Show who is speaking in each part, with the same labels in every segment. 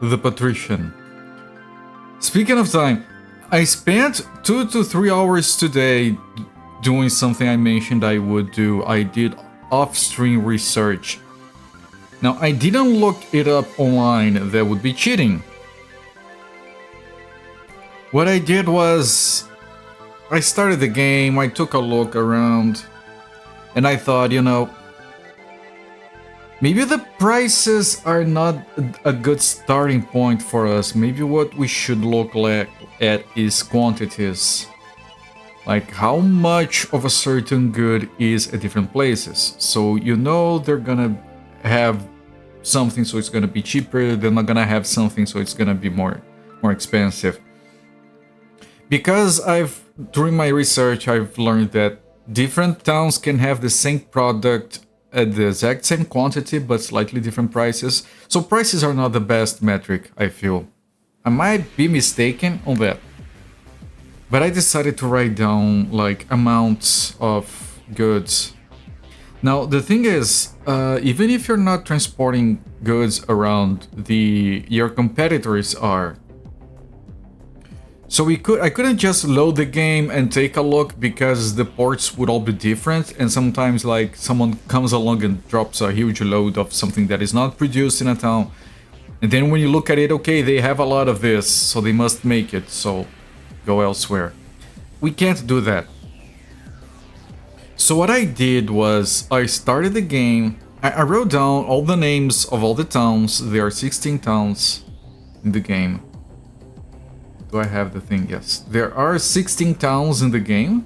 Speaker 1: the Patrician. Speaking of time, I spent 2 to 3 hours today doing something I mentioned I would do. I did off-stream research. Now, I didn't look it up online, that would be cheating. What I did was, I started the game, I took a look around, and I thought, you know, maybe the prices are not a good starting point for us. Maybe what we should look at is quantities. Like how much of a certain good is at different places. So you know they're gonna have something so it's gonna be cheaper, they're not gonna have something so it's gonna be more expensive. Because during my research I've learned that different towns can have the same product at the exact same quantity but slightly different prices. So prices are not the best metric, I feel. I might be mistaken on that. But I decided to write down like amounts of goods. Now the thing is, even if you're not transporting goods around, your competitors are. So I couldn't just load the game and take a look because the ports would all be different, and sometimes like someone comes along and drops a huge load of something that is not produced in a town. And then when you look at it, okay, they have a lot of this, so they must make it, so go elsewhere. We can't do that. So what I did was I started the game. I wrote down all the names of all the towns. There are 16 towns in the game. Do I have the thing? Yes. There are 16 towns in the game.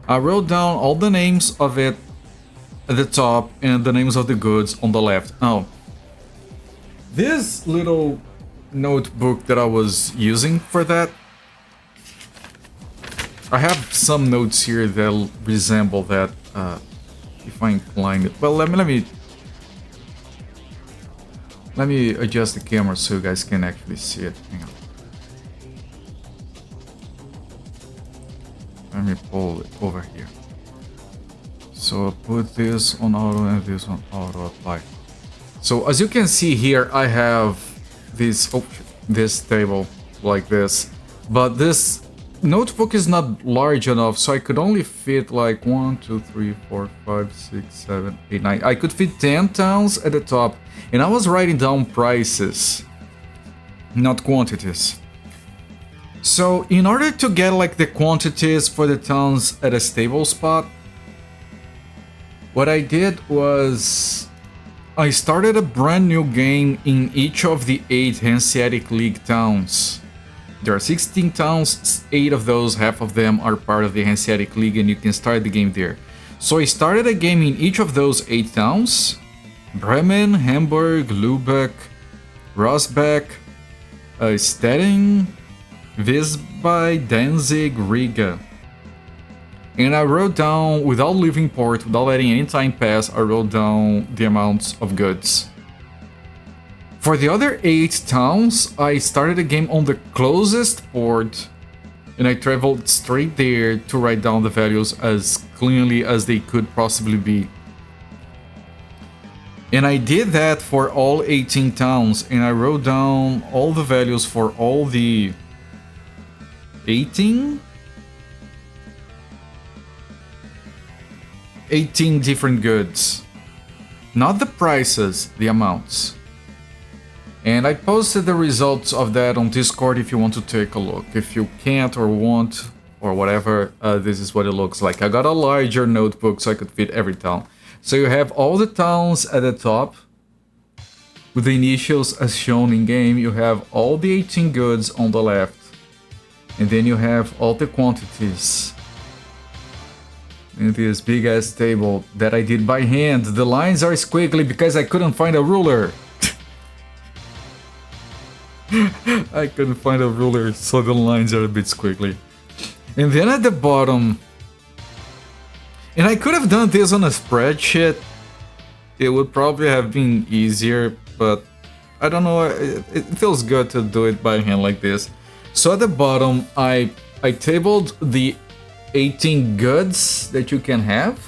Speaker 1: I wrote down all the names of it at the top and the names of the goods on the left. Oh. This little notebook that I was using for that, I have some notes here that resemble that, if I incline it. Well, let me adjust the camera so you guys can actually see it. Hang on. Let me pull it over here. So I'll put this on auto and this on auto apply. So as you can see here, I have this table like this, but this notebook is not large enough, so I could only fit like 1, 2, 3, 4, 5, 6, 7, 8, 9. I could fit 10 towns at the top, and I was writing down prices, not quantities. So in order to get like the quantities for the towns at a stable spot, what I did was I started a brand new game in each of the 8 Hanseatic League towns. There are 16 towns, 8 of those, half of them are part of the Hanseatic League, and you can start the game there. So I started a game in each of those 8 towns: Bremen, Hamburg, Lübeck, Rosbeck, Stettin, Visby, Danzig, Riga. And I wrote down, without leaving port, without letting any time pass, I wrote down the amounts of goods. For the other 8 towns, I started the game on the closest port, and I traveled straight there to write down the values as cleanly as they could possibly be. And I did that for all 18 towns, and I wrote down all the values for all the 18 different goods. Not the prices, the amounts. And I posted the results of that on Discord if you want to take a look. If you can't or won't or whatever, this is what it looks like. I got a larger notebook so I could fit every town. So you have all the towns at the top with the initials as shown in game. You have all the 18 goods on the left. And then you have all the quantities in this big ass table that I did by hand. The lines are squiggly because I couldn't find a ruler. I couldn't find a ruler, so the lines are a bit squiggly. And then at the bottom, and I could have done this on a spreadsheet, it would probably have been easier, but I don't know, it feels good to do it by hand like this. So at the bottom, I tabled the 18 goods that you can have.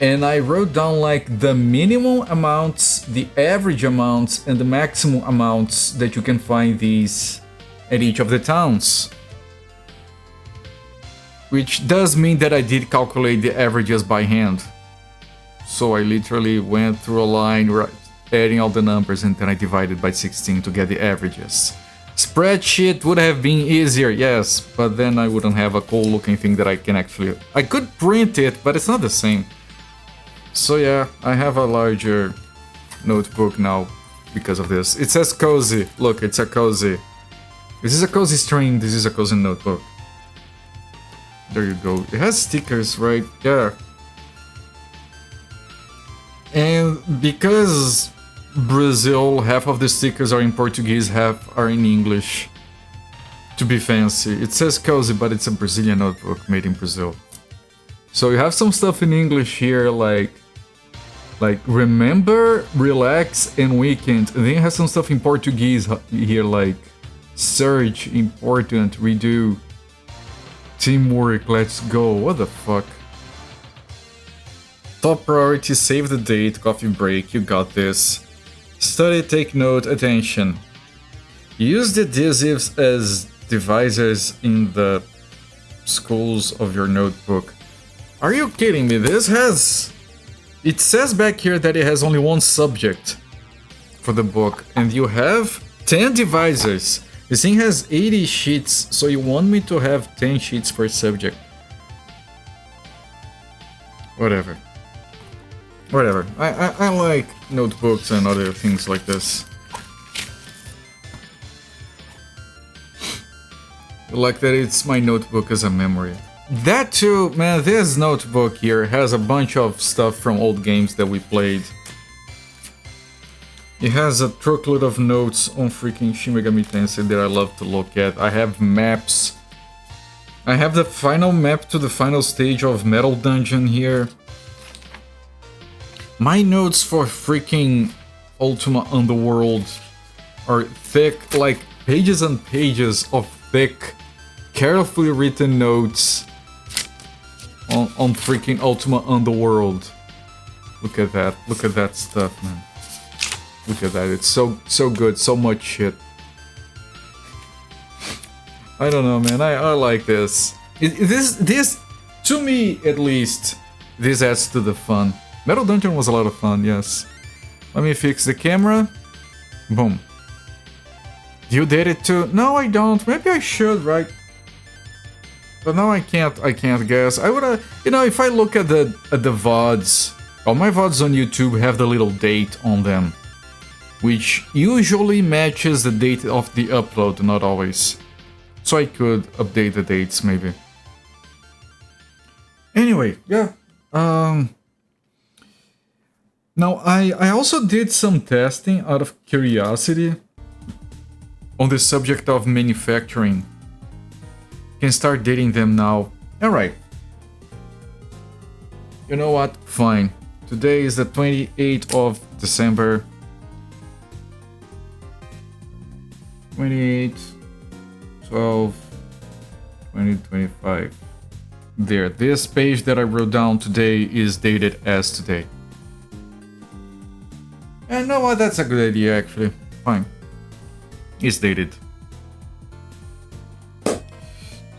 Speaker 1: and I wrote down like the minimum amounts, the average amounts, and the maximum amounts that you can find these at each of the towns. Which does mean that I did calculate the averages by hand. So I literally went through a line, adding all the numbers, and then I divided by 16 to get the averages. Spreadsheet would have been easier, yes, but then I wouldn't have a cool looking thing that I can actually... I could print it, but it's not the same. So yeah, I have a larger notebook now because of this. It says cozy. Look, it's a cozy. This is a cozy string, this is a cozy notebook. There you go. It has stickers, right? Yeah. And because Brazil, half of the stickers are in Portuguese, half are in English. To be fancy. It says cozy, but it's a Brazilian notebook made in Brazil. So you have some stuff in English here, like remember, relax, and weekend. And then you have some stuff in Portuguese here, like search, important, redo, teamwork, let's go. What the fuck? Top priority, save the date, coffee break, you got this. Study, take note, attention. Use the adhesives as divisors in the schools of your notebook. Are you kidding me? This has... It says back here that it has only one subject for the book, and you have 10 divisors. This thing has 80 sheets, so you want me to have 10 sheets per subject. Whatever. Whatever. I like notebooks and other things like this. I like that it's my notebook as a memory. That too, man, this notebook here has a bunch of stuff from old games that we played. It has a truckload of notes on freaking Shin Megami Tensei that I love to look at. I have maps. I have the final map to the final stage of Metal Dungeon here. My notes for freaking Ultima Underworld are thick, like pages and pages of thick, carefully written notes on freaking Ultima Underworld. Look at that stuff, man. Look at that, it's so good, so much shit. I don't know, man, I like this. This, to me at least, this adds to the fun. Metal Dungeon was a lot of fun, yes. Let me fix the camera. Boom. You did it too? No, I don't. Maybe I should, right? But no, I can't guess. I would, you know, if I look at the VODs, all my VODs on YouTube have the little date on them, which usually matches the date of the upload, not always. So I could update the dates, maybe. Anyway, yeah. Now, I also did some testing out of curiosity on the subject of manufacturing. Can start dating them now. Alright. You know what? Fine. Today is the 28th of December. 28, 12, 2025. There. This page that I wrote down today is dated as today. And you know what? That's a good idea, actually. Fine. It's dated.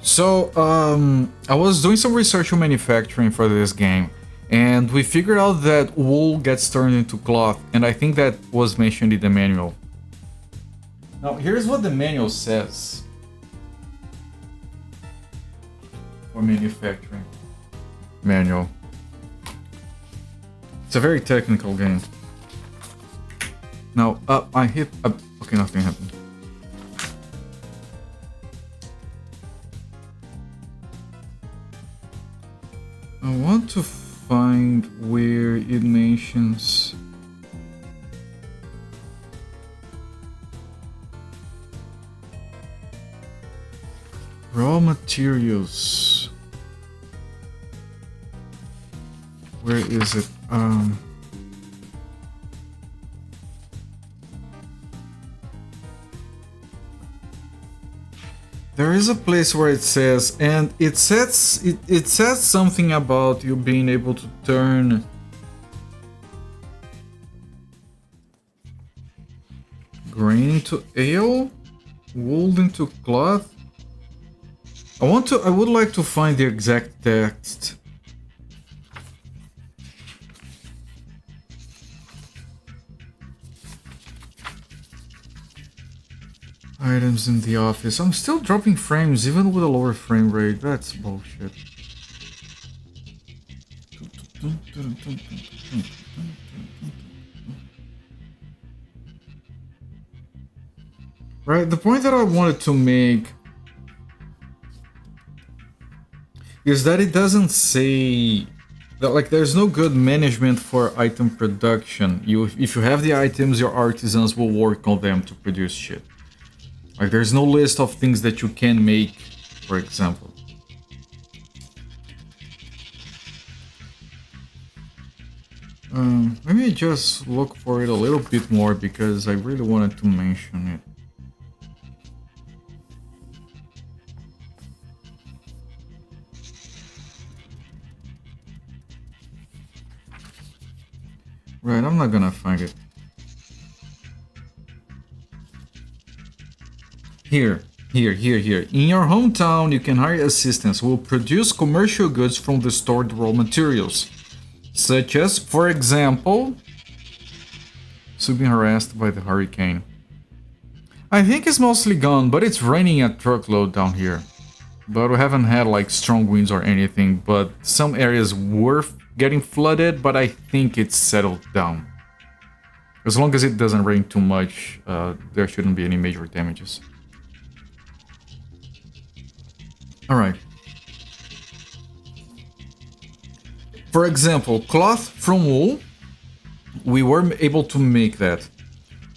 Speaker 1: So, I was doing some research on manufacturing for this game, and we figured out that wool gets turned into cloth, and I think that was mentioned in the manual. Now, here's what the manual says for manufacturing. Manual. It's a very technical game. Now, I hit... okay, nothing happened. I want to find where it mentions... raw materials. Where is it? There is a place where it says, and it says something about you being able to turn grain into ale, wool into cloth. I would like to find the exact text. Items in the office. I'm still dropping frames even with a lower frame rate. That's bullshit. Right, the point that I wanted to make is that it doesn't say that, like, there's no good management for item production. If you have the items, your artisans will work on them to produce shit. Like, there's no list of things that you can make, for example. Let me just look for it a little bit more because I really wanted to mention it. Right, I'm not gonna find it. Here. In your hometown, you can hire assistants who will produce commercial goods from the stored raw materials. Such as, for example, being harassed by the hurricane. I think it's mostly gone, but it's raining a truckload down here. But we haven't had like strong winds or anything, but some areas were getting flooded, but I think it's settled down. As long as it doesn't rain too much, there shouldn't be any major damages. Alright. For example, cloth from wool, we were able to make that.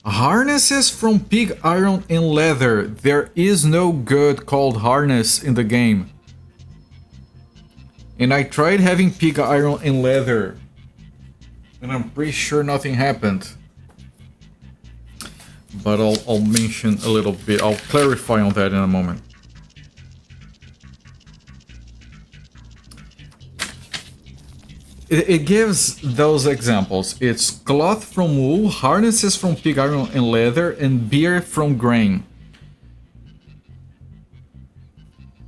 Speaker 1: Harnesses from pig iron and leather. There is no good called harness in the game. And I tried having pig iron and leather, and I'm pretty sure nothing happened. But I'll mention a little bit, I'll clarify on that in a moment. It gives those examples. It's cloth from wool, harnesses from pig iron and leather, and beer from grain.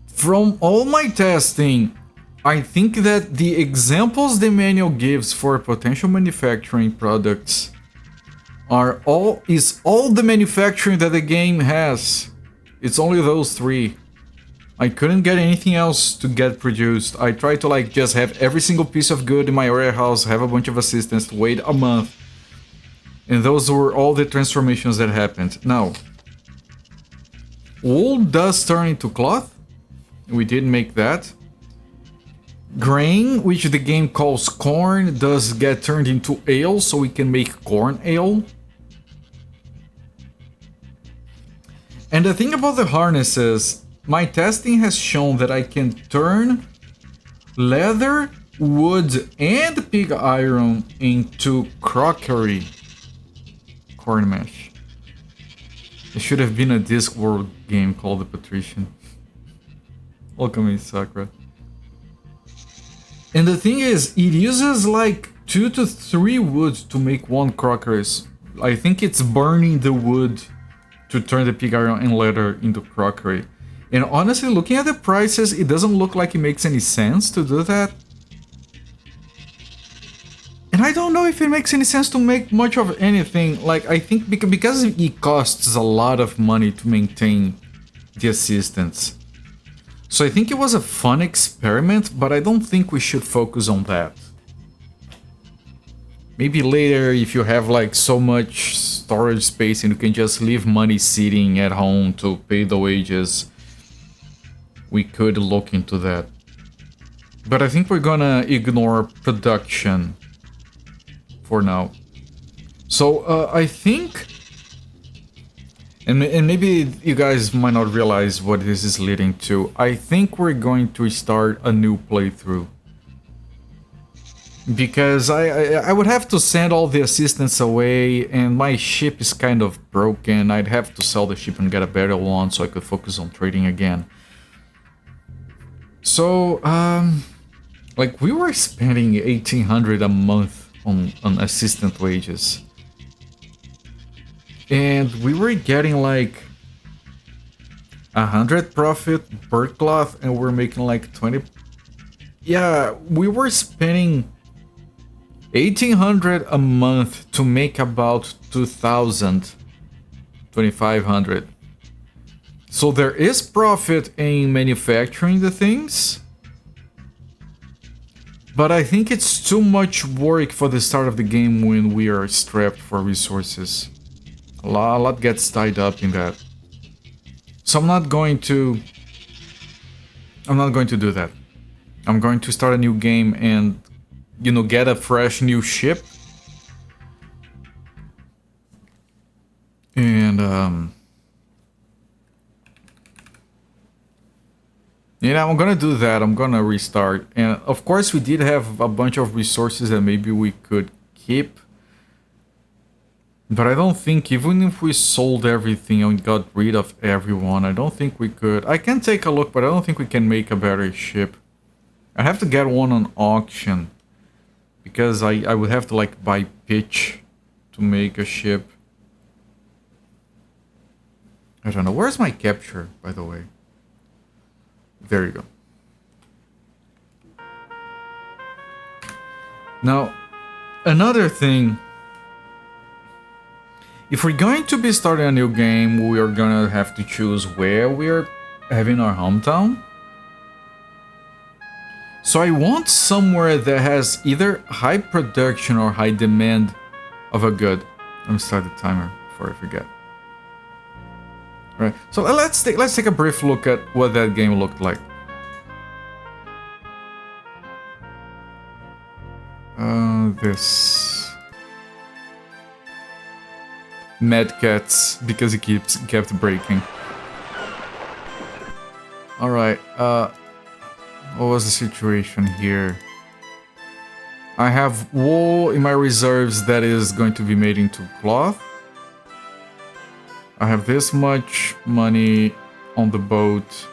Speaker 1: From all my testing, I think that the examples the manual gives for potential manufacturing products is all the manufacturing that the game has. It's only those three. I couldn't get anything else to get produced. I tried to like just have every single piece of good in my warehouse, have a bunch of assistants, wait a month. And those were all the transformations that happened. Now, wool does turn into cloth. We did make that. Grain, which the game calls corn, does get turned into ale, so we can make corn ale. And the thing about the harnesses, my testing has shown that I can turn leather, wood, and pig iron into crockery. Corn mesh. It should have been a Discworld game called the Patrician. Welcome in, Sakura. And the thing is, it uses like 2 to 3 wood to make one crockery. I think it's burning the wood to turn the pig iron and leather into crockery. And honestly, looking at the prices, it doesn't look like it makes any sense to do that. And I don't know if it makes any sense to make much of anything. Like, I think because it costs a lot of money to maintain the assistants. So I think it was a fun experiment, but I don't think we should focus on that. Maybe later, if you have like so much storage space and you can just leave money sitting at home to pay the wages, we could look into that. But I think we're gonna ignore production for now. So I think, and maybe you guys might not realize what this is leading to, I think we're going to start a new playthrough. Because I would have to send all the assistants away, and my ship is kind of broken. I'd have to sell the ship and get a better one so I could focus on trading again. So, like, we were spending 1,800 a month on assistant wages. And we were getting like 100 profit per cloth, and we're making like 20. Yeah, we were spending 1,800 a month to make about 2,000, 2,500. So there is profit in manufacturing the things, but I think it's too much work for the start of the game when we are strapped for resources. A lot gets tied up in that. So I'm not going to do that. I'm going to start a new game and, you know, get a fresh new ship. And yeah, I'm gonna do that. I'm gonna restart. And of course we did have a bunch of resources that maybe we could keep. But I don't think, even if we sold everything and got rid of everyone, I don't think we could. I can take a look, but I don't think we can make a better ship. I have to get one on auction, because I would have to like buy pitch to make a ship. I don't know. Where's my capture, by the way? There you go. Now, another thing. If we're going to be starting a new game, we are gonna have to choose where we're having our hometown. So I want somewhere that has either high production or high demand of a good. Let me start the timer before I forget. All right, so let's take a brief look at what that game looked like. This Mad Cats, because it kept breaking. All right. What was the situation here? I have wool in my reserves that is going to be made into cloth. I have this much money on the boat.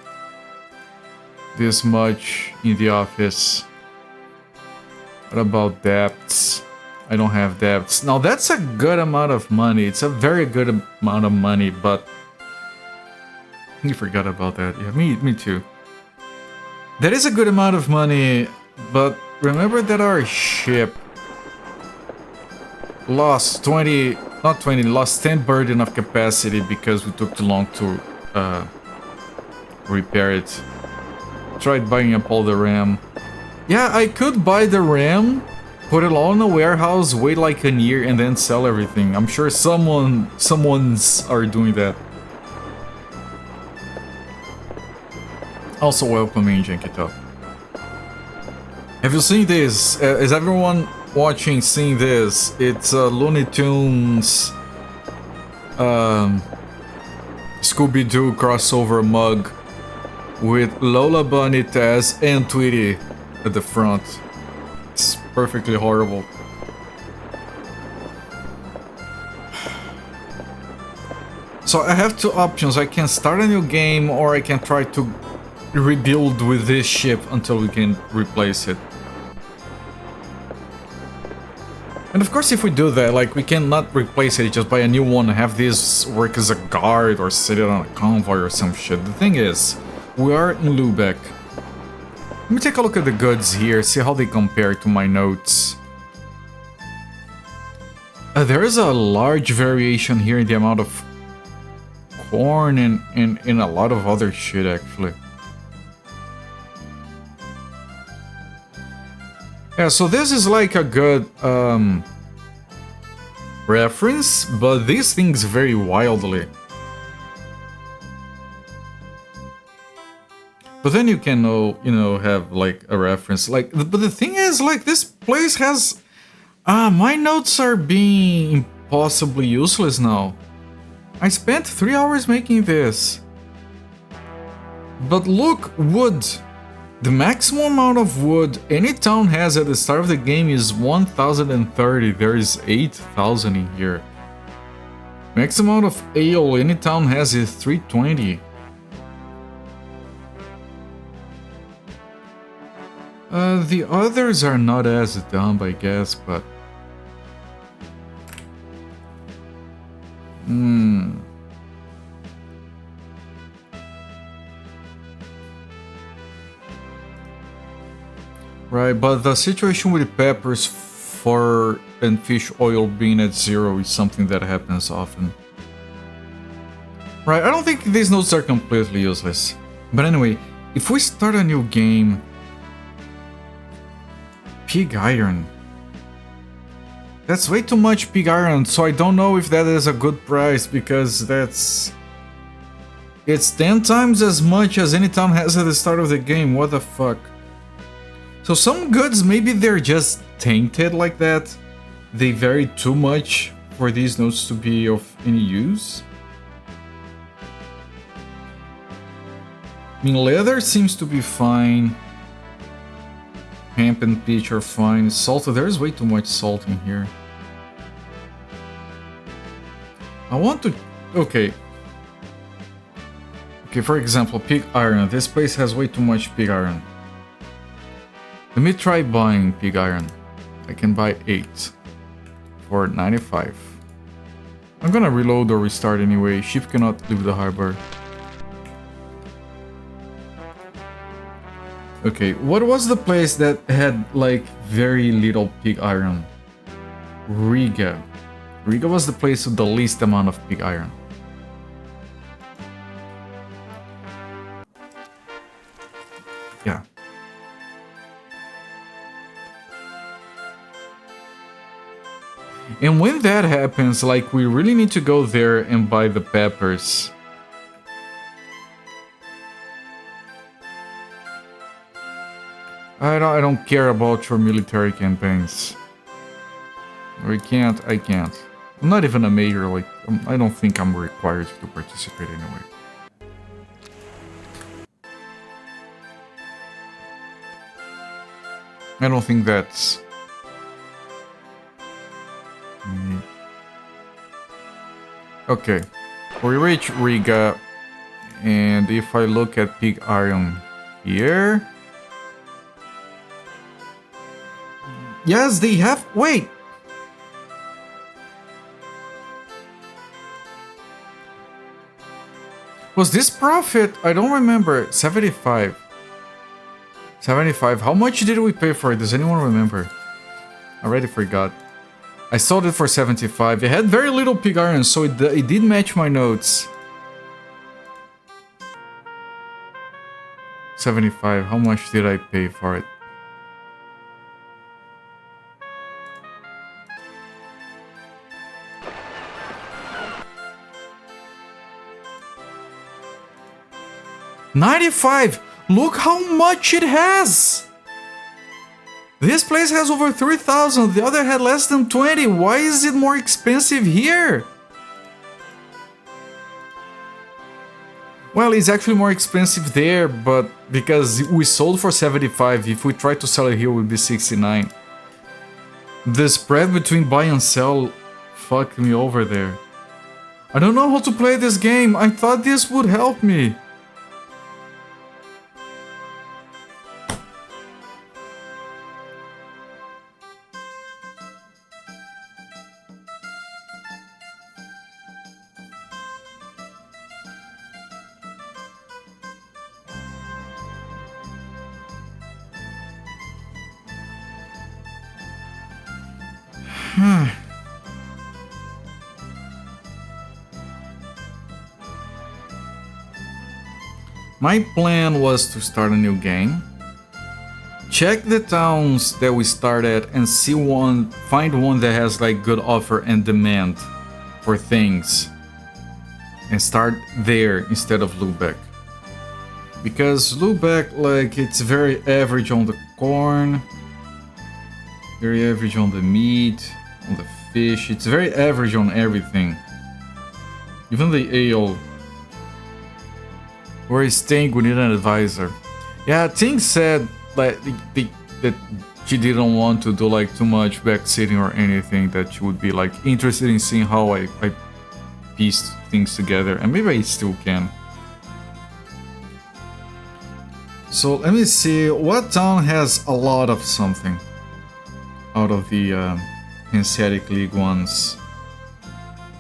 Speaker 1: This much in the office. What about debts? I don't have debts. Now that's a good amount of money. It's a very good amount of money, but you forgot about that. Yeah, me too. That is a good amount of money, but remember that our ship lost lost 10 burden of capacity because we took too long to repair it. Tried buying up all the RAM. Yeah, I could buy the RAM, put it all in a warehouse, wait like a year, and then sell everything. I'm sure someone's are doing that. Also welcoming Jankito. Have you seen this? Is everyone watching seeing this? It's Looney Tunes Scooby-Doo crossover mug with Lola Bunny, Taz, and Tweety at the front. It's perfectly horrible. So I have two options. I can start a new game, or I can try to rebuild with this ship until we can replace it. And of course, if we do that, like, we cannot replace it, just buy a new one and have this work as a guard or sit it on a convoy or some shit. The thing is, we are in Lubeck. Let me take a look at the goods here, see how they compare to my notes. There is a large variation here in the amount of corn and a lot of other shit, actually. Yeah, so this is like a good reference, but these things vary wildly. But then you can have like a reference, like, but the thing is, like, this place has, my notes are being impossibly useless now. I spent 3 hours making this. But look, wood. The maximum amount of wood any town has at the start of the game is 1030. There is 8000 in here. Maximum amount of ale any town has is 320. The others are not as dumb, I guess, but... Right, but the situation with peppers, fur, and fish oil being at 0 is something that happens often. Right, I don't think these nodes are completely useless. But anyway, if we start a new game... Pig iron. That's way too much pig iron, so I don't know if that is a good price, because that's... It's 10 times as much as any town has at the start of the game, what the fuck. So some goods, maybe they're just tainted like that. They vary too much for these nodes to be of any use. I mean, leather seems to be fine. Hemp and peach are fine. Salt, there's way too much salt in here. I want to... Okay. Okay, for example, pig iron. This place has way too much pig iron. Let me try buying pig iron. I can buy 8 for 95. I'm gonna reload or restart anyway. Ship cannot leave the harbor. Okay, what was the place that had like very little pig iron? Riga. Riga was the place with the least amount of pig iron. Yeah. And when that happens, like, we really need to go there and buy the peppers. I don't care about your military campaigns. I can't. I'm not even a major, like, I don't think I'm required to participate anyway. I don't think that's... Okay, we reach Riga, and if I look at pig iron here... Yes, they have... Wait! Was this profit? I don't remember. 75. 75. How much did we pay for it? Does anyone remember? I already forgot. I sold it for 75. It had very little pig iron, so it did match my notes. 75. How much did I pay for it? $95! Look how much it has! This place has over 3,000, the other had less than 20. Why is it more expensive here? Well, it's actually more expensive there, but because we sold for 75, if we try to sell it here, it would be 69. The spread between buy and sell fucked me over there. I don't know how to play this game. I thought this would help me. My plan was to start a new game, check the towns that we started and find one that has like good offer and demand for things and start there instead of Lubeck. Because Lubeck, like, it's very average on the corn, very average on the meat, on the fish, it's very average on everything. Even the ale. Where is Ting? We need an advisor. Yeah, Ting said that she didn't want to do like too much backseating or anything, that she would be like interested in seeing how I pieced things together, and maybe I still can. So let me see, what town has a lot of something out of the Hanseatic League ones?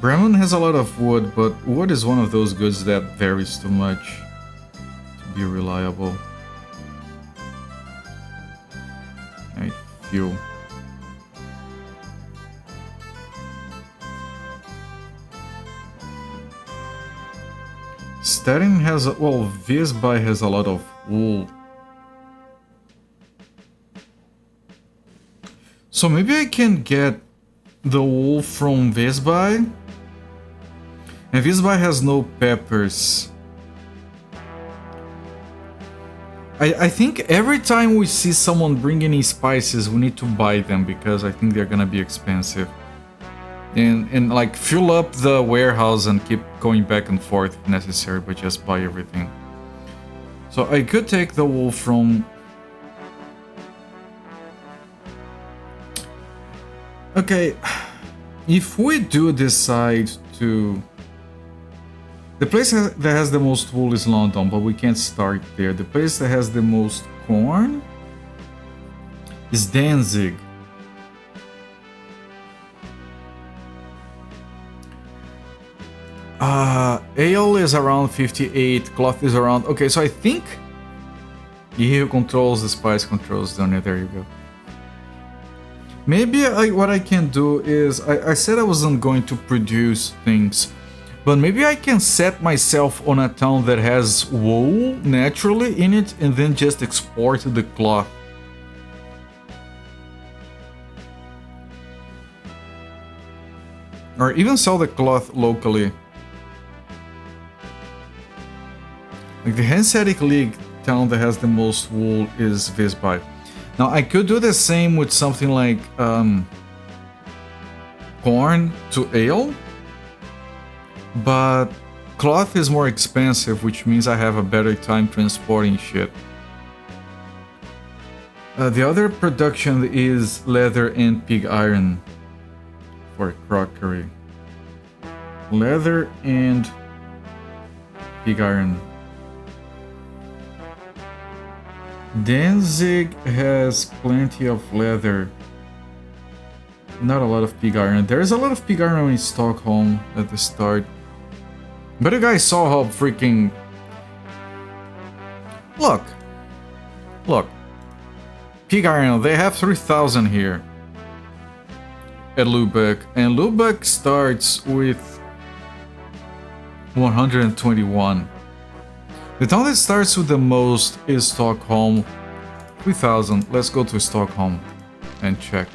Speaker 1: Bremen has a lot of wood, but wood is one of those goods that varies too much to be reliable. fuel. Statin has, well, Visby has a lot of wool. So maybe I can get the wool from Visby. And Visby has no peppers. I think every time we see someone bringing in spices, we need to buy them because I think they're gonna be expensive. And like fill up the warehouse and keep going back and forth if necessary, but just buy everything. So I could take the wool from... Okay, if we do decide to... The place that has the most wool is London, but we can't start there. The place that has the most corn is Danzig. Ale is around 58, cloth is around... Okay, so I think he who controls the spice controls the onion. There you go. Maybe what I can do is... I said I wasn't going to produce things, but maybe I can set myself on a town that has wool naturally in it and then just export the cloth. Or even sell the cloth locally. Like the Hanseatic League town that has the most wool is Visby. Now I could do the same with something like corn to ale, but cloth is more expensive, which means I have a better time transporting shit. The other production is leather and pig iron for crockery. Leather and pig iron. Danzig has plenty of leather. Not a lot of pig iron. There's a lot of pig iron in Stockholm at the start. But you guys saw how freaking... Look. Look. Pig iron, they have 3,000 here. At Lübeck. And Lübeck starts with 121. The town that starts with the most is Stockholm. 3,000. Let's go to Stockholm and check.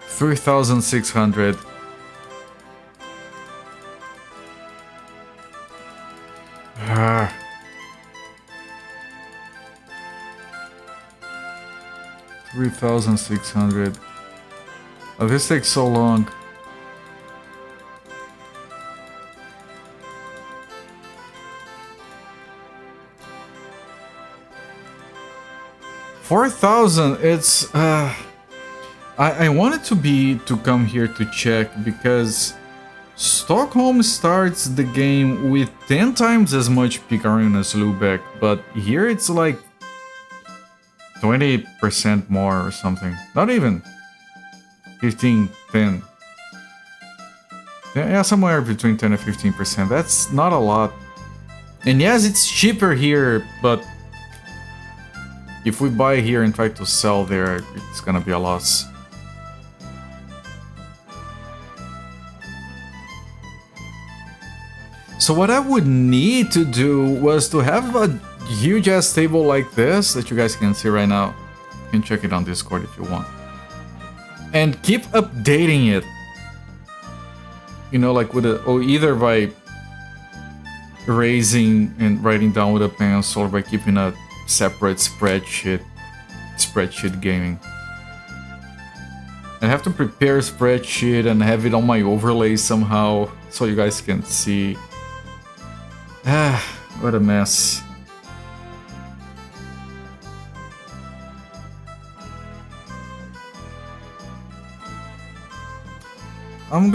Speaker 1: $3,600. Ah. $3,600. Oh, this takes so long. $4,000. It's I wanted to come here to check because Stockholm starts the game with 10 times as much pig iron as Lübeck, but here it's like 20% more or something. Not even 15, 10. Yeah, somewhere between 10 and 15%. That's not a lot. And yes, it's cheaper here, but if we buy here and try to sell there, it's gonna be a loss. So what I would need to do was to have a huge ass table like this that you guys can see right now. You can check it on Discord if you want. And keep updating it. You know, like with a, or either by erasing and writing down with a pencil or by keeping a separate spreadsheet gaming. I have to prepare a spreadsheet and have it on my overlay somehow so you guys can see. Ah, what a mess. I'm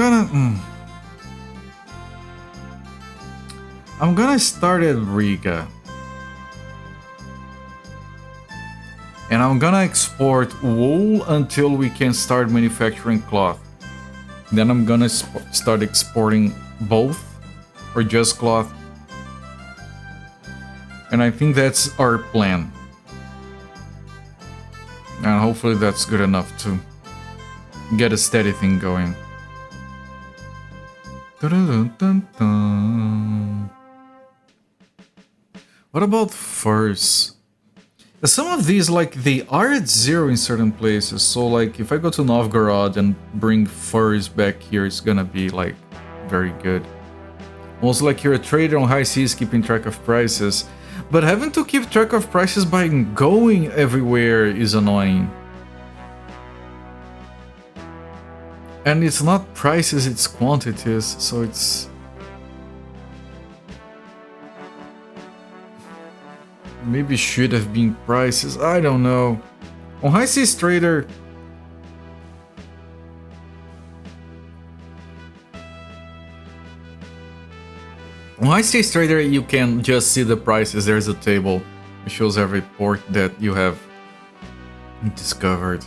Speaker 1: gonna start at Riga. And I'm gonna export wool until we can start manufacturing cloth. Then I'm gonna start exporting both or just cloth. And I think that's our plan. And hopefully that's good enough to get a steady thing going. What about furs? Some of these, like, they are at 0 in certain places. So, like, if I go to Novgorod and bring furs back here, it's gonna be, like, very good. Also, like, you're a trader on high seas keeping track of prices. But having to keep track of prices by going everywhere is annoying. And it's not prices, it's quantities, so it's... Maybe should have been prices, I don't know. On High Seas Trader... On High Seas Trader you can just see the prices, there's a table. It shows every port that you have discovered.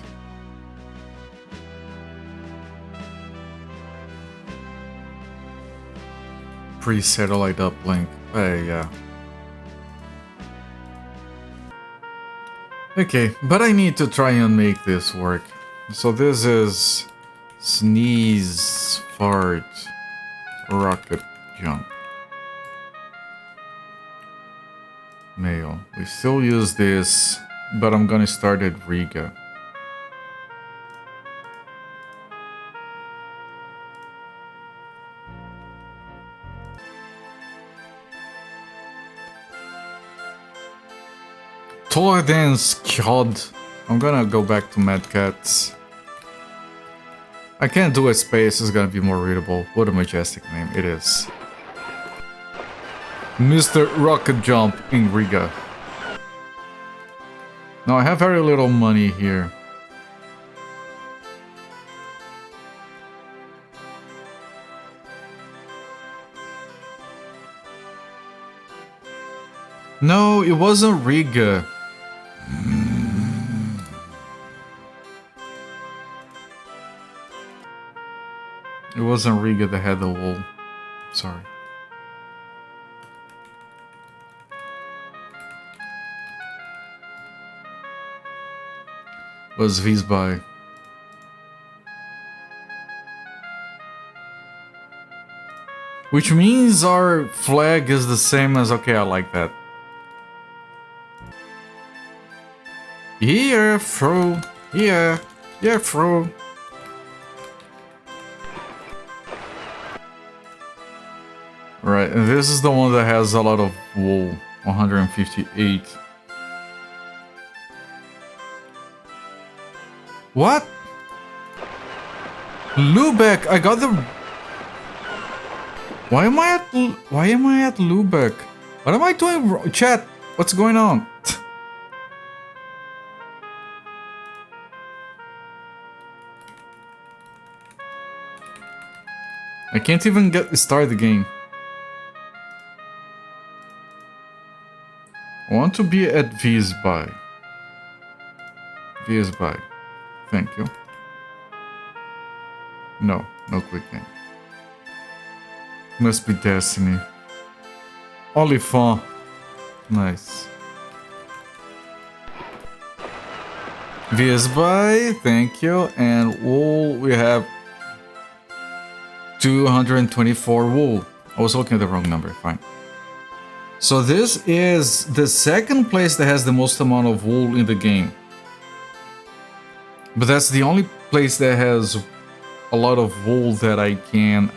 Speaker 1: Pre-satellite uplink. Yeah. Okay, but I need to try and make this work. So this is sneeze, fart, rocket jump. Mail. We still use this, but I'm gonna start at Riga. Taller than Skjod. I'm gonna go back to Mad Cats. I can't do a space, it's gonna be more readable. What a majestic name it is. Mr. Rocket Jump in Riga. Now I have very little money here. No, it wasn't Riga. It wasn't Riga that had the wool. Sorry. It was Visby. Which means our flag is the same as... Okay, I like that. Here, through. Here. Yeah, through. Right, and this is the one that has a lot of wool. 158. What? Lubeck, I got the... Why am I at Lubeck? What am I doing? Chat, what's going on? I can't even start the game. I want to be at Visby. Visby. Thank you. No, no quick game. Must be Destiny. Olifant. Nice. Visby, thank you. And wool, we have 224 wool. I was looking at the wrong number, fine. So this is the second place that has the most amount of wool in the game. But that's the only place that has a lot of wool that I can...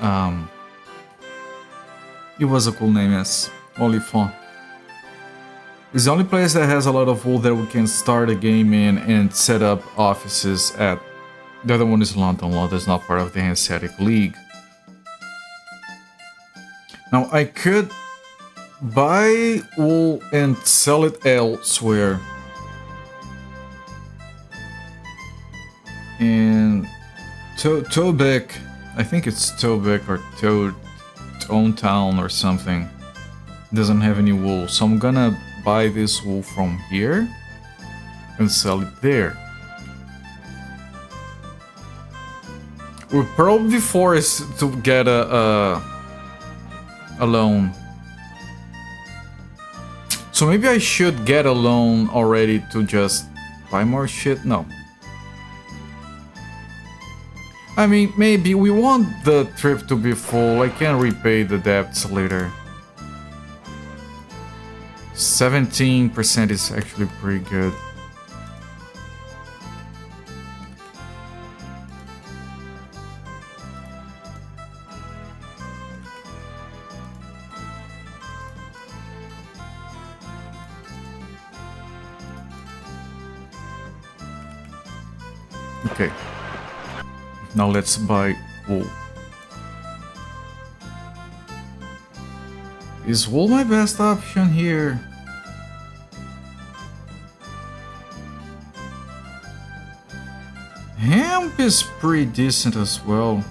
Speaker 1: It was a cool name, yes. Olifant. It's the only place that has a lot of wool that we can start a game in and set up offices at. The other one is London. London is not part of the Hanseatic League. Now I could buy wool and sell it elsewhere. And Tobeck, I think it's Tobeck or Tone Town or something, doesn't have any wool. So I'm gonna buy this wool from here and sell it there. We're probably forced to get a loan. So maybe I should get a loan already to just buy more shit? No. I mean, maybe we want the trip to be full. I can repay the debts later. 17% is actually pretty good. Okay. Now let's buy wool. Is wool my best option here? Hemp is pretty decent as well.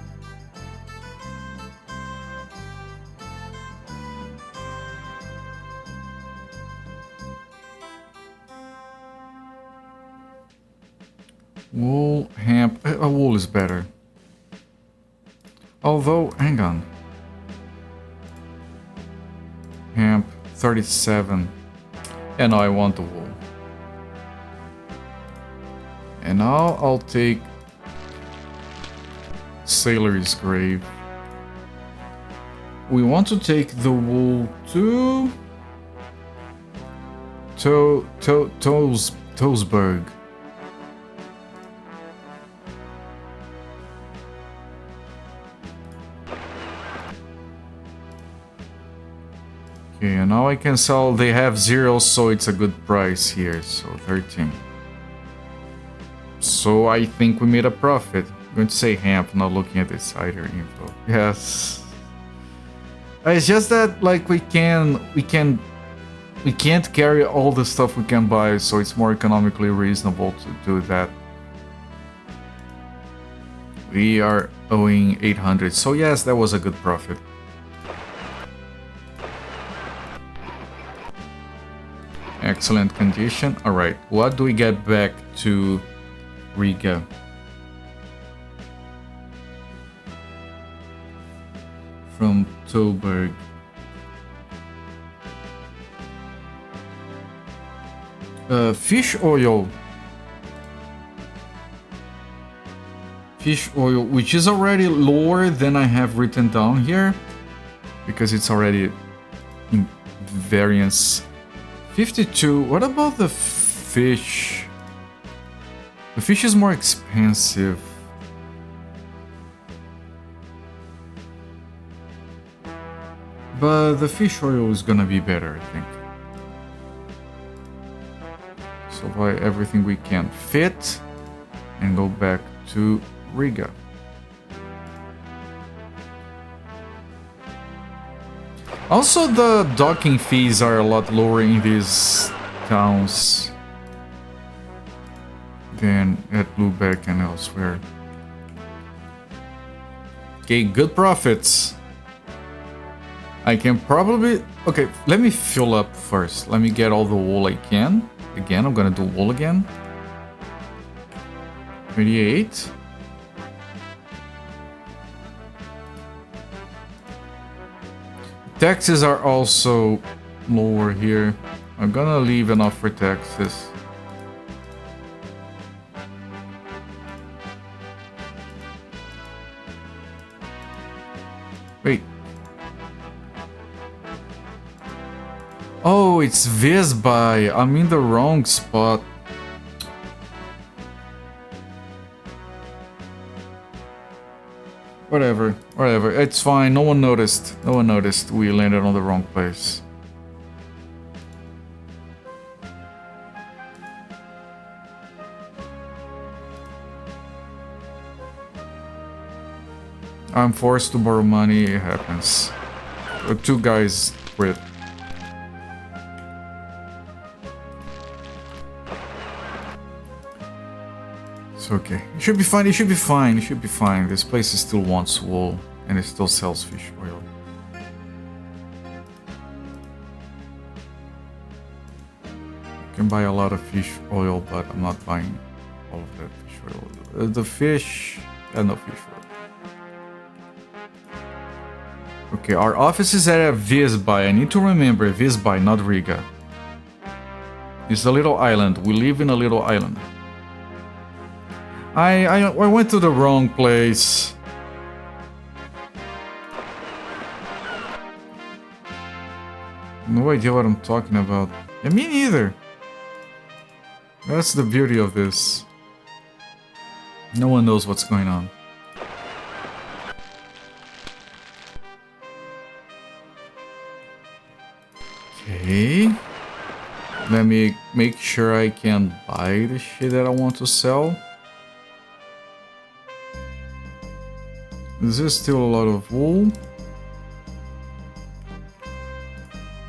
Speaker 1: Wool, hemp, wool is better. Although, hang on. Hemp, 37. And I want the wool. And now I'll take Sailor's Grave. We want to take the wool to Toesburg. Okay, and now I can sell. They have 0, so it's a good price here. So 13. So I think we made a profit. I'm going to say hemp, not looking at the cider info. Yes. It's just that like we can't carry all the stuff we can buy, so it's more economically reasonable to do that. We are owing 800, so yes, that was a good profit. Excellent condition. All right, what do we get back to Riga? From Toesburg. Fish oil. Fish oil, which is already lower than I have written down here, because it's already in variance. 52. What about the fish? The fish is more expensive. But the fish oil is gonna be better, I think. So buy everything we can fit and go back to Riga. Also, the docking fees are a lot lower in these towns than at Lubeck and elsewhere. Okay, good profits. I can probably... Okay, let me fill up first. Let me get all the wool I can. Again, I'm gonna do wool again. 28. Taxes are also lower here. I'm gonna leave enough for taxes. Wait. Oh, it's Visby. I'm in the wrong spot. Whatever, whatever. It's fine. No one noticed. No one noticed we landed on the wrong place. I'm forced to borrow money. It happens. Two guys quit. Okay, it should be fine, it should be fine, it should be fine. This place still wants wool, and it still sells fish oil. You can buy a lot of fish oil, but I'm not buying all of that fish oil. The fish... no fish oil. Okay, our office is at Visby. I need to remember Visby, not Riga. It's a little island. We live in a little island. I went to the wrong place. No idea what I'm talking about. Yeah, me neither. That's the beauty of this. No one knows what's going on. Okay. Let me make sure I can buy the shit that I want to sell. This is still a lot of wool.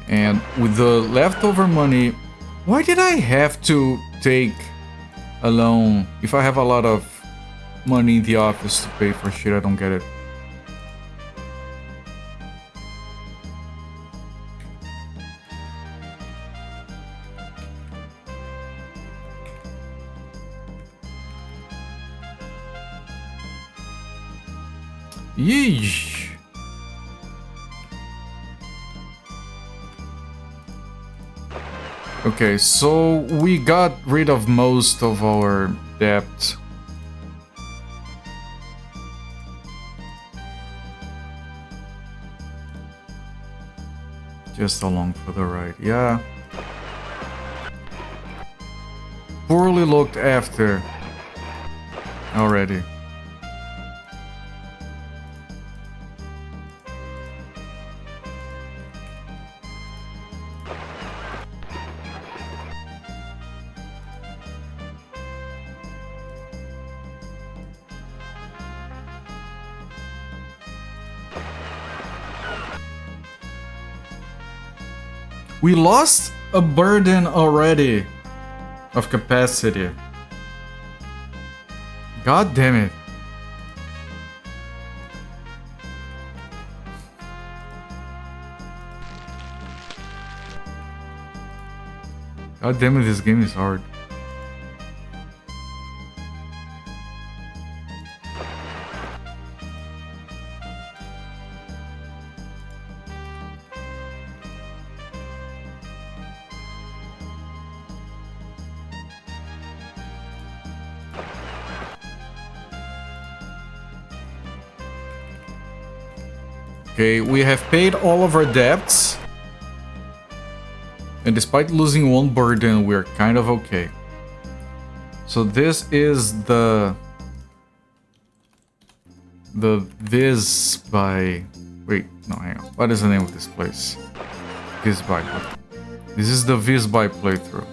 Speaker 1: And with the leftover money, why did I have to take a loan if I have a lot of money in the office to pay for shit? I don't get it. Yeesh. Okay, so we got rid of most of our debt. Just along for the ride, yeah. Poorly looked after already. We lost a burden already of capacity. God damn it. God damn it, this game is hard. Okay, we have paid all of our debts. And despite losing one burden, we're kind of okay. So this is the Visby. Wait, no, hang on. What is the name of this place? Visby. This is the Visby playthrough.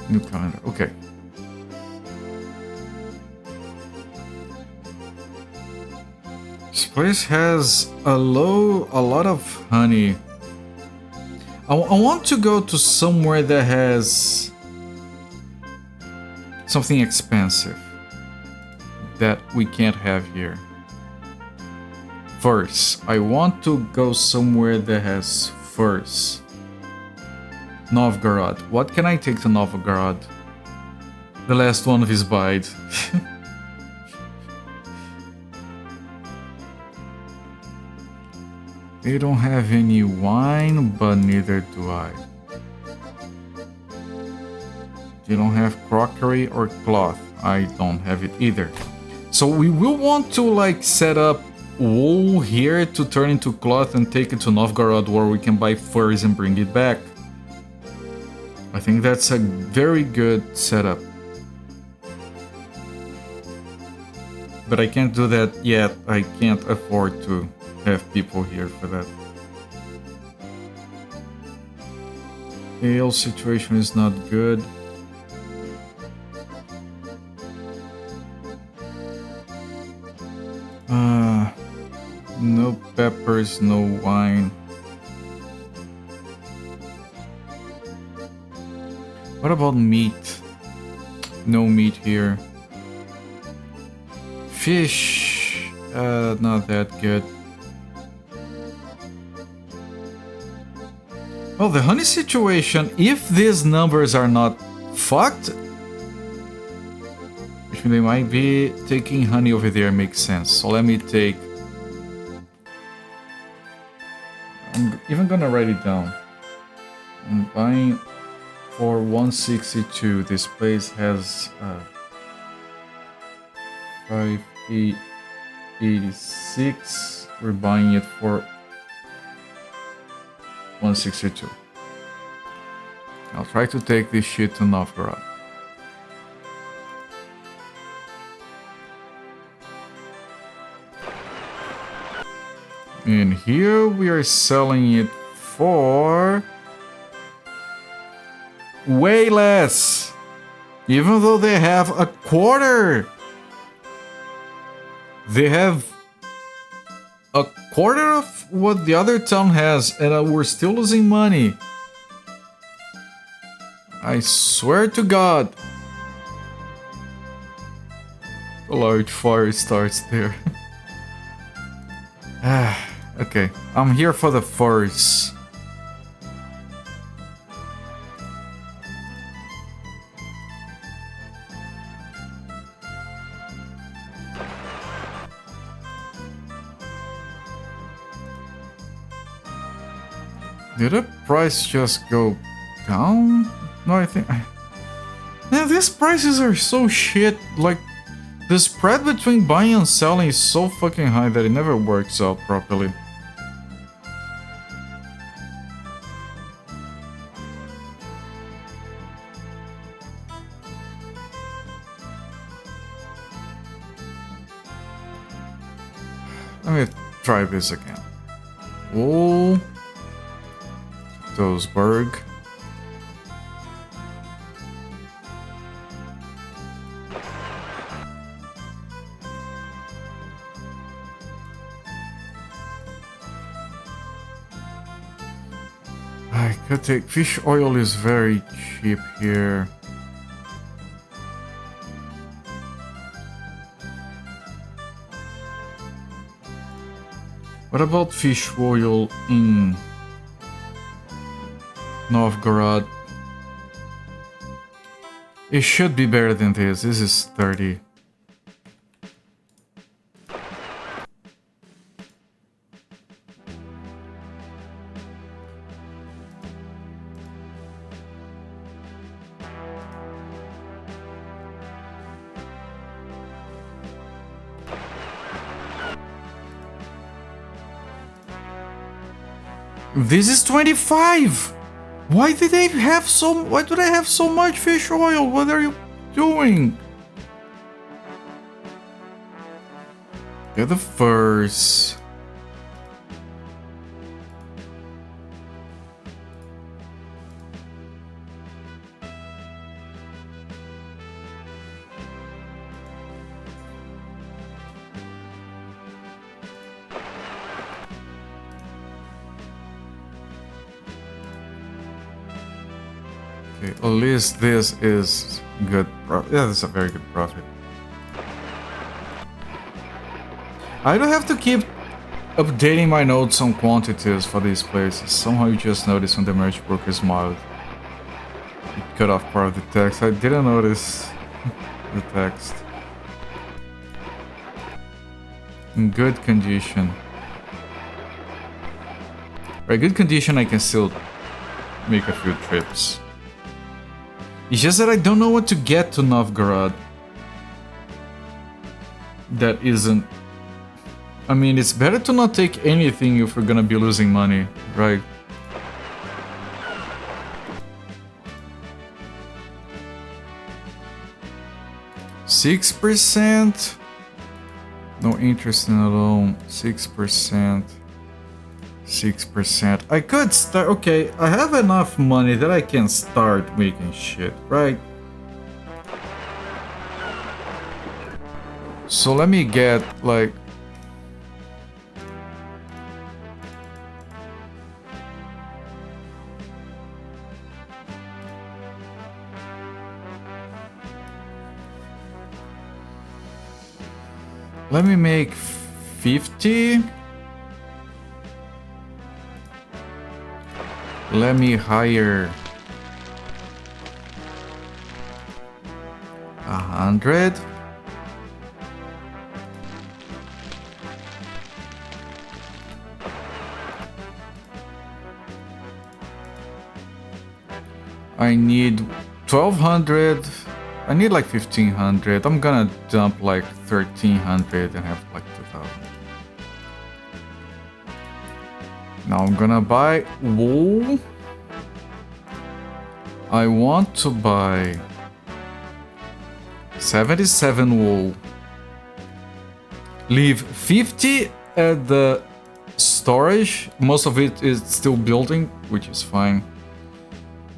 Speaker 1: New calendar. Okay. This place has a lot of honey. I want to go to somewhere that has something expensive that we can't have here. First, I want to go somewhere that has furs. Novgorod. What can I take to Novgorod? The last one of his bite. They don't have any wine, but neither do I. They don't have crockery or cloth. I don't have it either. So we will want to like set up wool here to turn into cloth and take it to Novgorod where we can buy furs and bring it back. I think that's a very good setup. But I can't do that yet. I can't afford to have people here for that. Ale situation is not good. No peppers, no wine. What about meat? No meat here. Fish, not that good. Well, the honey situation, if these numbers are not fucked, which they might be, taking honey over there makes sense. So let me take... I'm even gonna write it down. I'm buying for 162. This place has 586. We're buying it for 162. I'll try to take this shit to Novgorod. And here we are selling it for way less, even though they have a quarter. They have a quarter of what the other town has, and we're still losing money. I swear to God. A large fire starts there. Okay, I'm here for the furs. Did the price just go down? No, I think... Man, these prices are so shit. Like, the spread between buying and selling is so fucking high that it never works out properly. Let me try this again. Oh, Dosberg. I could take fish oil is very cheap here. What about fish oil in Novgorod? It should be better than this. This is 30. This is 25! Why do they have so much fish oil? What are you doing? Get the furs. Okay, at least this is good. Yeah, this is a very good profit. I don't have to keep updating my notes on quantities for these places. Somehow you just notice when the merch book is mild. It cut off part of the text. I didn't notice the text. In good condition. By good condition, I can still make a few trips. It's just that I don't know what to get to Novgorod. That isn't... I mean, it's better to not take anything if we're gonna be losing money, right? $6%? No interest in a loan. 6%. 6%. I could start... Okay, I have enough money that I can start making shit, right? So let me get, like... Let me make 50... Let me hire 100. I need 1200. I need like 1500. I'm gonna dump like 1300 and have like 2000. Now I'm gonna buy wool. I want to buy 77 wool. Leave 50 at the storage. Most of it is still building, which is fine.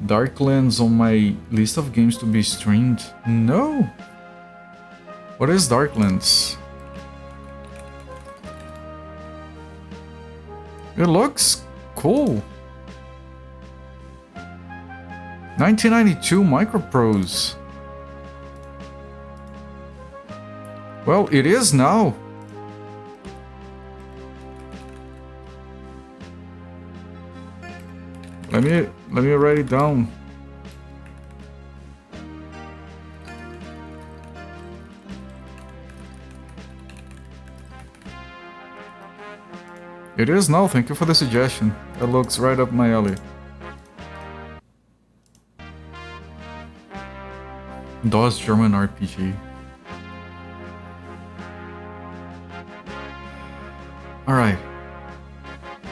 Speaker 1: Darklands on my list of games to be streamed? No. What is Darklands? It looks cool. 1992 Microprose. Well, it is now. Let me write it down. It is now. Thank you for the suggestion. That looks right up my alley. DOS German RPG. Alright.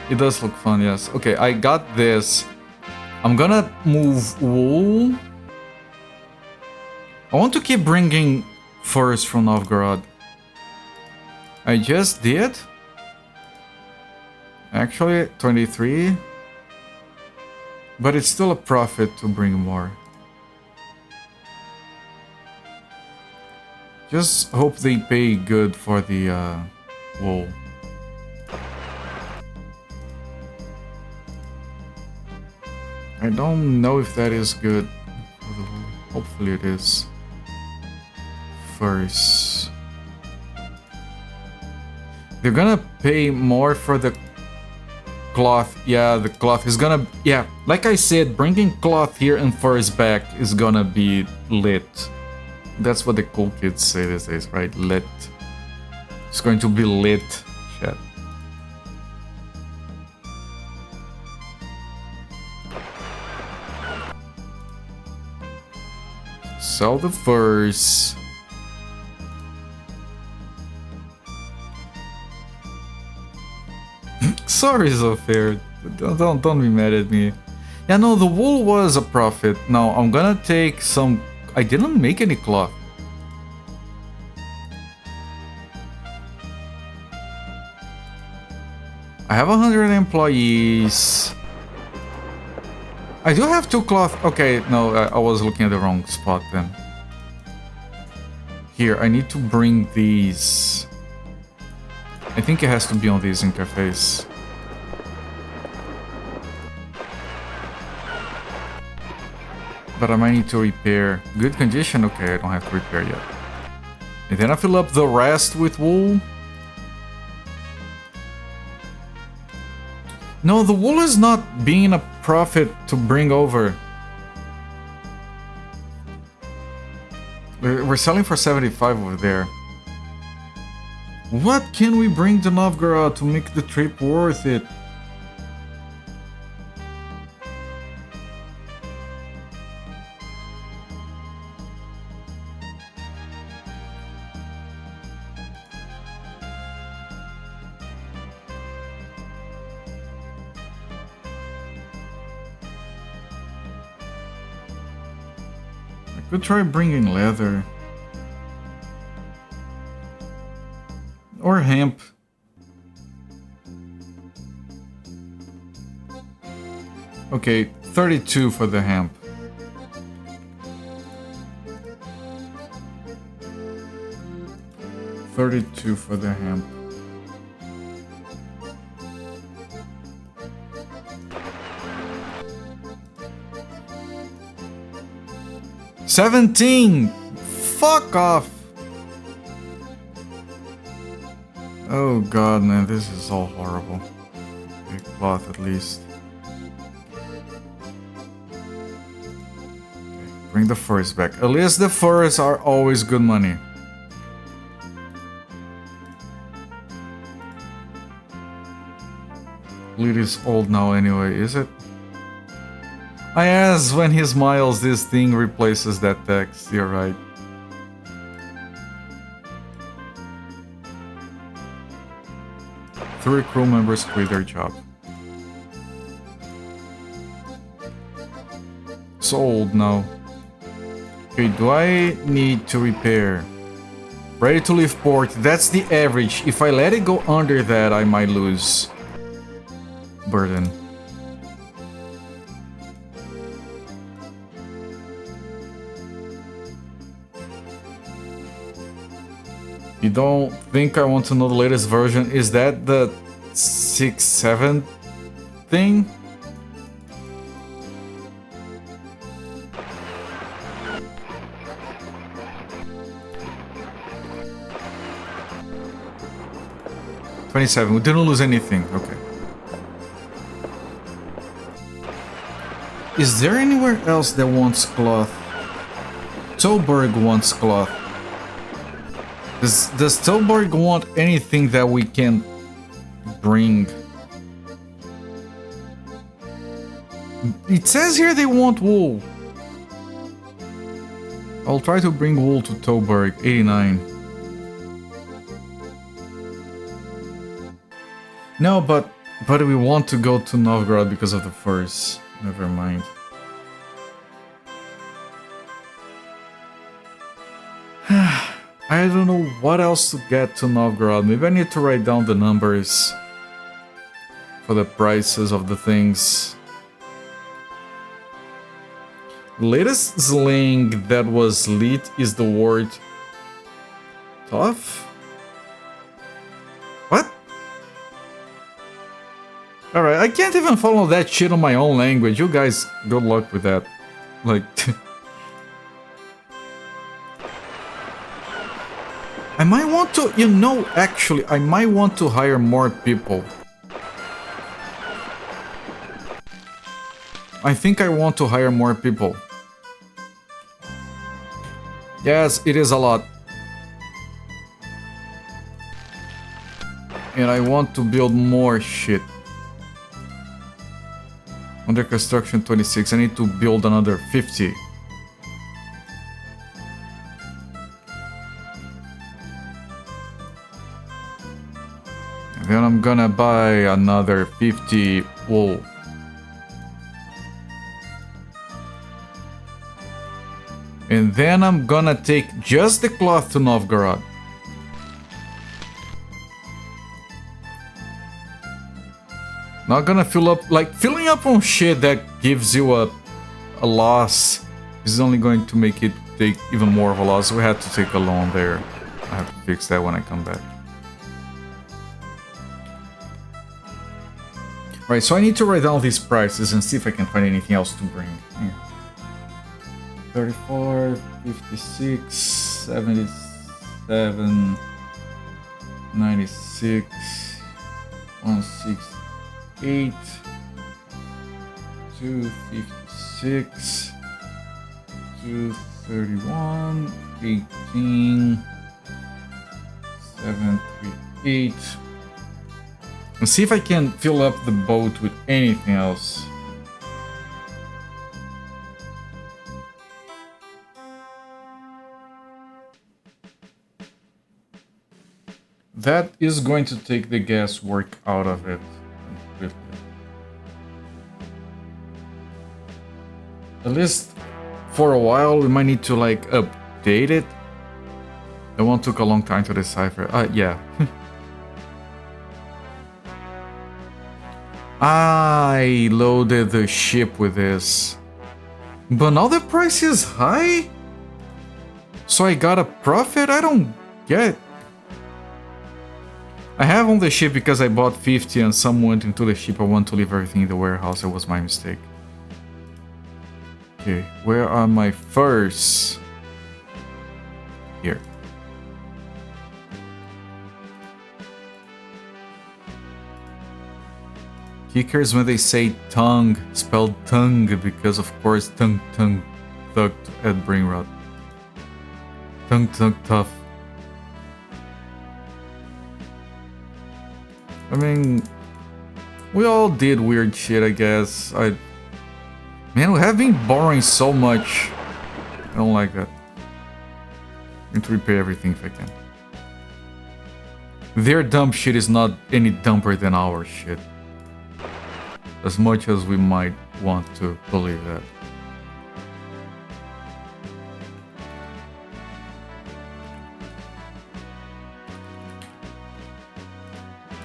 Speaker 1: It does look fun, yes. Okay, I got this. I'm gonna move wool. I want to keep bringing furs from Novgorod. I just did. Actually, 23. But it's still a profit to bring more. Just hope they pay good for the wool. I don't know if that is good. Hopefully it is. First, they're gonna pay more for the cloth. Yeah, the cloth is gonna... Yeah, like I said, bringing cloth here and furs back is gonna be lit. That's what the cool kids say these days, right? Lit. It's going to be lit. Shit. Sell the furs. Sorry, Zofair. Don't be mad at me. Yeah, no, the wool was a profit. Now I'm gonna take some. I didn't make any cloth. I have 100 employees. I do have 2 cloth. Okay, no, I was looking at the wrong spot then. Here, I need to bring these. I think it has to be on this interface. But I might need to repair. Good condition? Okay, I don't have to repair yet. And then I fill up the rest with wool. No, the wool is not being a profit to bring over. We're selling for 75 over there. What can we bring to Novgorod to make the trip worth it? Could try bringing leather. Or hemp. Okay, 32 for the hemp. $32 for the hemp. $17! Fuck off! Oh god, man, this is all horrible. Big cloth at least. Bring the furs back. At least the furs are always good money. Bleed is old now anyway, is it? I guess when he smiles, this thing replaces that text. You're right. Three crew members quit their job. It's old now. Okay, do I need to repair? Ready to leave port. That's the average. If I let it go under that, I might lose burden. You don't think I want to know the latest version? Is that the 6.7 thing? We didn't lose anything. Okay. Is there anywhere else that wants cloth? Tilburg wants cloth. Does Tilburg want anything that we can bring? It says here they want wool. I'll try to bring wool to Tilburg. 89. No, but we want to go to Novgorod because of the furs. Never mind. I don't know what else to get to Novgorod. Maybe I need to write down the numbers for the prices of the things. Latest slang that was lit is the word tough? What? Alright, I can't even follow that shit on my own language. You guys, good luck with that. Like... I might want to... You know, actually, I might want to hire more people. I think I want to hire more people. Yes, it is a lot. And I want to build more shit. Under construction 26, I need to build another 50. And then I'm gonna buy another 50 wool. And then I'm gonna take just the cloth to Novgorod. Not gonna fill up, like, filling up on shit that gives you a loss is only going to make it take even more of a loss. We had to take a loan there. I have to fix that when I come back. Right, so I need to write down these prices and see if I can find anything else to bring. Yeah. 34, 56, 77, 96, 168, 256, 231, 18, 738. And see if I can fill up the boat with anything else. That is going to take the guesswork out of it completely. At least for a while, we might need to like update it. That one took a long time to decipher. Yeah. I loaded the ship with this. But now the price is high? So I got a profit? I don't get. I have on the ship because I bought 50 and some went into the ship. I want to leave everything in the warehouse. That was my mistake. Okay, where are my furs? Here. Kickers when they say tongue, spelled tongue, because of course tongue tucked at brain rot. Tongue tough. I mean, we all did weird shit, I guess. Man, we have been borrowing so much. I don't like that. I need to repair everything if I can. Their dump shit is not any dumper than our shit. As much as we might want to believe that.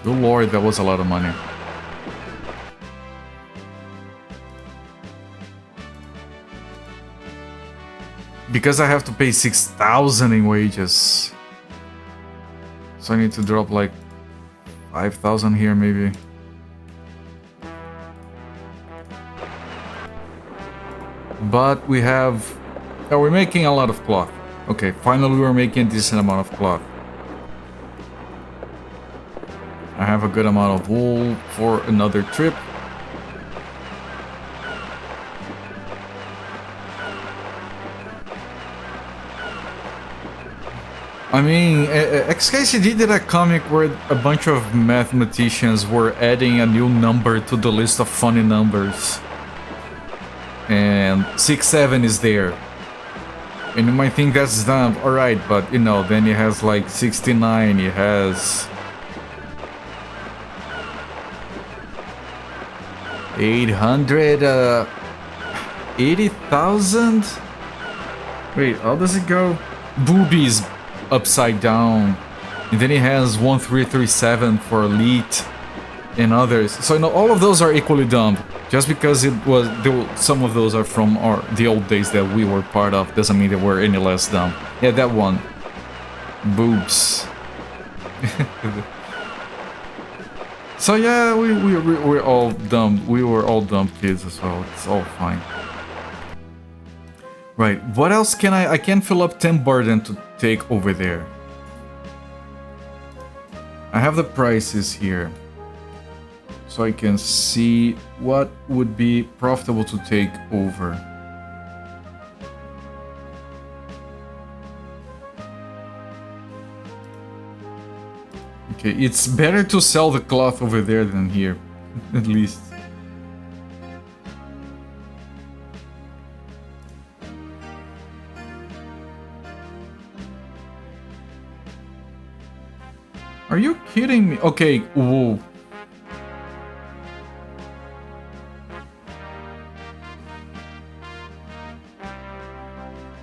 Speaker 1: Good lord, that was a lot of money. Because I have to pay 6,000 in wages. So I need to drop like 5,000 here maybe. But we have... Oh, we're making a lot of cloth. Okay, finally we're making a decent amount of cloth. I have a good amount of wool for another trip. I mean, XKCD did a comic where a bunch of mathematicians were adding a new number to the list of funny numbers. And 67 is there. And you might think that's dumb, alright, but you know, then it has like 69, it has... 80,000? Wait, how does it go? Boobies upside down. And then it has 1337 for elite and others. So you know, all of those are equally dumb. Just because some of those are from the old days that we were part of doesn't mean they were any less dumb. Yeah, that one. Boobs. So yeah, we're all dumb. We were all dumb kids as well. It's all fine. Right. What else can I can fill up 10 burden to take over there. I have the prices here, so I can see what would be profitable to take over. Okay, it's better to sell the cloth over there than here, at least. Are you kidding me? Okay, whoa.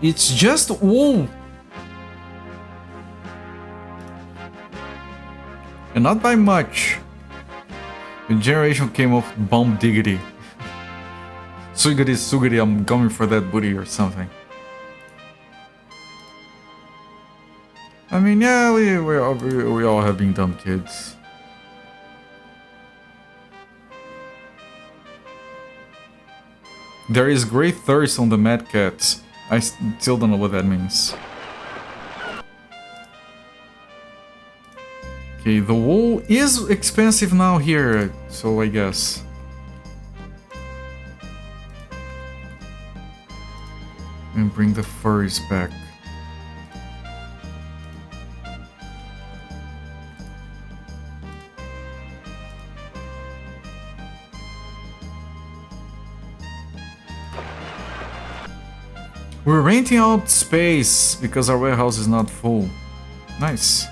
Speaker 1: It's just wool. And not by much. The generation came off bomb diggity. Sugity, sugity, I'm coming for that booty or something. I mean, yeah, we all have been dumb kids. There is great thirst on the Mad Cats. I still don't know what that means. Okay, the wool is expensive now here, so I guess. And bring the furs back. We're renting out space because our warehouse is not full. Nice.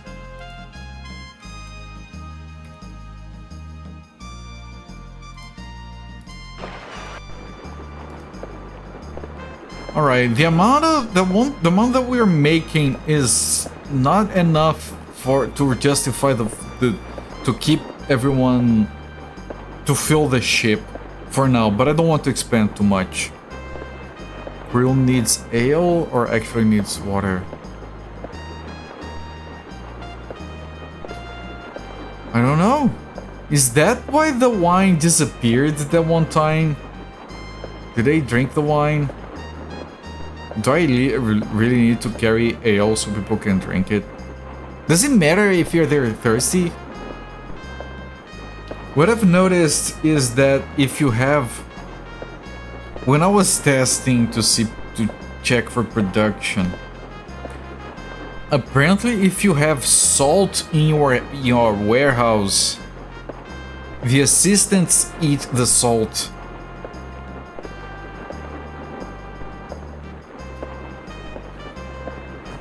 Speaker 1: All right, the amount that we're making is not enough to justify to keep everyone to fill the ship for now, but I don't want to expand too much. Grill needs ale or actually needs water? I don't know. Is that why the wine disappeared that one time? Did they drink the wine? Do I really need to carry ale so people can drink it? Does it matter if they're thirsty? What I've noticed is that if you have... When I was testing to see check for production. Apparently, if you have salt in your warehouse, the assistants eat the salt.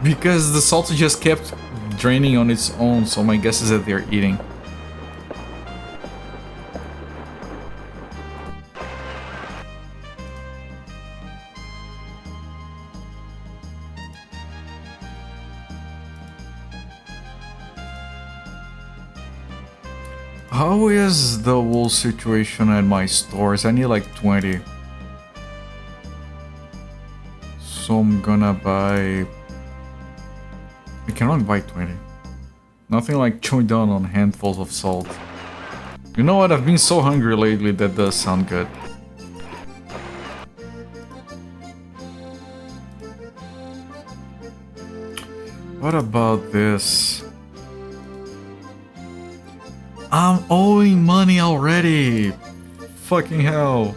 Speaker 1: Because the salt just kept draining on its own, so my guess is that they're eating. How is the wool situation at my stores? I need like 20. So I'm gonna buy... I can only buy 20. Nothing like chewing down on handfuls of salt. You know what? I've been so hungry lately that does sound good. What about this? I'm owing money already! Fucking hell.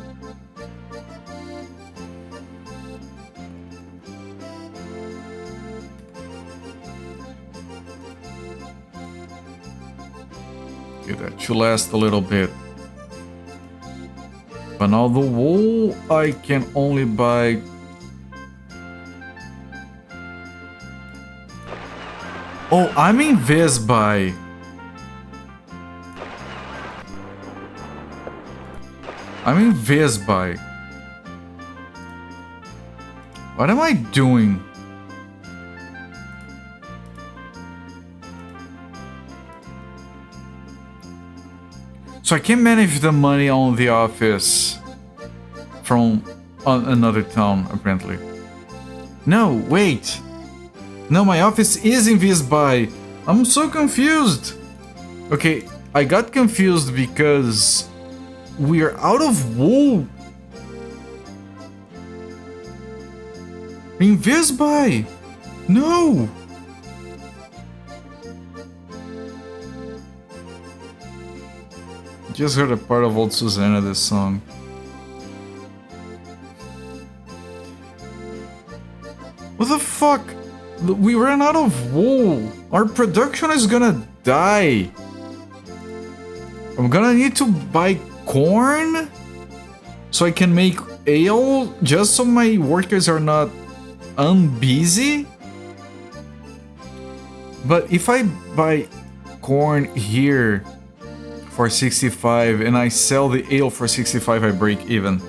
Speaker 1: Okay, that should last a little bit. But now the wool, I can only buy... Oh, I'm in Visby. I'm in Visby. What am I doing? So I can manage the money on the office from another town, apparently. No, wait. No, my office is in Visby. I'm so confused. Okay, I got confused because we're out of wool. In Visby. No. Just heard a part of old Susanna, this song. What the fuck? We ran out of wool. Our production is gonna die. I'm gonna need to buy corn so I can make ale just so my workers are not unbusy. But if I buy corn here for 65 and I sell the ale for 65, I break even.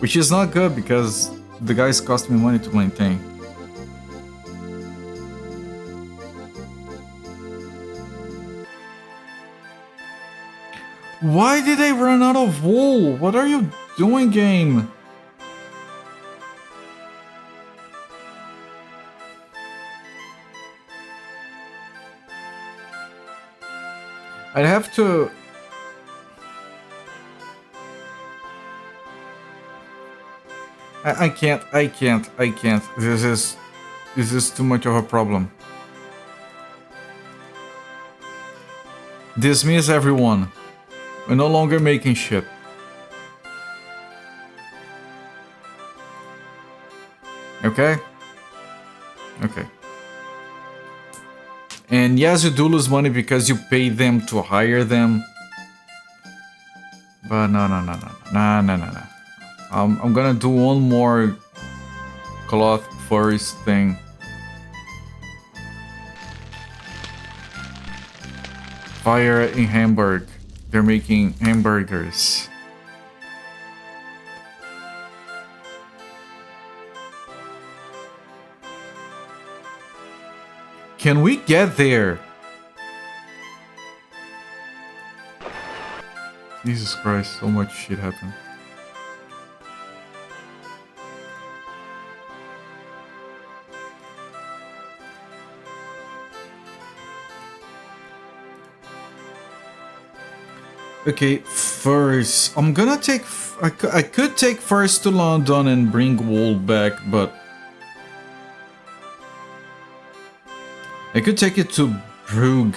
Speaker 1: Which is not good because the guys cost me money to maintain. Why did I run out of wool? What are you doing, game? I'd have to... I can't. This is too much of a problem. Dismiss everyone. We're no longer making shit. Okay? Okay. And yes, you do lose money because you pay them to hire them. But no. I'm gonna do one more cloth furs thing. Fire in Hamburg. They're making hamburgers. Can we get there? Jesus Christ, so much shit happened. Okay, first, I'm gonna take... I could take first to London and bring wool back, but... I could take it to Brugge.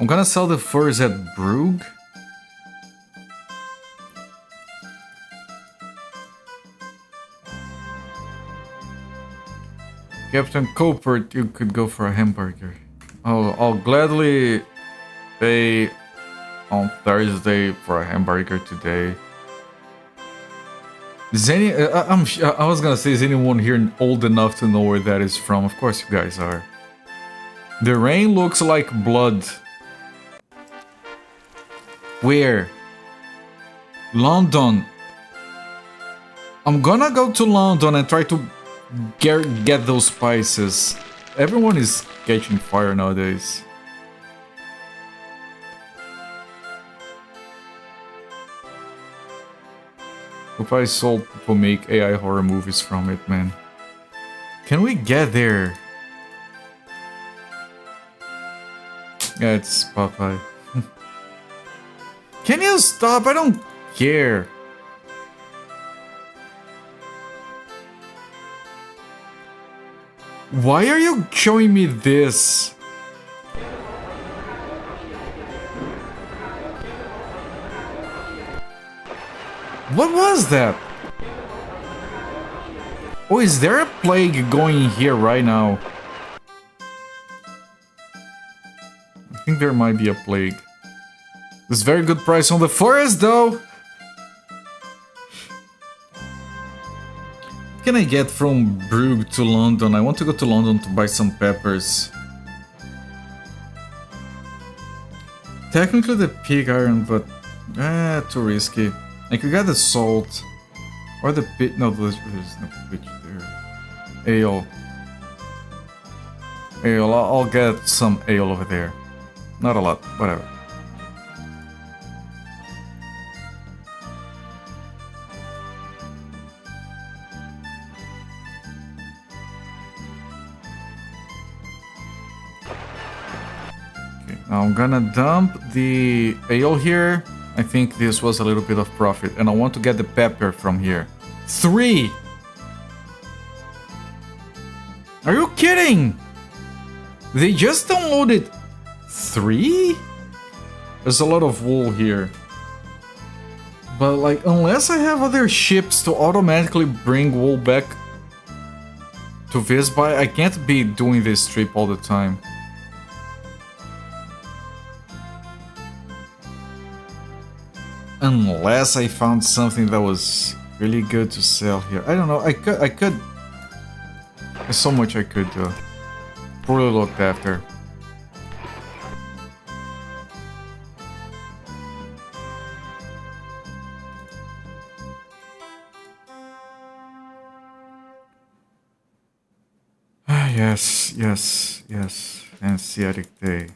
Speaker 1: I'm gonna sell the furs at Brugge. Captain Copert, you could go for a hamburger. I'll gladly pay on Thursday for a hamburger today. Is any? I was gonna say, is anyone here old enough to know where that is from? Of course, you guys are. The rain looks like blood. Where? London. I'm gonna go to London and try to get those spices. Everyone is catching fire nowadays. If I sold people make AI horror movies from it, man. Can we get there? Yeah, it's Popeye. Can you stop? I don't care. Why are you showing me this? What was that? Oh, is there a plague going here right now? I think there might be a plague. There's very good price on the forest, though. What can I get from Brugge to London? I want to go to London to buy some peppers. Technically the pig iron, but too risky. I could get the salt. Or the pit. No, there's no pitch there. Ale. Ale, I'll get some ale over there. Not a lot, whatever. Okay, now I'm gonna dump the ale here. I think this was a little bit of profit, and I want to get the pepper from here. 3! Are you kidding? They just downloaded 3? There's a lot of wool here. But like, unless I have other ships to automatically bring wool back to Visby, I can't be doing this trip all the time. Unless I found something that was really good to sell here. I don't know, I could... There's so much I could do. Poorly looked after. Yes, yes, yes. Anxiatic day.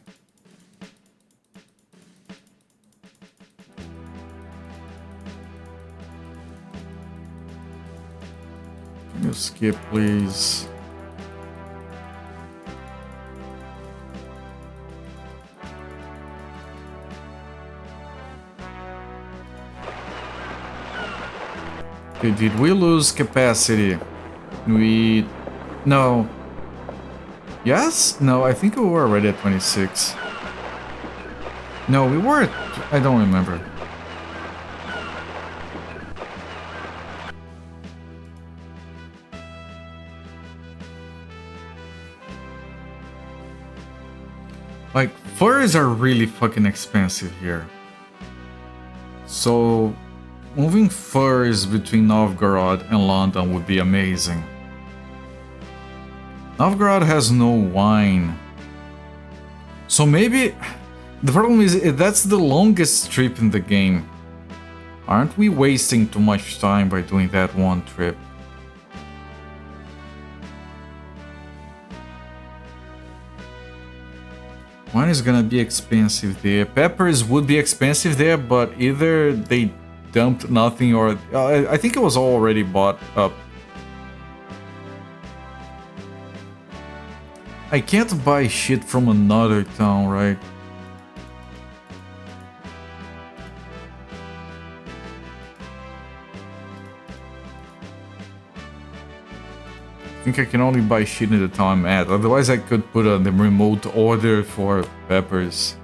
Speaker 1: Can you skip, please? Okay, did we lose capacity? No. Yes? No, I think we were already at 26. No, we were at... I don't remember. Like, furs are really fucking expensive here. So, moving furs between Novgorod and London would be amazing. Novgorod has no wine. So maybe... The problem is, that's the longest trip in the game. Aren't we wasting too much time by doing that one trip? Wine is gonna be expensive there. Peppers would be expensive there, but either they dumped nothing or... I think it was already bought up. I can't buy shit from another town, right? I think I can only buy shit in the town I'm at. Otherwise I could put on the remote order for peppers.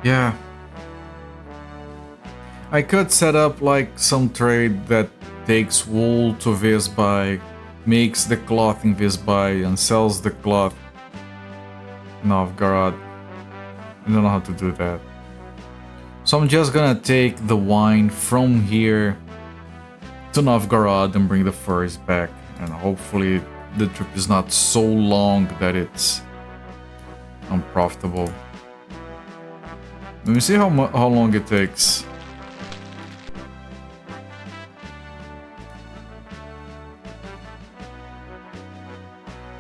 Speaker 1: Yeah. I could set up like some trade that takes wool to Visby, makes the cloth in Visby, and sells the cloth in Novgorod. I don't know how to do that. So I'm just gonna take the wine from here to Novgorod and bring the furs back, and hopefully the trip is not so long that it's unprofitable. Let me see how long it takes.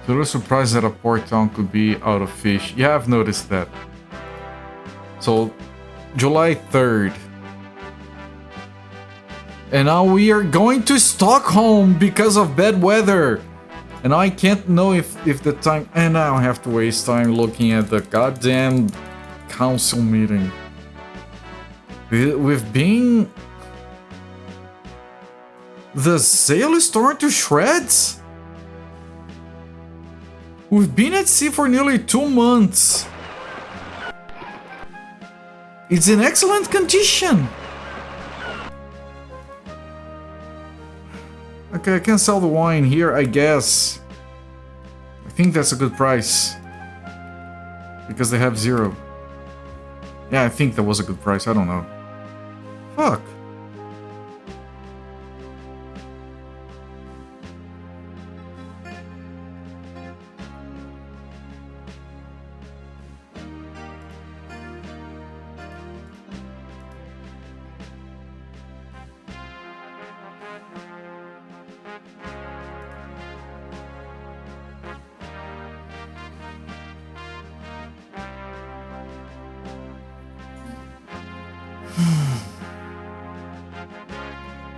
Speaker 1: So I was surprised that a port town could be out of fish. Yeah, I've noticed that. So July 3rd. And now we are going to Stockholm because of bad weather. And I can't know if the time... And I don't have to waste time looking at the goddamn council meeting. We've been... The sail is torn to shreds? We've been at sea for nearly 2 months. It's in excellent condition. Okay, I can sell the wine here, I guess. I think that's a good price. Because they have 0. Yeah, I think that was a good price, I don't know. Fuck.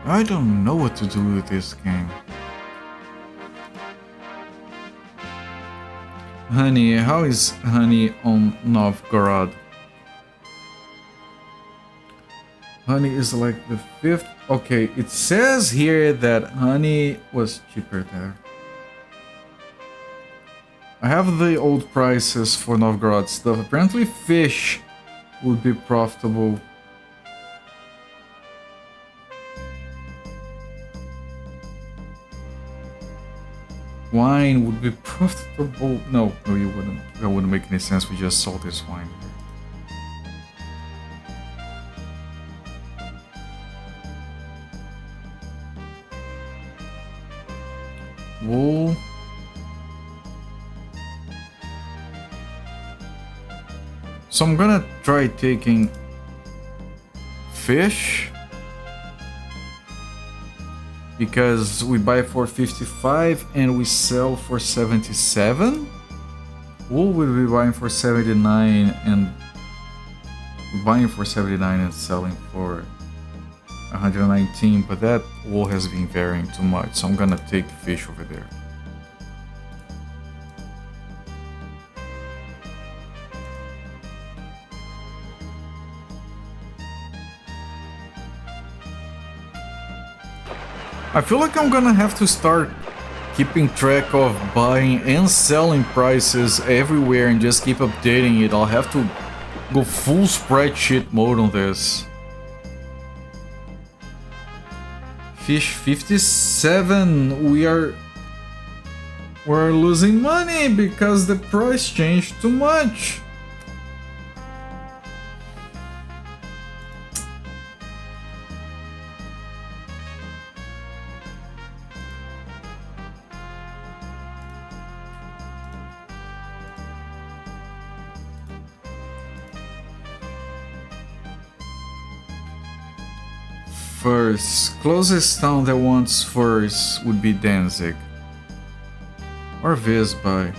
Speaker 1: I don't know what to do with this game. Honey, how is honey on Novgorod? Honey is like the 5th. Okay, it says here that honey was cheaper there. I have the old prices for Novgorod stuff. Apparently fish would be profitable. Wine would be profitable. No, you wouldn't. That wouldn't make any sense. We just sold this wine. Wool. So I'm gonna try taking fish. Because we buy for 55 and we sell for 77. Wool will be buying for 79 and buying for 79 and selling for 119, but that wool has been varying too much, so I'm gonna take fish over there. I feel like I'm gonna have to start keeping track of buying and selling prices everywhere and just keep updating it. I'll have to go full spreadsheet mode on this. Fish 57. We're losing money because the price changed too much. Furs. Closest town that wants furs would be Danzig. Or Visby.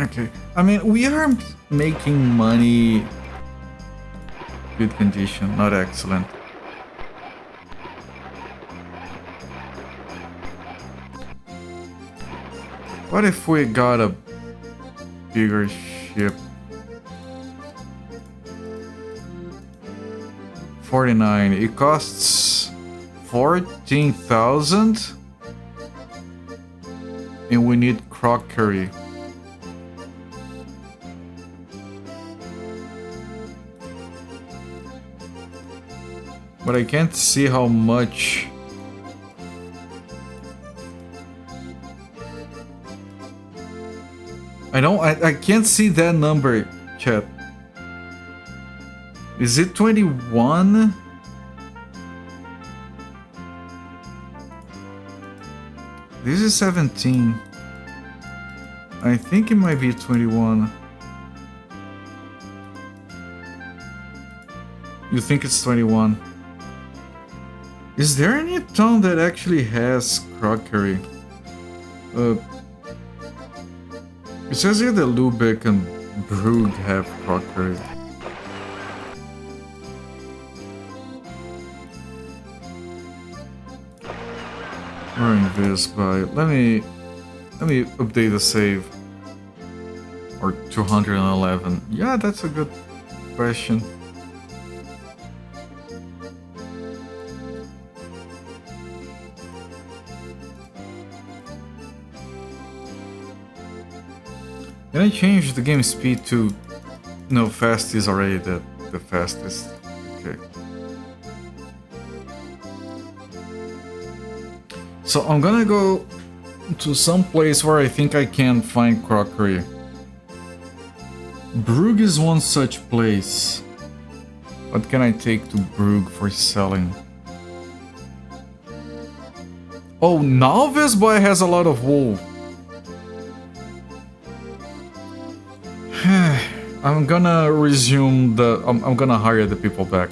Speaker 1: Okay, I mean, we are making money. Good condition, not excellent. What if we got a bigger ship? 49. It costs 14,000. And we need crockery. But I can't see how much. I can't see that number, chat. Is it 21? This is 17. I think it might be 21. You think it's 21? Is there any town that actually has crockery? It says here that Lubeck and Brugge have crockery. Running this by let me update the save. Or 211. Yeah, that's a good question. Can I change the game speed to... No, fast is already the fastest. Okay. So I'm gonna go to some place where I think I can find crockery. Brugge is one such place. What can I take to Brugge for selling? Oh, now this boy has a lot of wool. I'm gonna resume the... I'm gonna hire the people back.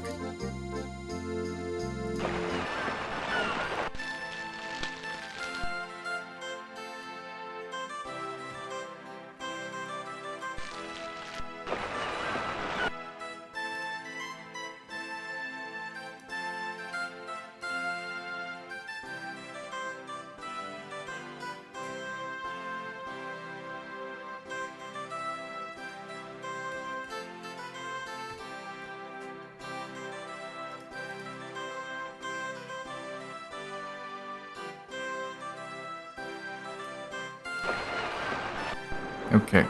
Speaker 1: Okay,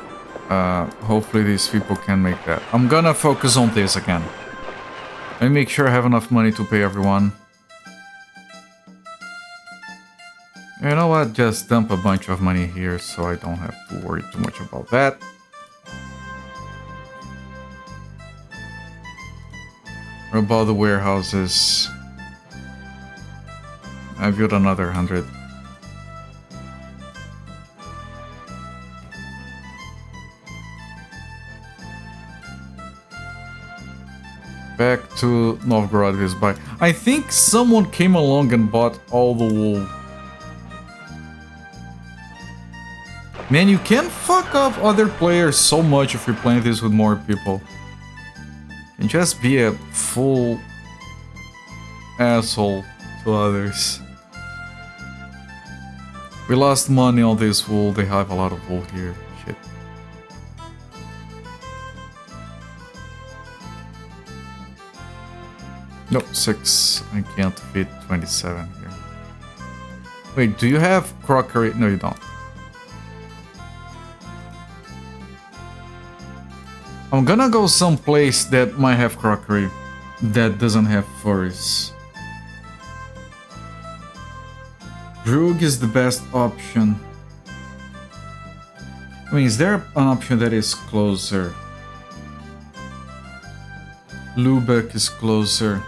Speaker 1: hopefully these people can make that. I'm gonna focus on this again. Let me make sure I have enough money to pay everyone. You know what, just dump a bunch of money here so I don't have to worry too much about that. What about the warehouses? I built another 100. Back to Novgorod is by. I think someone came along and bought all the wool. Man, you can fuck up other players so much if you're playing this with more people. And just be a full asshole to others. We lost money on this wool. They have a lot of wool here. Shit. Nope, 6. I can't fit 27 here. Wait, do you have crockery? No, you don't. I'm gonna go someplace that might have crockery that doesn't have furs. Brugge is the best option. I mean, is there an option that is closer? Lubeck is closer.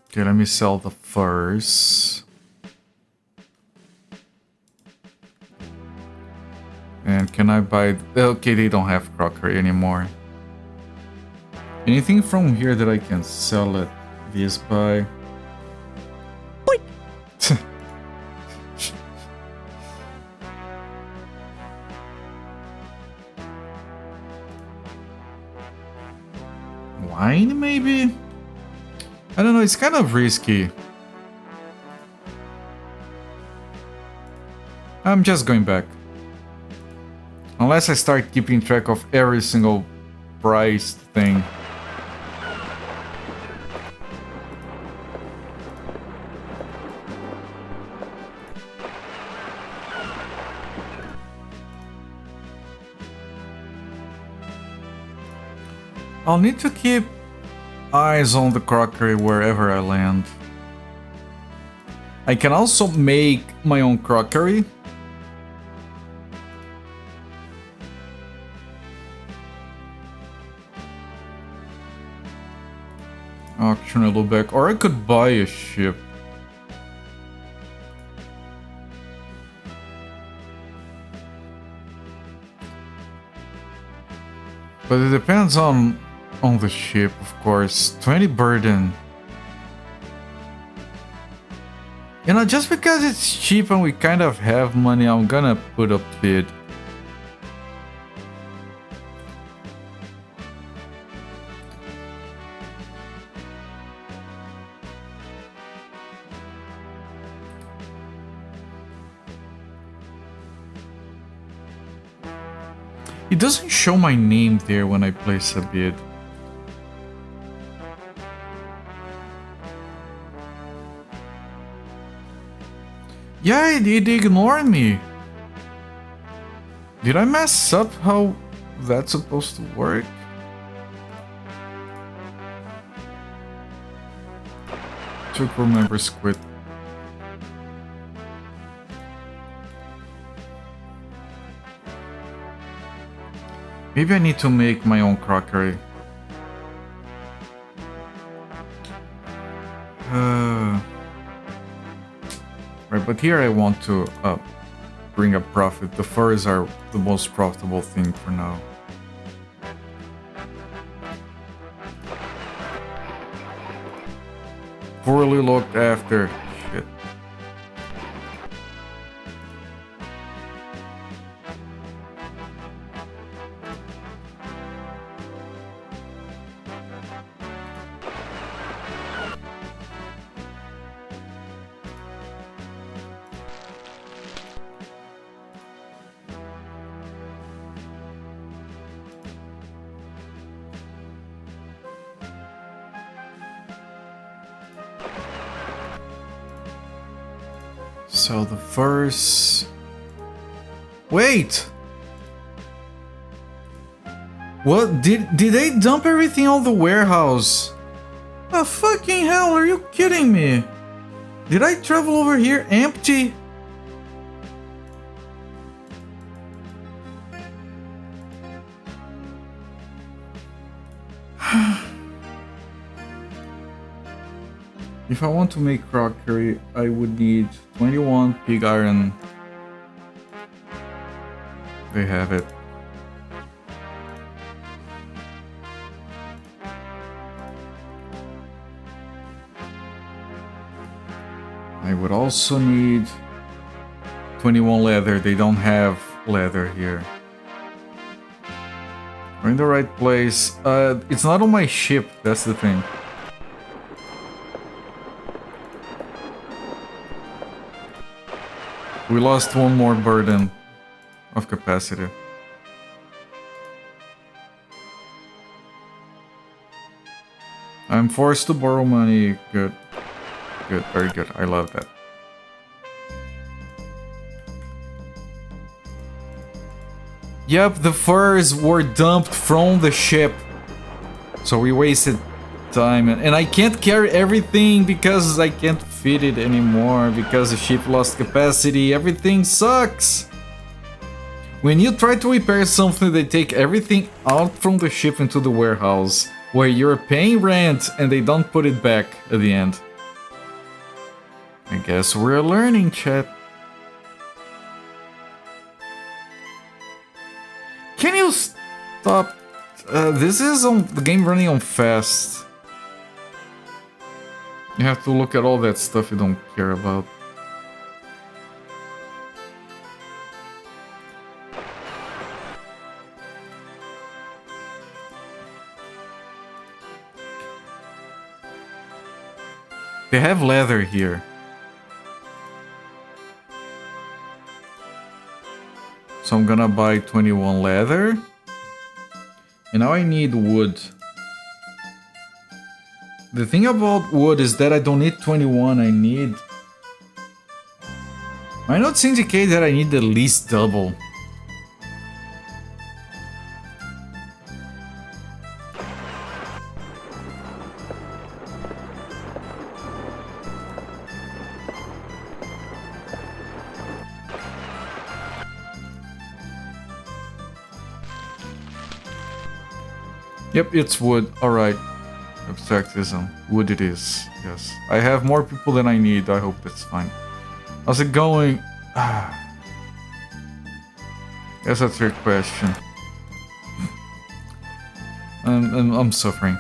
Speaker 1: Okay, let me sell the furs. And can I buy... Okay, they don't have crockery anymore. Anything from here that I can sell at this by? Wine, maybe? I don't know, it's kind of risky. I'm just going back. Unless I start keeping track of every single price thing. I'll need to keep eyes on the crockery wherever I land. I can also make my own crockery. Auction a little back, or I could buy a ship. But it depends on the ship, of course. 20 burden. You know, just because it's cheap and we kind of have money, I'm gonna put a bid. It doesn't show my name there when I place a bid. Yeah, it ignored me. Did I mess up how that's supposed to work? Two crew members quit. Maybe I need to make my own crockery. Right, but here I want to bring a profit. The furs are the most profitable thing for now. Poorly looked after. Shit. So the first... Wait! What? Did they dump everything on the warehouse? Oh, fucking hell, are you kidding me? Did I travel over here empty? If I want to make crockery, I would need 21 pig iron. They have it. I would also need 21 leather. They don't have leather here. We're in the right place. It's not on my ship, that's the thing. We lost one more burden of capacity. I'm forced to borrow money. Good. Good, very good. I love that. Yep, the furs were dumped from the ship. So we wasted time. And I can't carry everything because I can't fit it anymore. Because the ship lost capacity. Everything sucks. When you try to repair something, they take everything out from the ship into the warehouse. Where you're paying rent and they don't put it back at the end. I guess we're learning, chat. Can you stop? This is on the game running on fast. You have to look at all that stuff you don't care about. They have leather here. So I'm gonna buy 21 leather. And now I need wood. The thing about wood is that I don't need 21, I need... My notes indicate that I need at least double. Yep, it's wood. Alright. Abstractism. Wood it is. Yes. I have more people than I need. I hope that's fine. How's it going? Guess that's your question. I'm suffering.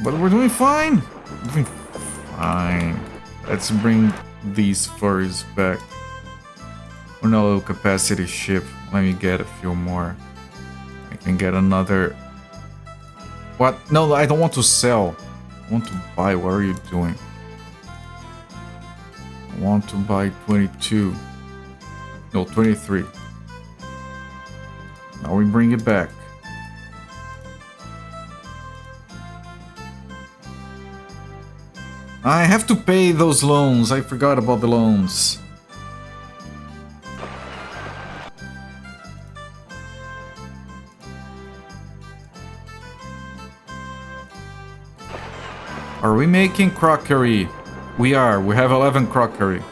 Speaker 1: But we're doing fine. We're doing fine. Let's bring these furs back. We're not a low capacity ship. Let me get a few more. I can get another... What? No, I don't want to sell. I want to buy. What are you doing? I want to buy 22. No, 23. Now we bring it back. I have to pay those loans. I forgot about the loans. Are we making crockery? We are. We have 11 crockery.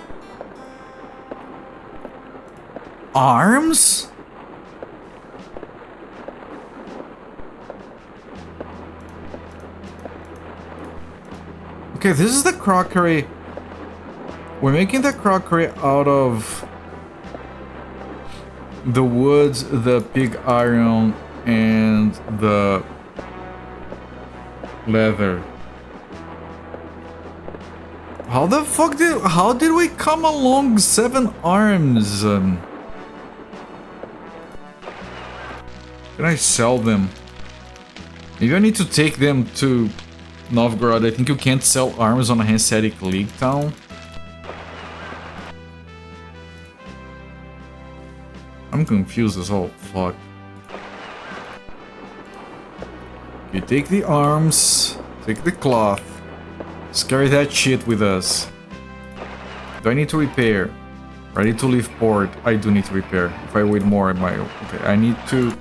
Speaker 1: Arms? Okay, this is the crockery. We're making the crockery out of the woods, the pig iron, and the leather. How the fuck how did we come along 7 arms? Can I sell them? Maybe I need to take them to Novgorod. I think you can't sell arms on a Hanseatic League town. I'm confused as all fuck. You take the arms, take the cloth. Let's carry that shit with us. Do I need to repair? Or I need to leave port? I do need to repair. If I wait more, I might... Okay, I need to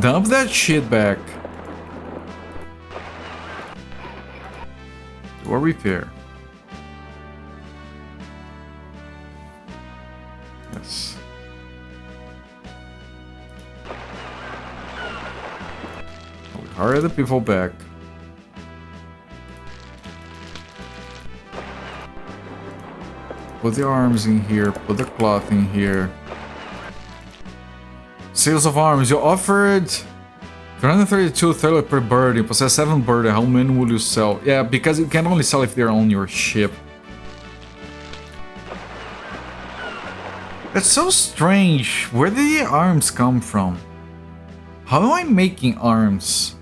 Speaker 1: dump that shit back. Do a repair. Yes. We hire the people back. Put the arms in here, put the cloth in here. Sales of arms, you offered 332 thaler per bird, you possess 7 bird, how many will you sell? Yeah, because you can only sell if they're on your ship. That's so strange, where did the arms come from? How am I making arms?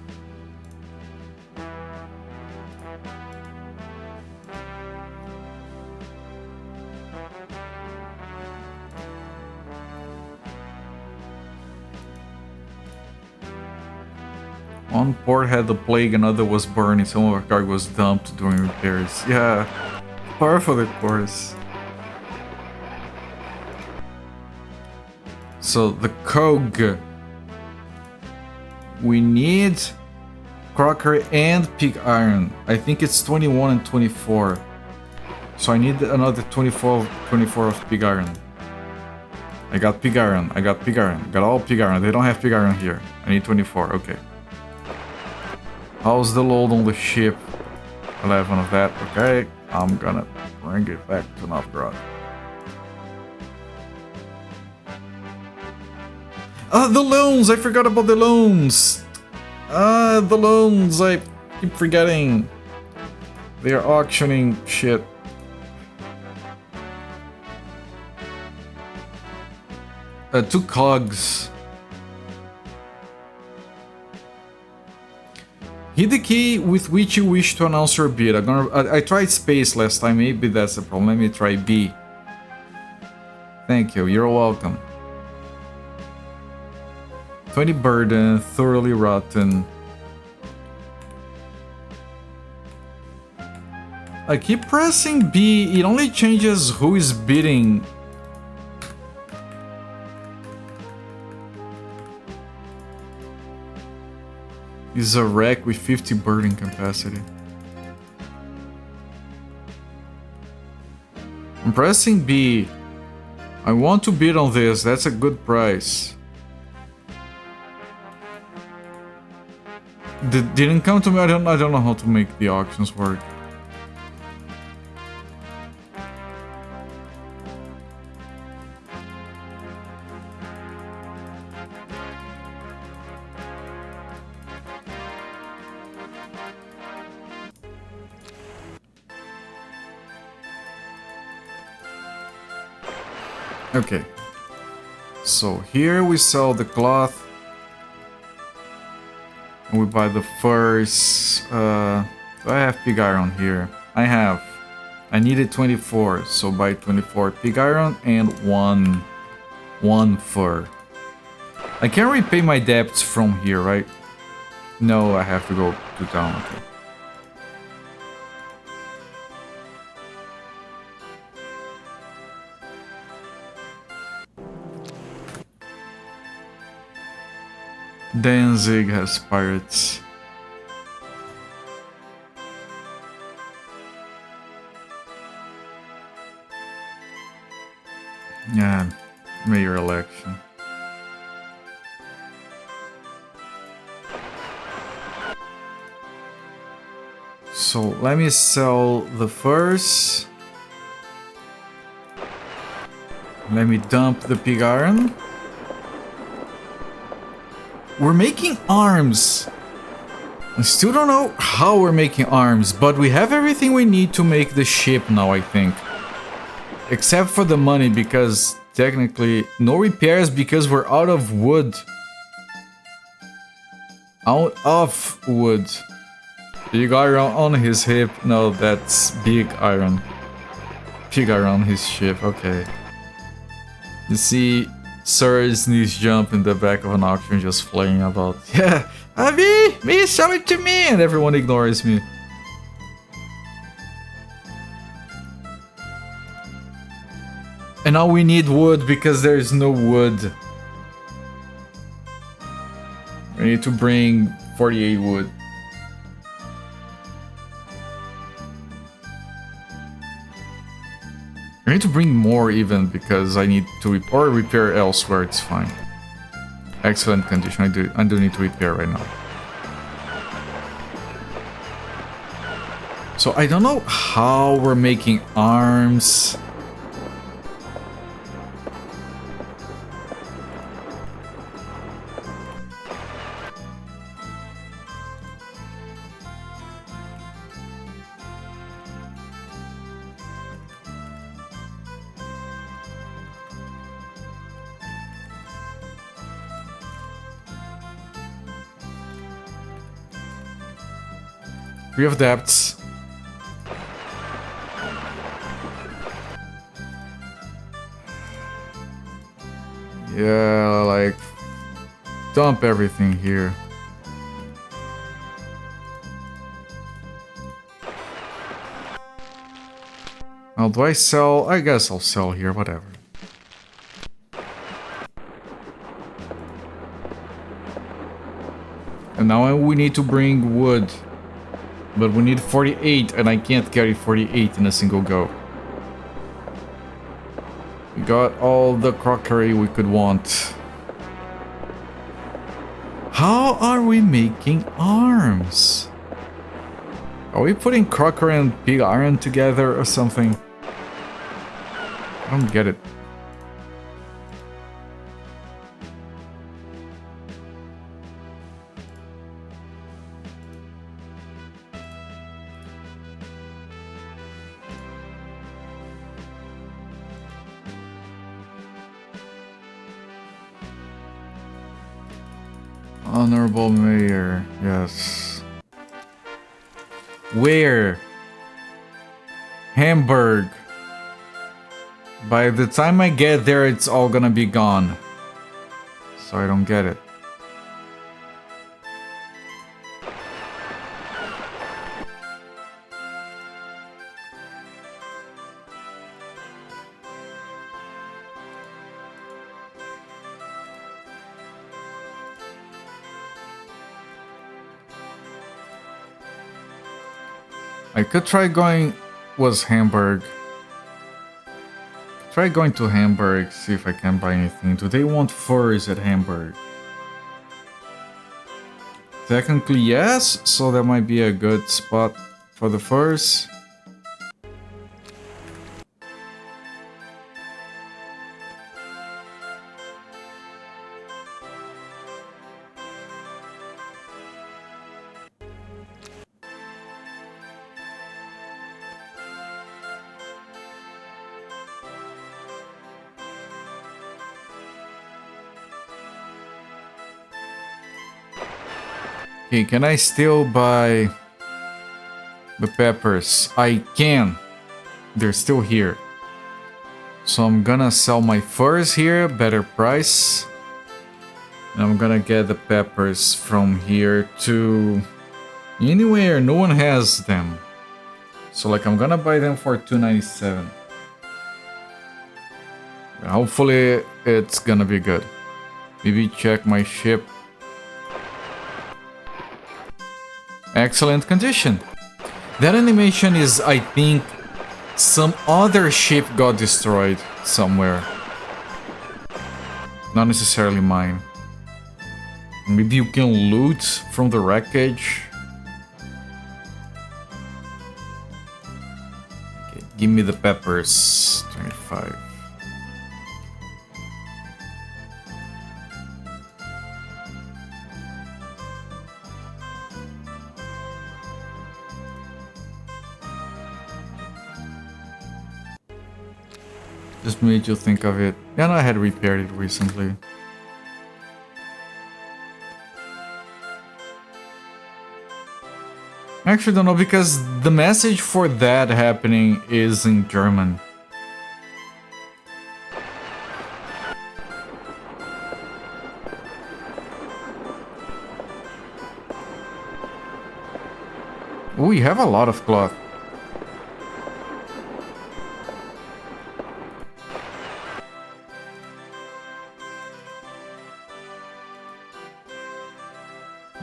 Speaker 1: One port had the plague, another was burning, some of our cargo was dumped during repairs. Yeah, par for the course. So the Kog. We need crockery and pig iron. I think it's 21 and 24. So I need another 24 of pig iron. I got pig iron, I got pig iron, got all pig iron. They don't have pig iron here. I need 24, okay. How's the load on the ship? 11 of that, okay. I'm gonna bring it back to Novgorod. The loans! I forgot about the loans! The loans! I keep forgetting. They are auctioning shit. Two cogs. Hit the key with which you wish to announce your bid. I tried space last time, maybe that's the problem. Let me try B. Thank you, you're welcome. 20 burden, thoroughly rotten. I keep pressing B, it only changes who is bidding. Is a wreck with 50 burden capacity. I'm pressing B. I want to bid on this, that's a good price. Didn't come to me, I don't know how to make the auctions work. Okay, so here we sell the cloth and we buy the furs. Do I have pig iron here? I needed 24, so buy 24 pig iron and one fur. I can repay my debts from here, right? No, I have to go to town. Okay. Danzig has pirates. Yeah, mayor election. So let me sell the furs. Let me dump the pig iron. We're making arms. I still don't know how we're making arms, but we have everything we need to make the ship now, I think. Except for the money, because technically no repairs because we're out of wood. Out of wood. Big iron on his hip. No, that's big iron. Pig iron on his ship, okay. You see Sir's knees jump in the back of an auction just flaying about. Yeah, me, sell it to me! And everyone ignores me. And now we need wood because there is no wood. We need to bring 48 wood. I need to bring more even because I need to repair elsewhere, it's fine. Excellent condition, I do need to repair right now. So I don't know how we're making arms. We have debts. Yeah, like, dump everything here. Now, do I sell? I guess I'll sell here, whatever. And now we need to bring wood. But we need 48, and I can't carry 48 in a single go. We got all the crockery we could want. How are we making arms? Are we putting crockery and pig iron together or something? I don't get it. Honorable Mayor, yes. Where? Hamburg. By the time I get there, it's all gonna be gone. So I don't get it. I could try going... was Hamburg. Try going to Hamburg, see if I can buy anything. Do they want furs at Hamburg? Technically yes, so that might be a good spot for the furs. Okay, can I still buy the peppers? I can. They're still here. So I'm gonna sell my furs here, better price. And I'm gonna get the peppers from here to anywhere. No one has them. So like I'm gonna buy them for $2.97. Hopefully it's gonna be good. Maybe check my ship. Excellent condition. That animation is, I think, some other ship got destroyed somewhere. Not necessarily mine. Maybe you can loot from the wreckage. Okay, give me the peppers. 25. Just made you think of it. And I had repaired it recently. I actually don't know because the message for that happening is in German. Oh, we have a lot of cloth.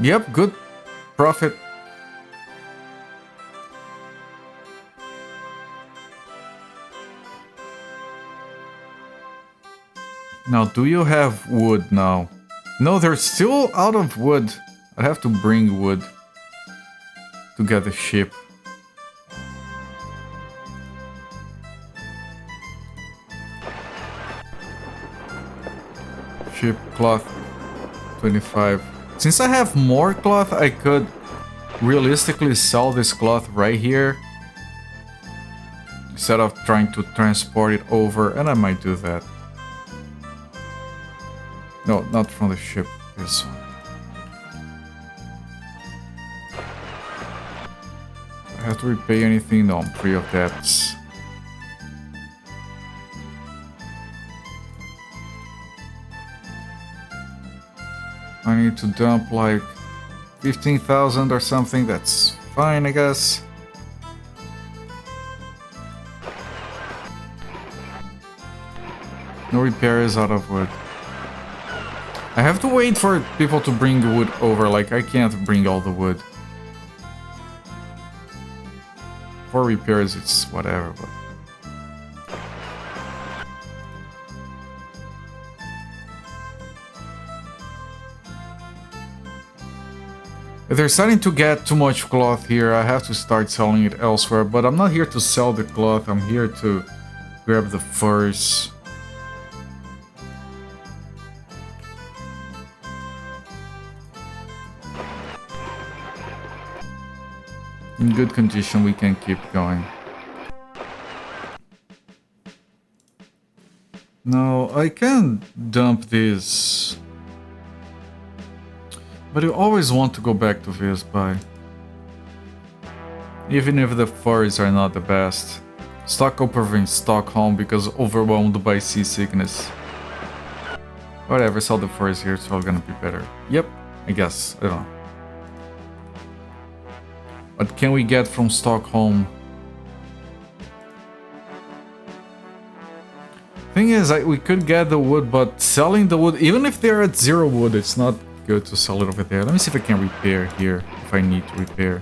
Speaker 1: Yep, good profit. Now, do you have wood now? No, they're still out of wood. I have to bring wood to get the ship. Ship cloth 25. Since I have more cloth, I could realistically sell this cloth right here instead of trying to transport it over, and I might do that. No, not from the ship, this one. I have to repay anything? No, I'm free of debts. I need to dump like 15,000 or something. That's fine, I guess. No repairs out of wood. I have to wait for people to bring the wood over. Like, I can't bring all the wood. For repairs, it's whatever, but... If they're starting to get too much cloth here, I have to start selling it elsewhere. But I'm not here to sell the cloth, I'm here to grab the furs. In good condition, we can keep going. No, I can dump this. But you always want to go back to Visby. Even if the furs are not the best. Stock over in Stockholm because overwhelmed by seasickness. Whatever, sell the furs here, it's all gonna be better. Yep, I guess, I don't know. What can we get from Stockholm? Thing is, we could get the wood, but selling the wood, even if they're at 0 wood, it's not good to sell it over there. Let me see if I can repair here, if I need to repair.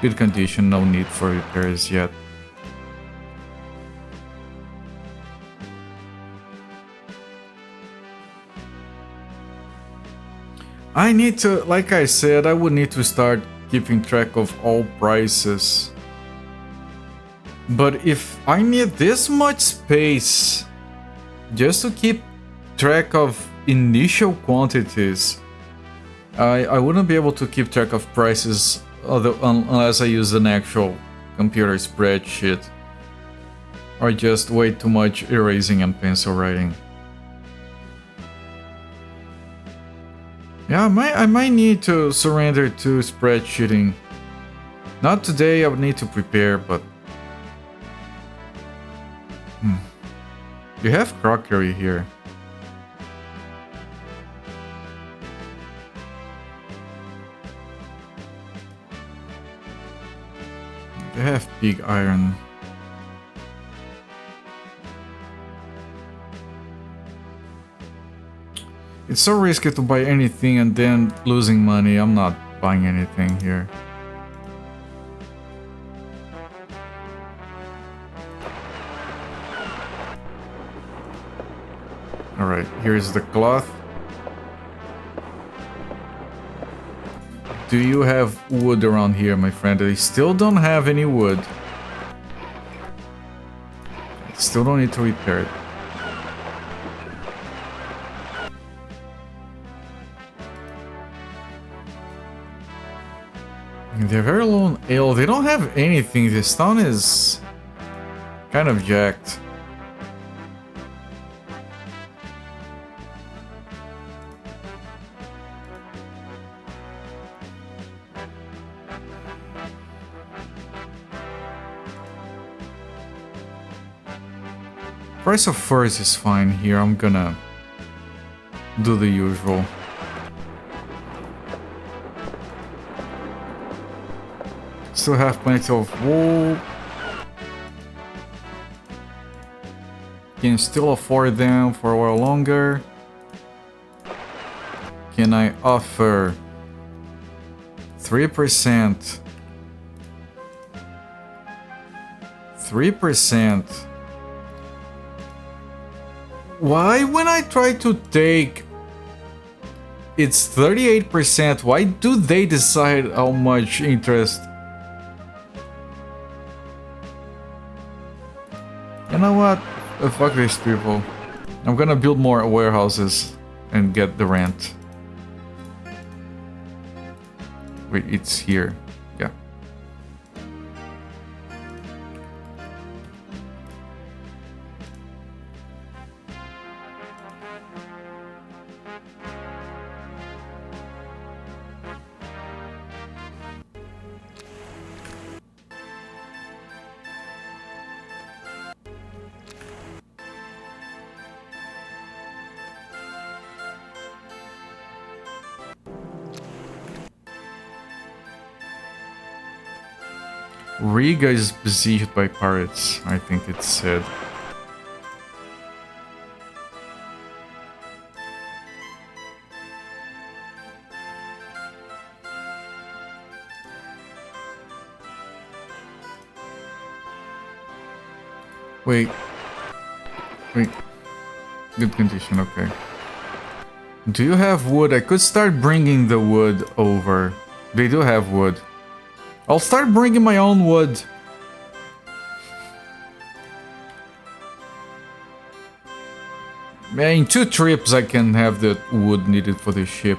Speaker 1: Good condition, no need for repairs yet. I need to, like I said, I would need to start keeping track of all prices. But if I need this much space just to keep track of initial quantities, I wouldn't be able to keep track of prices unless I use an actual computer spreadsheet. Or just way too much erasing and pencil writing. Yeah, I might need to surrender to spreadsheeting. Not today, I would need to prepare, but... You have crockery here. You have pig iron. It's so risky to buy anything and then losing money. I'm not buying anything here. Alright, here's the cloth. Do you have wood around here, my friend? I still don't have any wood. I still don't need to repair it. They're very low on ale. They don't have anything. This town is kind of jacked. Price of furs is fine here. I'm gonna do the usual. Still have plenty of wool. Can still afford them for a while longer. Can I offer 3%? 3%. Why when I try to take it's 38%, why do they decide how much interest? You know what? Fuck these people. I'm gonna build more warehouses and get the rent. Wait, it's here. Yeah. Riga is besieged by pirates, I think it said. Wait. Good condition, okay. Do you have wood? I could start bringing the wood over. They do have wood. I'll start bringing my own wood. In 2 trips I can have the wood needed for the ship.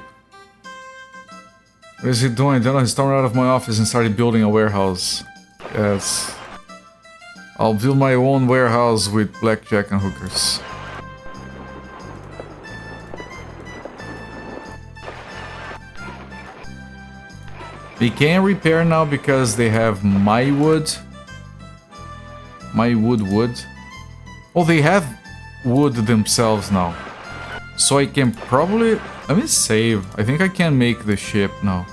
Speaker 1: What is he doing? Then I stormed out of my office and started building a warehouse. Yes. I'll build my own warehouse with blackjack and hookers. They can repair now because they have my wood. My wood. Oh, they have wood themselves now. So I can probably... Let me save. I think I can make the ship now.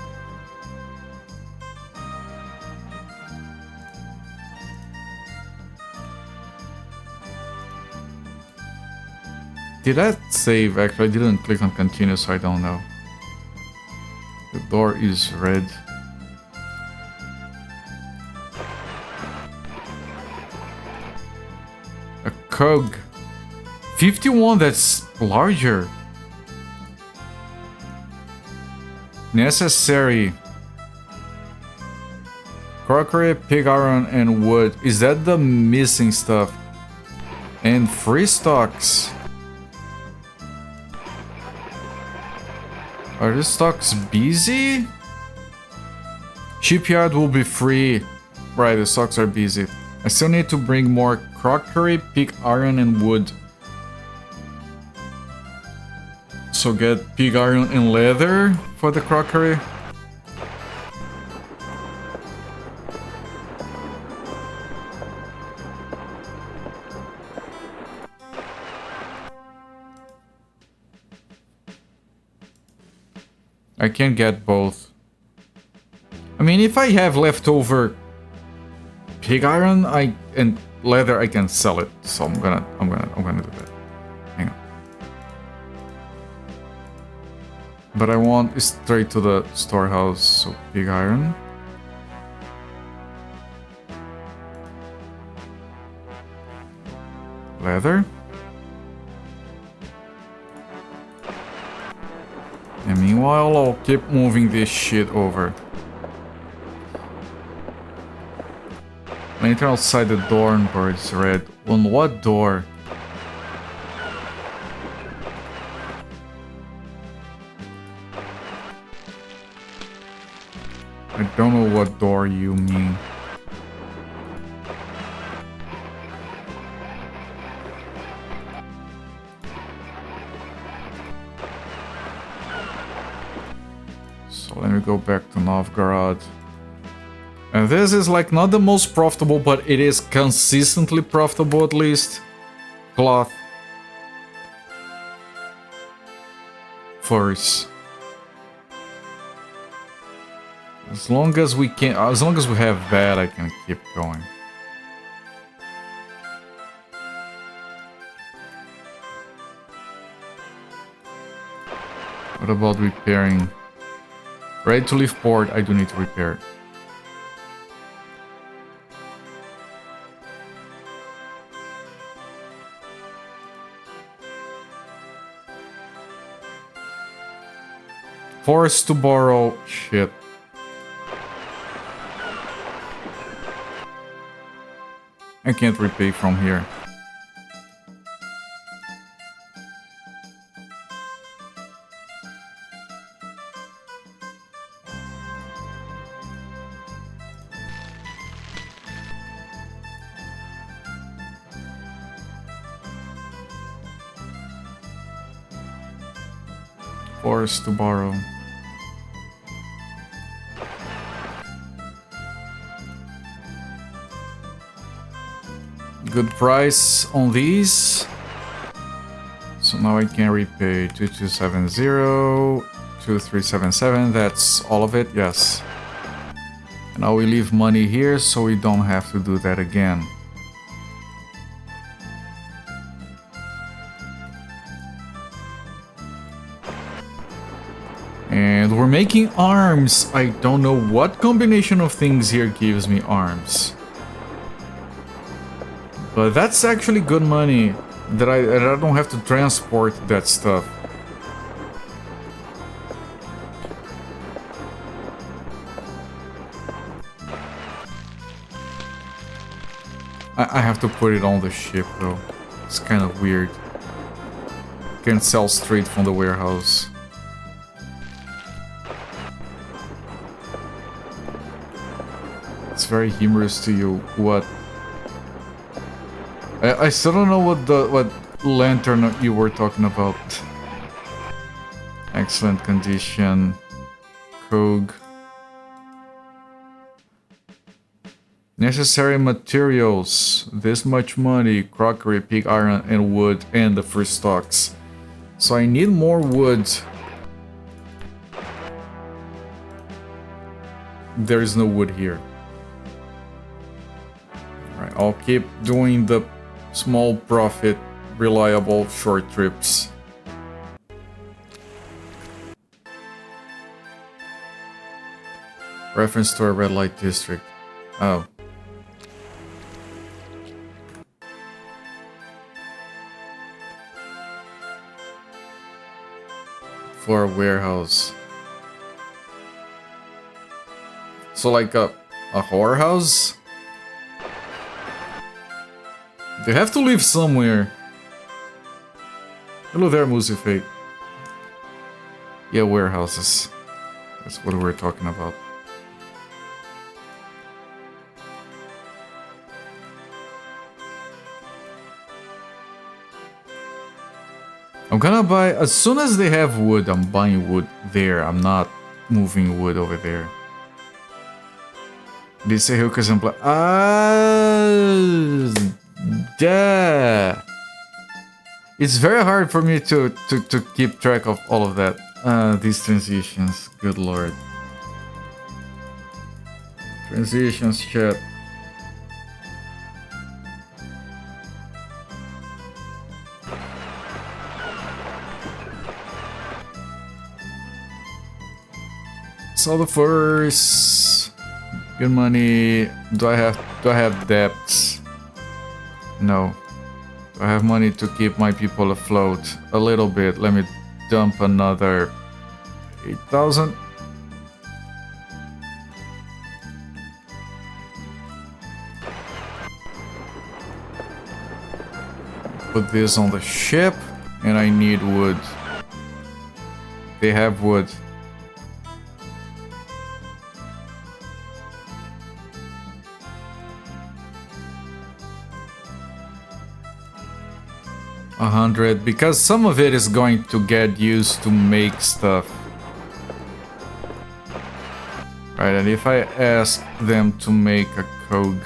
Speaker 1: Did that save? Actually, I didn't click on continue, so I don't know. The door is red. Cog. 51, that's larger. Necessary. Crockery, pig iron, and wood. Is that the missing stuff? And free stocks. Are the stocks busy? Shipyard will be free. Right, the stocks are busy. I still need to bring more crockery, pig iron, and wood. So get pig iron and leather for the crockery. I can get both. I mean, if I have leftover pig iron and leather, I can sell it. So I'm gonna do that. Hang on. But I want straight to the storehouse, so pig iron. Leather. And meanwhile, I'll keep moving this shit over. Enter outside the door and birds red. On what door? I don't know what door you mean. So let me go back to Novgorod. And this is like not the most profitable, but it is consistently profitable at least. Cloth. Furs. As long as we have that, I can keep going. What about repairing? Ready to leave port, I do need to repair. Forced to borrow shit. I can't repay from here. Forced to borrow. Good price on these. So now I can repay 2270, 2377. That's all of it, yes. And now we leave money here so we don't have to do that again. And we're making arms. I don't know what combination of things here gives me arms. But that's actually good money that I don't have to transport that stuff. I have to put it on the ship though. It's kind of weird. Can't sell straight from the warehouse. It's very humorous to you. What? I still don't know what lantern you were talking about. Excellent condition. Cog. Necessary materials. This much money. Crockery, pig iron, and wood, and the free stocks. So I need more wood. There is no wood here. Alright, I'll keep doing the small profit, reliable short trips. Reference to a red light district. Oh. for a warehouse. So like a whorehouse? They have to live somewhere. Hello there, Musifate. Yeah, warehouses. That's what we're talking about. I'm gonna buy, as soon as they have wood, I'm buying wood there. I'm not moving wood over there. Disse Hilkers and Black. Yeah. It's very hard for me to keep track of all of that. These transitions, good lord. Transitions, chat. So the first good money. Do I have debts? No. Do I have money to keep my people afloat? A little bit. Let me dump another 8,000. Put this on the ship, and I need wood. They have wood. $100, because some of it is going to get used to make stuff. Right, and if I ask them to make a cog,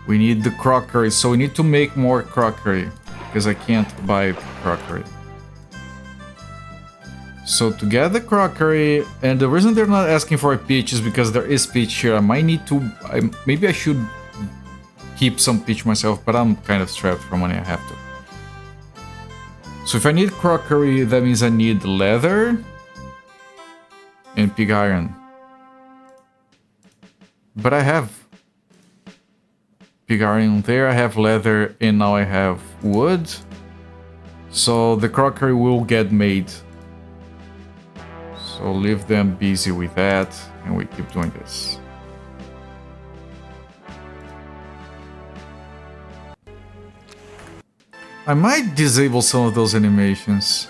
Speaker 1: we need the crockery, so we need to make more crockery, because I can't buy crockery. So to get the crockery, and the reason they're not asking for a peach is because there is peach here. I might need to, maybe I should keep some peach myself, but I'm kind of strapped for money, I have to. So if I need crockery, that means I need leather and pig iron. But I have pig iron there, I have leather, and now I have wood. So the crockery will get made. So leave them busy with that, and we keep doing this. I might disable some of those animations.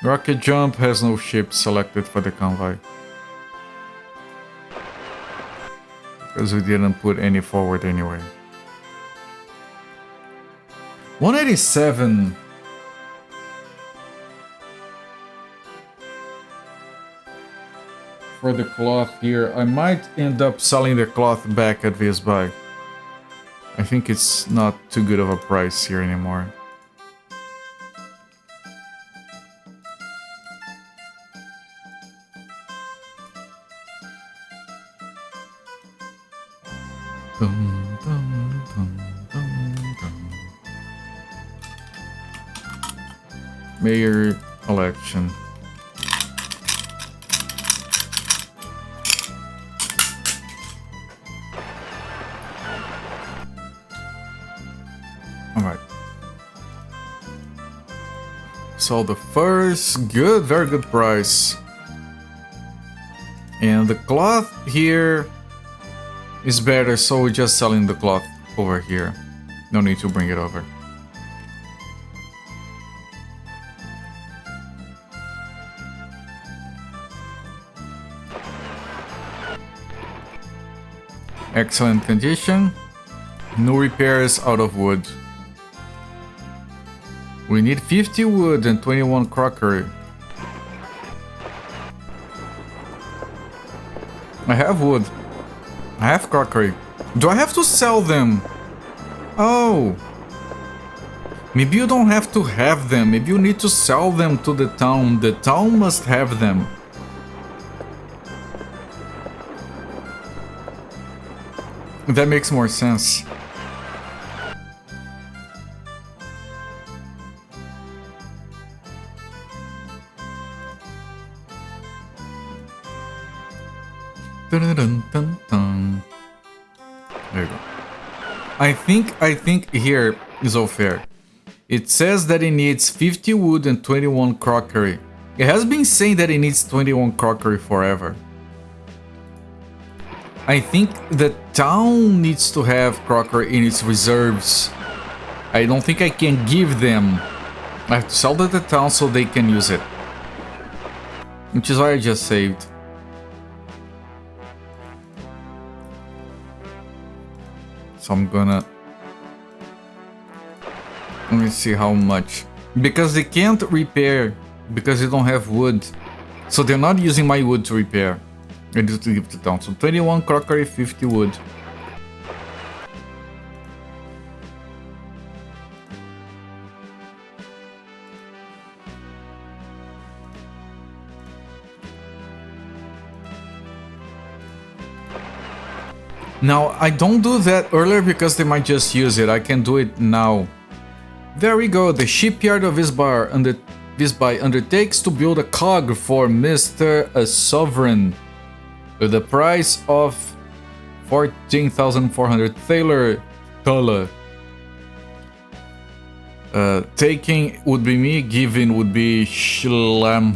Speaker 1: Rocket Jump has no ship selected for the convoy. Because we didn't put any forward anyway. 187. For the cloth here, I might end up selling the cloth back at this buy. I think it's not too good of a price here anymore. Dum, dum, dum, dum, dum. Mayor election. Alright. So the first, good, very good price. And the cloth here is better, so we're just selling the cloth over here. No need to bring it over. Excellent condition. No repairs, out of wood. We need 50 wood and 21 crockery. I have wood. I have crockery. Do I have to sell them? Oh. Maybe you don't have to have them. Maybe you need to sell them to the town. The town must have them. That makes more sense. Dun, dun, dun, dun. There you go. I think here is all fair. It says that it needs 50 wood and 21 crockery. It has been saying that it needs 21 crockery forever. I think the town needs to have crockery in its reserves. I don't think I can give them. I have to sell to the town so they can use it. Which is why I just saved. So I'm gonna... Let me see how much. Because they can't repair, because they don't have wood. So they're not using my wood to repair. I need to give it down. So 21 crockery, 50 wood. Now, I don't do that earlier because they might just use it. I can do it now. There we go. The shipyard of Visby undertakes to build a cog for Mr. Sovereign with the price of 14,400 thaler. Taking would be me, giving would be Schlachmil.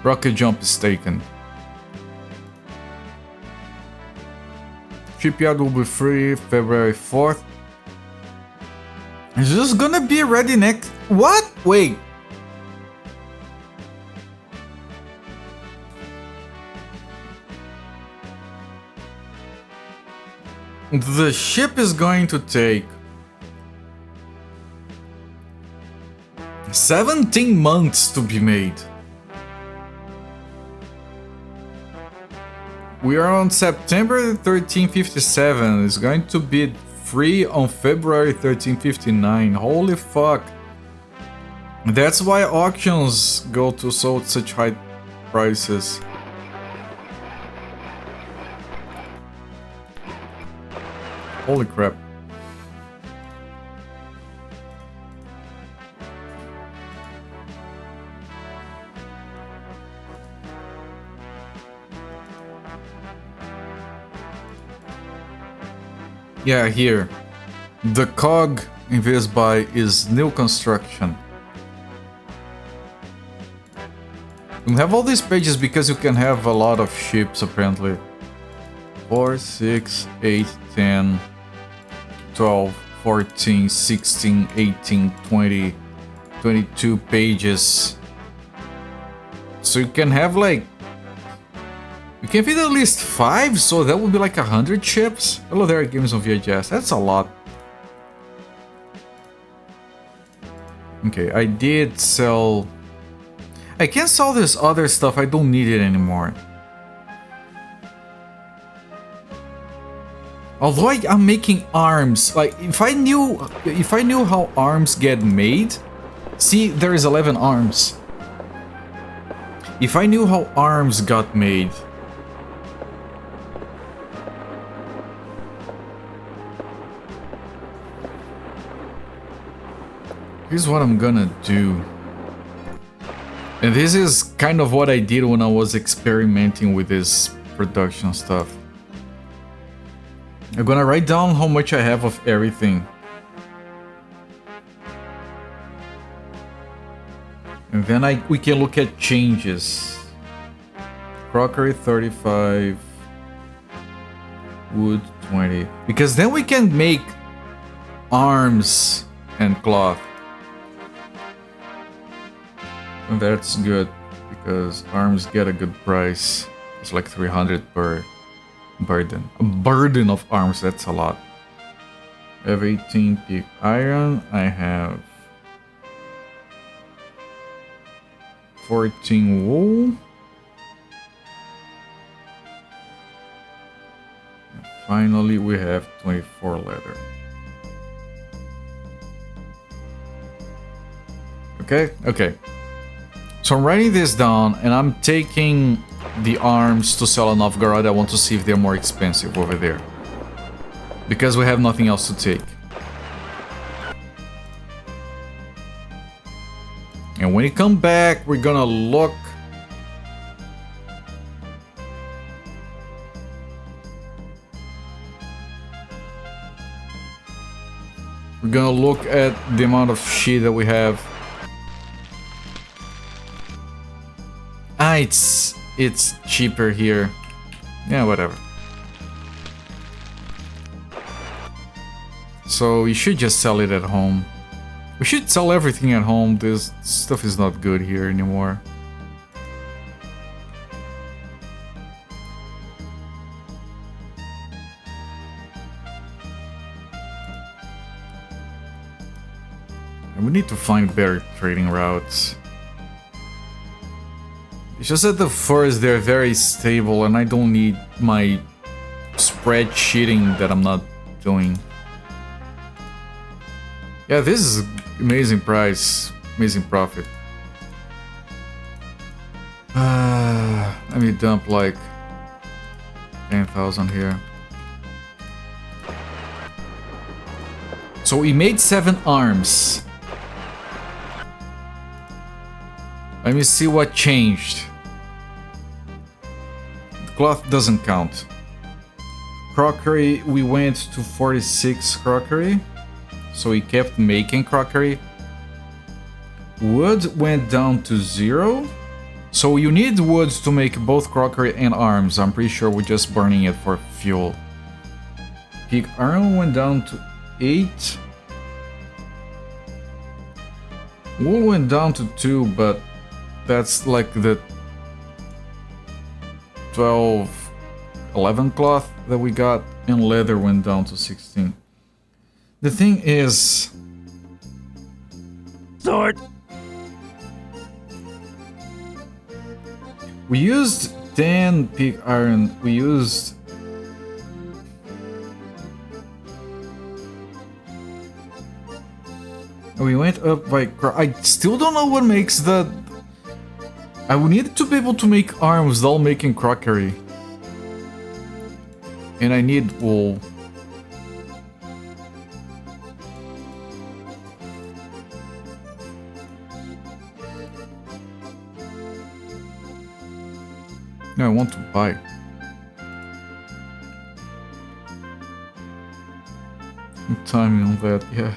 Speaker 1: Rocket jump is taken. Shipyard will be free February 4th. Is this gonna be ready next? What? Wait. The ship is going to take 17 months to be made. We are on September 1357. It's going to be free on February 1359. Holy fuck. That's why auctions go to such high prices. Holy crap. Yeah, here. The cog in Visby is new construction. You have all these pages because you can have a lot of ships apparently. 4, 6, 8, 10, 12, 14, 16, 18, 20, 22 pages. So you can have like... You can fit at least 5, so that would be like 100 ships. Hello there, games on VHS. That's a lot. Okay, I did sell... I can't sell this other stuff. I don't need it anymore. Although I'm making arms. Like, if I knew how arms get made... See, there is 11 arms. If I knew how arms got made... Here's what I'm gonna do. And this is kind of what I did when I was experimenting with this production stuff. I'm gonna write down how much I have of everything. And then we can look at changes. Crockery 35. Wood 20. Because then we can make arms and cloth. And that's good, because arms get a good price. It's like 300 per burden. A burden of arms, that's a lot. I have 18 pig iron. I have 14 wool. And finally, we have 24 leather. Okay. So I'm writing this down, and I'm taking the arms to sell in Novgorod. I want to see if they're more expensive over there. Because we have nothing else to take. And when we come back, we're gonna look We're gonna look at the amount of shit that we have. Ah, it's cheaper here. Yeah, whatever. So you should just sell it at home. We should sell everything at home. This stuff is not good here anymore. And we need to find better trading routes. It's just that the furs, they're very stable and I don't need my spread cheating that I'm not doing. Yeah, this is amazing price, amazing profit. Let me dump like 10,000 here. So we made 7 arms. Let me see what changed. The cloth doesn't count. Crockery, we went to 46 crockery. So we kept making crockery. Wood went down to 0. So you need wood to make both crockery and arms. I'm pretty sure we're just burning it for fuel. Pig iron went down to 8. Wool went down to 2, but that's like the 12, 11 cloth that we got, and leather went down to 16. The thing is... Sword! We used 10 pig iron, we used... We went up by... I still don't know what makes the... I would need to be able to make arms while making crockery. And I need wool. No, I want to buy. I'm timing on that, yeah.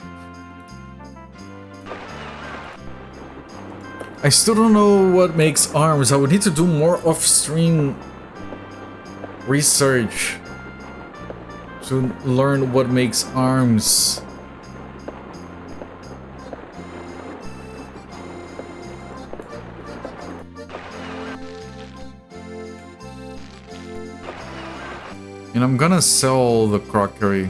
Speaker 1: I still don't know what makes arms. I would need to do more off-stream research to learn what makes arms. And I'm gonna sell the crockery.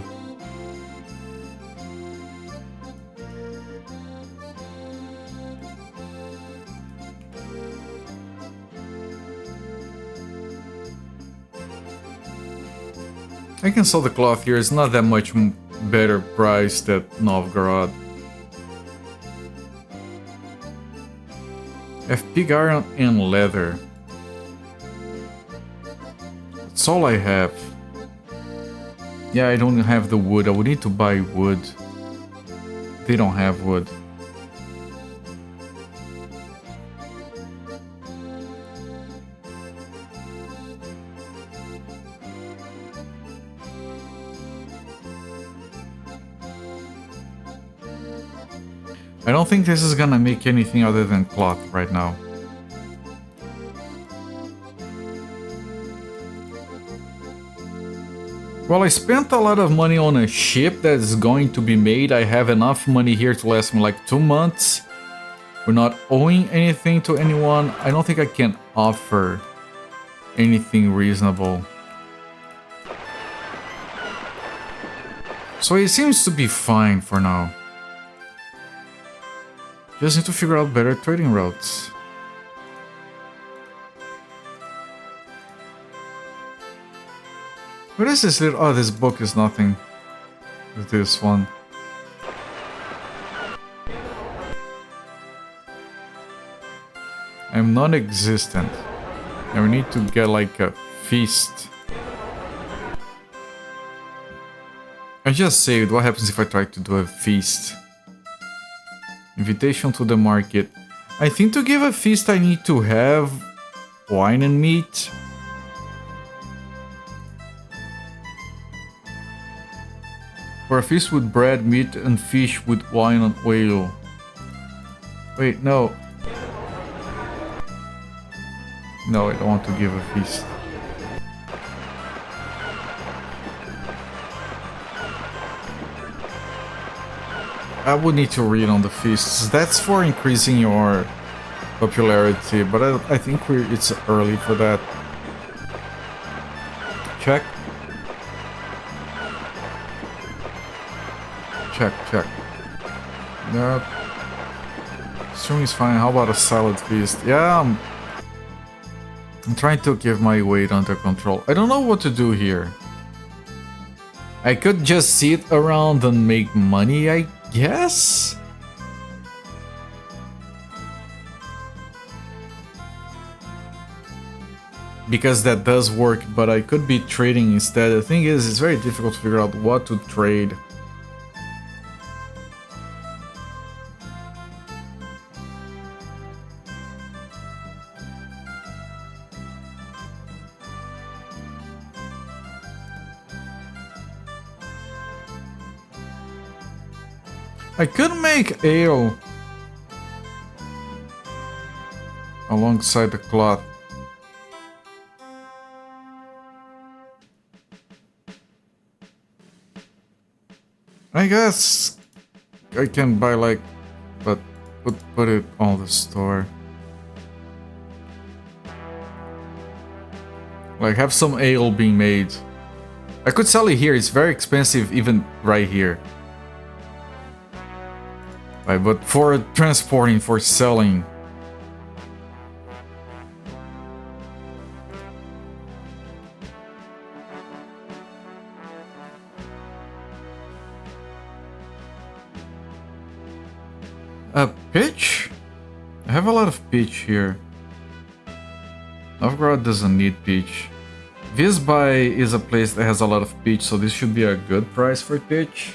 Speaker 1: I can sell the cloth here, it's not that much better price than Novgorod. I have pig iron and leather. That's all I have. Yeah, I don't have the wood, I would need to buy wood. They don't have wood. I don't think this is gonna make anything other than cloth right now. Well, I spent a lot of money on a ship that is going to be made. I have enough money here to last me like 2 months. We're not owing anything to anyone. I don't think I can offer anything reasonable. So it seems to be fine for now. Just need to figure out better trading routes. What is this little... Oh, this book is nothing. This one. I'm non-existent. And we need to get like a feast. I just saved. What happens if I try to do a feast? Invitation to the market. I think to give a feast I need to have wine and meat. For a feast with bread, meat, and fish with wine and oil. Wait, no. No, I don't want to give a feast. I would need to read on the feasts. That's for increasing your popularity, but I think it's early for that. Check. Check. Nope. Stream is fine. How about a salad feast? Yeah, I'm trying to keep my weight under control. I don't know what to do here. I could just sit around and make money, I guess? Because that does work, but I could be trading instead. The thing is, it's very difficult to figure out what to trade. I could make ale alongside the cloth. I guess I can buy like, but put it on the store. Like have some ale being made. I could sell it here. It's very expensive even right here. Right, but for transporting, for selling. Pitch? I have a lot of pitch here. Novgorod doesn't need pitch. Visby is a place that has a lot of pitch, so this should be a good price for pitch.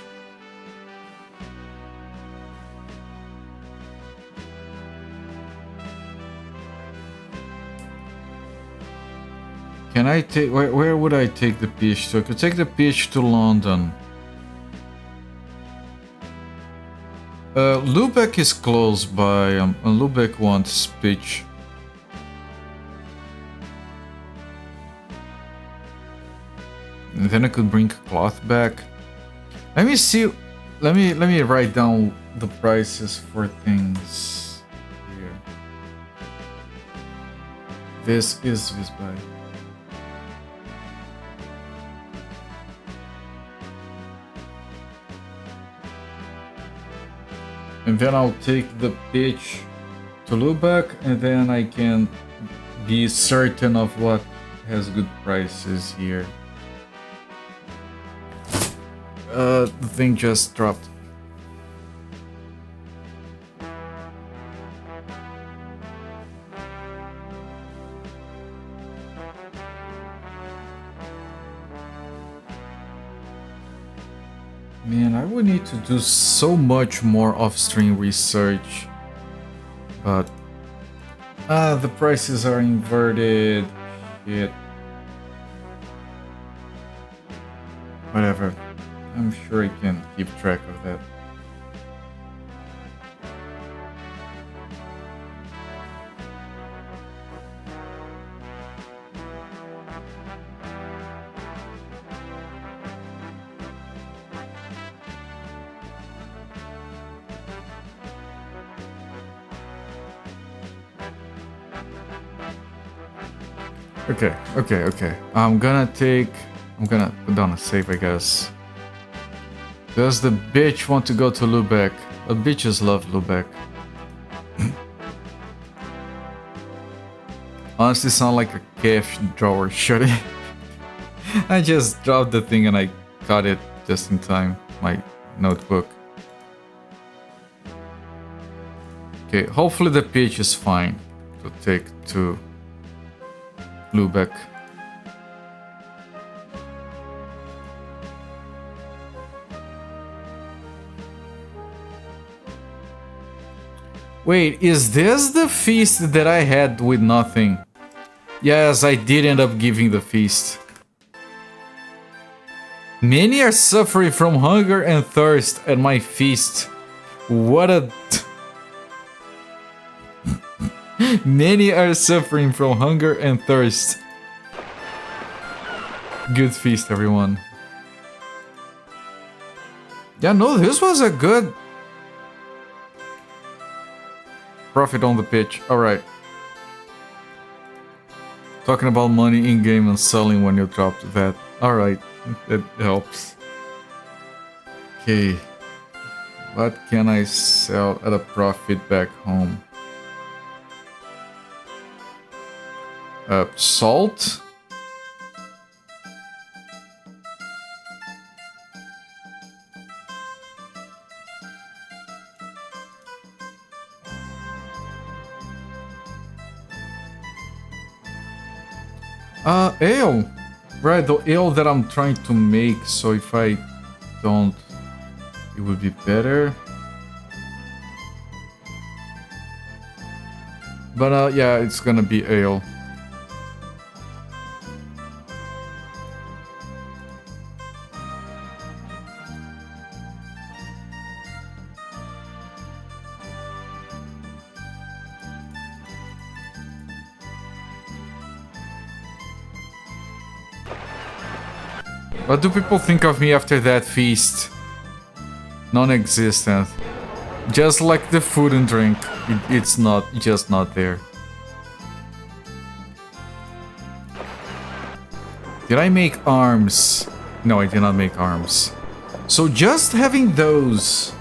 Speaker 1: Can I take... Where would I take the pitch to? I could take the pitch to London. Lubeck is close by, and Lubeck wants pitch. And then I could bring cloth back. Let me see. Let me write down the prices for things here. This is Visby. And then I'll take the pitch to Lubeck, and then I can be certain of what has good prices here. The thing just dropped. Man, I would need to do so much more off-stream research. But... the prices are inverted. Shit. Whatever. I'm sure I can keep track of that. Okay. I'm gonna put down a save, I guess. Does the bitch want to go to Lubeck? The bitches love Lubeck. Honestly, sound like a cash drawer, should it? I just dropped the thing and I got it just in time. My notebook. Okay, hopefully the pitch is fine to take to Lubeck. Wait, is this the feast that I had with nothing? Yes, I did end up giving the feast. Many are suffering from hunger and thirst at my feast. What a... Many are suffering from hunger and thirst. Good feast, everyone. Yeah, no, this was a good profit on the pitch. Alright. Talking about money in-game and selling when you dropped that. Alright, that helps. Okay. What can I sell at a profit back home? Salt? Ale. Right, the ale that I'm trying to make, so if I don't, it would be better. But yeah, it's gonna be ale. What do people think of me after that feast? Non-existent. Just like the food and drink, it's not, just not there. Did I make arms? No, I did not make arms. So just having those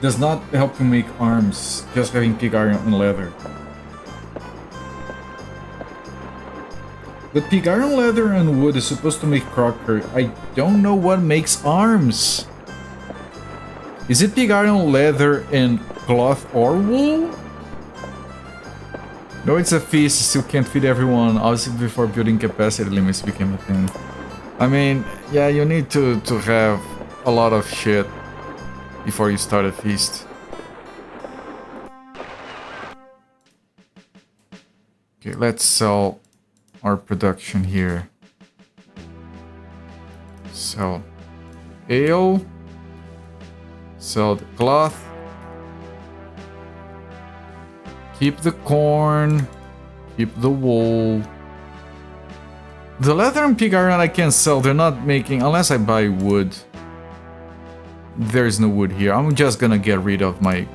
Speaker 1: does not help you make arms, just having pig iron and leather. But pig iron, leather, and wood is supposed to make crockery. I don't know what makes arms. Is it pig iron, leather, and cloth or wool? No, it's a feast. Still can't feed everyone. Obviously, before building capacity limits became a thing. I mean, yeah, you need to have a lot of shit before you start a feast. Okay, let's sell our production here. Sell ale. Sell the cloth. Keep the corn. Keep the wool. The leather and pig iron I can sell. They're not making, unless I buy wood. There's no wood here. I'm just gonna get rid of my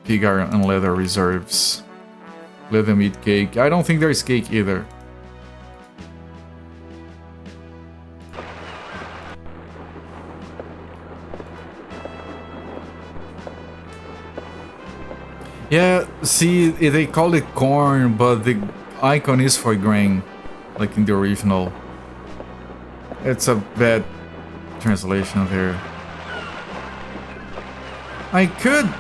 Speaker 1: pig iron and leather reserves. Let them eat cake. I don't think there's cake either. Yeah, see, they call it corn, but the icon is for grain, like in the original. It's a bad translation there. I could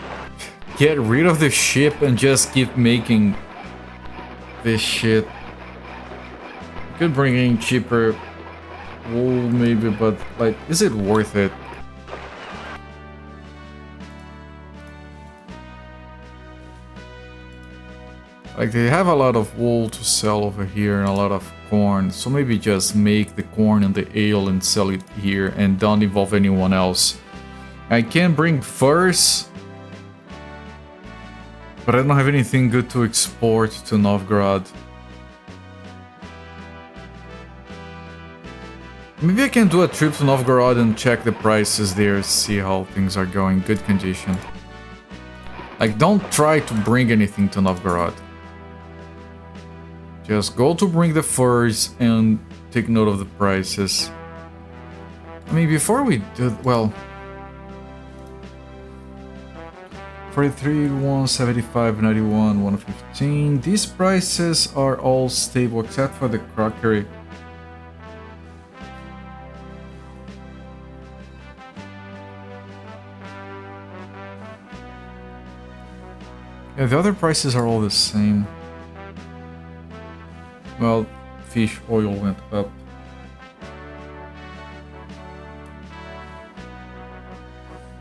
Speaker 1: get rid of the ship and just keep making this shit. Could bring in cheaper wool maybe, but like, is it worth it? Like, they have a lot of wool to sell over here and a lot of corn, so maybe just make the corn and the ale and sell it here and don't involve anyone else. I can bring furs, but I don't have anything good to export to Novgorod. Maybe I can do a trip to Novgorod and check the prices there, see how things are going. Good condition. Like, don't try to bring anything to Novgorod. Just go to bring the furs and take note of the prices. I mean, before we do, well, 43, 175, 91, 115. These prices are all stable except for the crockery. Yeah, the other prices are all the same. Well, fish oil went up.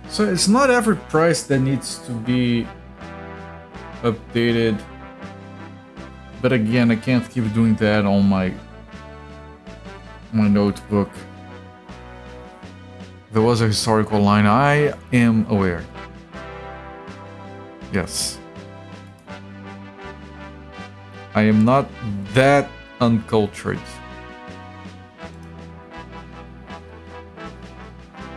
Speaker 1: So it's not every price that needs to be updated. But again, I can't keep doing that on my my notebook. There was a historical line. I am aware. Yes. I am not that uncultured.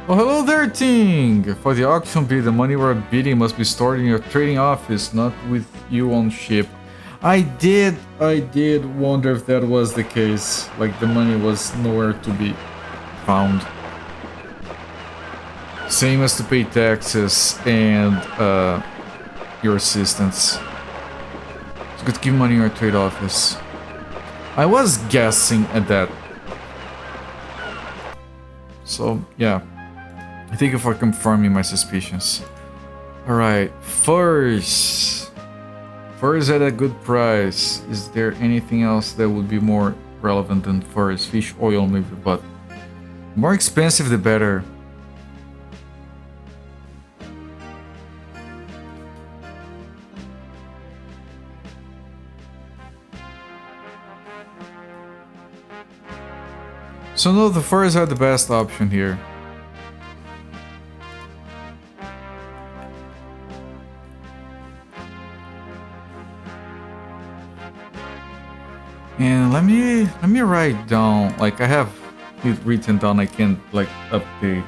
Speaker 1: Oh, hello there, Ting! For the auction bid, the money we're bidding must be stored in your trading office, not with you on ship. I did wonder if that was the case. Like, the money was nowhere to be found. Same as to pay taxes and your assistants. It's good to keep money in your trade office. I was guessing at that. So, yeah. Thank you for confirming my suspicions. Alright, furs. Furs at a good price. Is there anything else that would be more relevant than furs? Fish oil maybe, but more expensive the better. So no, the furs are the best option here. And let me write down, like I have it written down, I can like update.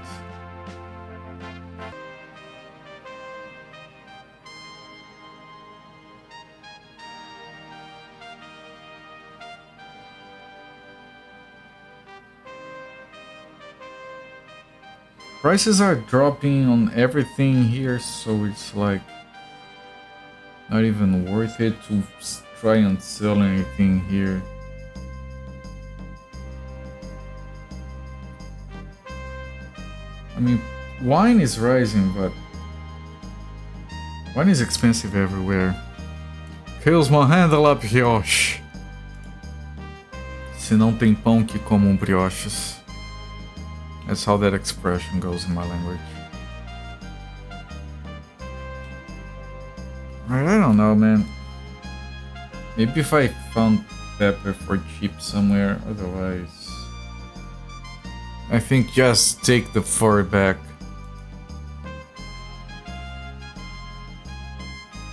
Speaker 1: Prices are dropping on everything here, so it's like not even worth it to try and sell anything here. I mean, wine is rising, but wine is expensive everywhere. Here's my handle up, brioche. Se não tem pão que comam brioches. That's how that expression goes in my language. Right, I don't know, man. Maybe if I found pepper for cheap somewhere, otherwise... I think just take the fur back.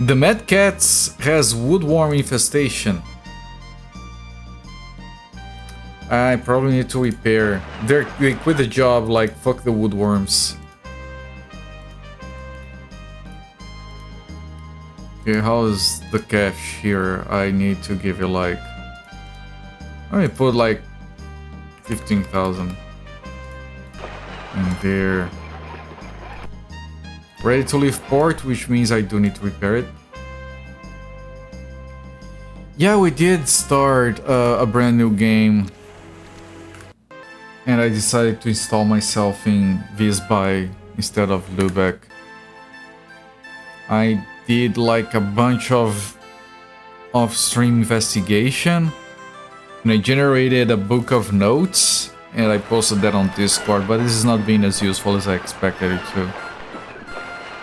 Speaker 1: The Mad Cats has woodworm infestation. I probably need to repair. They quit the job, like, fuck the woodworms. Okay, how's the cash here? I need to give you, like... Let me put, like, 15,000 in there. Ready to leave port, which means I do need to repair it. Yeah, we did start a brand new game. And I decided to install myself in Visby instead of Lübeck. I did like a bunch of off-stream investigation. And I generated a book of notes. And I posted that on Discord. But this is not being as useful as I expected it to.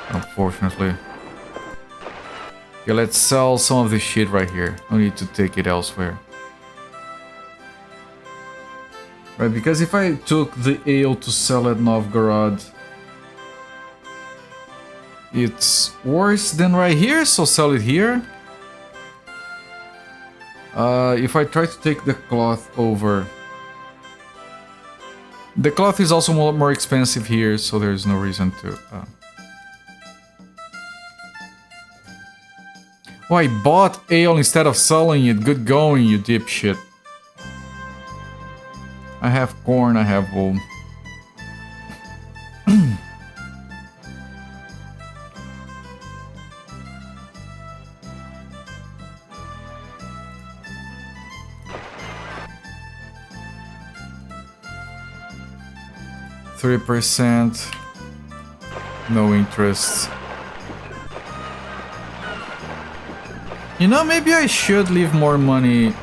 Speaker 1: Unfortunately. Okay, let's sell some of this shit right here. I need to take it elsewhere. Right, because if I took the ale to sell at Novgorod, it's worse than right here, so sell it here. If I try to take the cloth over, the cloth is also more expensive here, so there's no reason to... Oh, I bought ale instead of selling it. Good going, you dipshit. I have corn, I have wool. %, no interest. You know, maybe I should leave more money.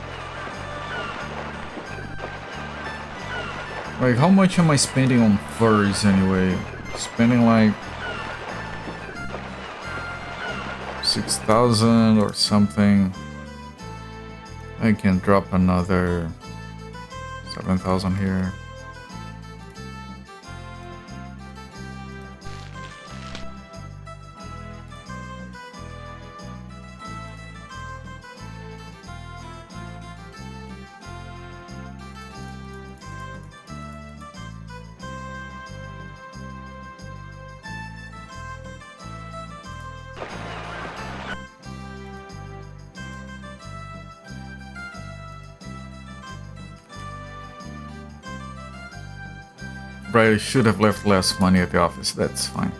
Speaker 1: Like, how much am I spending on furs anyway? Spending like 6,000 or something. I can drop another. 7,000 here. Right, I should have left less money at the office, that's fine.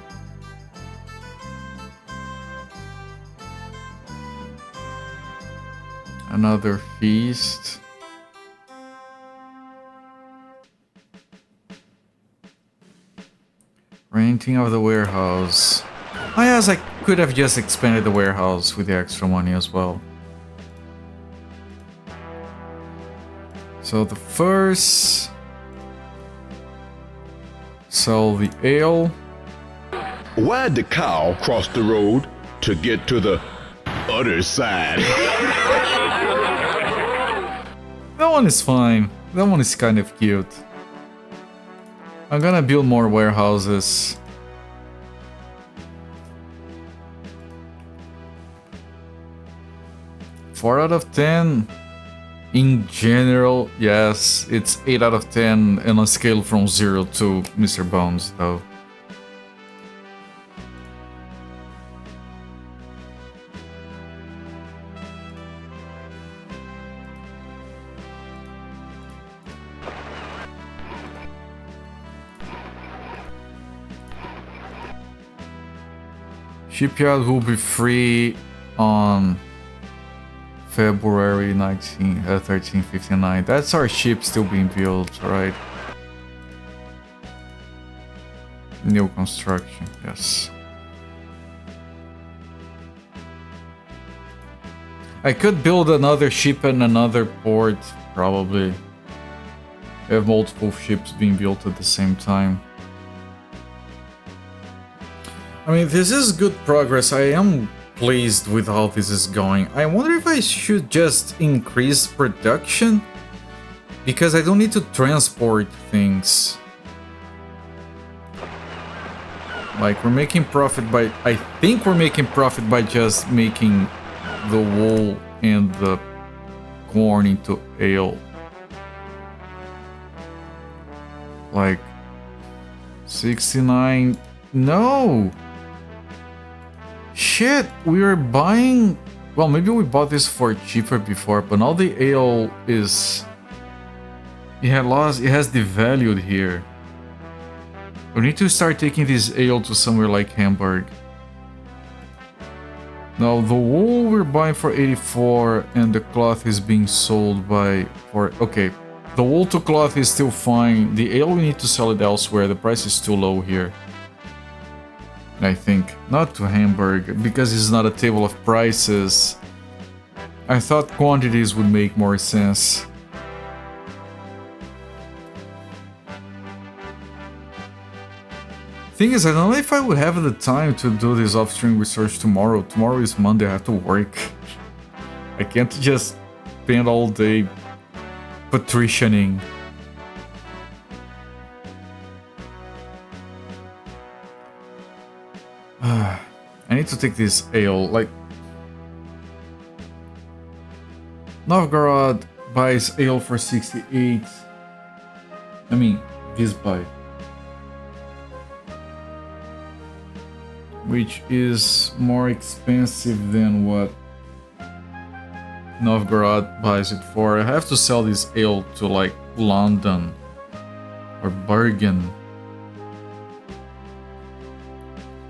Speaker 1: Another feast. Renting of the warehouse. Oh yes, I could have just expanded the warehouse with the extra money as well. So the first... sell the ale.
Speaker 2: Why'd the cow cross the road to get to the other side?
Speaker 1: That one is fine. That one is kind of cute. I'm gonna build more warehouses. Four out of 10. In general, yes, it's 8 out of 10 on a scale from 0 to Mr. Bones, though. Shipyard will be free on February 1359. That's our ship still being built, right? New construction, yes. I could build another ship in another port, probably. I have multiple ships being built at the same time. I mean, this is good progress. I am pleased with how this is going. I wonder if I should just increase production, because I don't need to transport things. Like, we're making profit by... I think we're making profit by just making the wool and the corn into ale. Like, 69... No! Shit, we were buying... Well, maybe we bought this for cheaper before, but now the ale is... It has devalued here. We need to start taking this ale to somewhere like Hamburg. Now, the wool we're buying for 84, and the cloth is being sold by... Okay, the wool to cloth is still fine. The ale, we need to sell it elsewhere. The price is too low here. I think. Not to Hamburg, because it's not a table of prices. I thought quantities would make more sense. Thing is, I don't know if I would have the time to do this off-stream research tomorrow. Tomorrow is Monday, I have to work. I can't just spend all day patricianing. I need to take this ale, like... Novgorod buys ale for 68. I mean, this buy. Which is more expensive than what Novgorod buys it for. I have to sell this ale to, like, London or Bergen.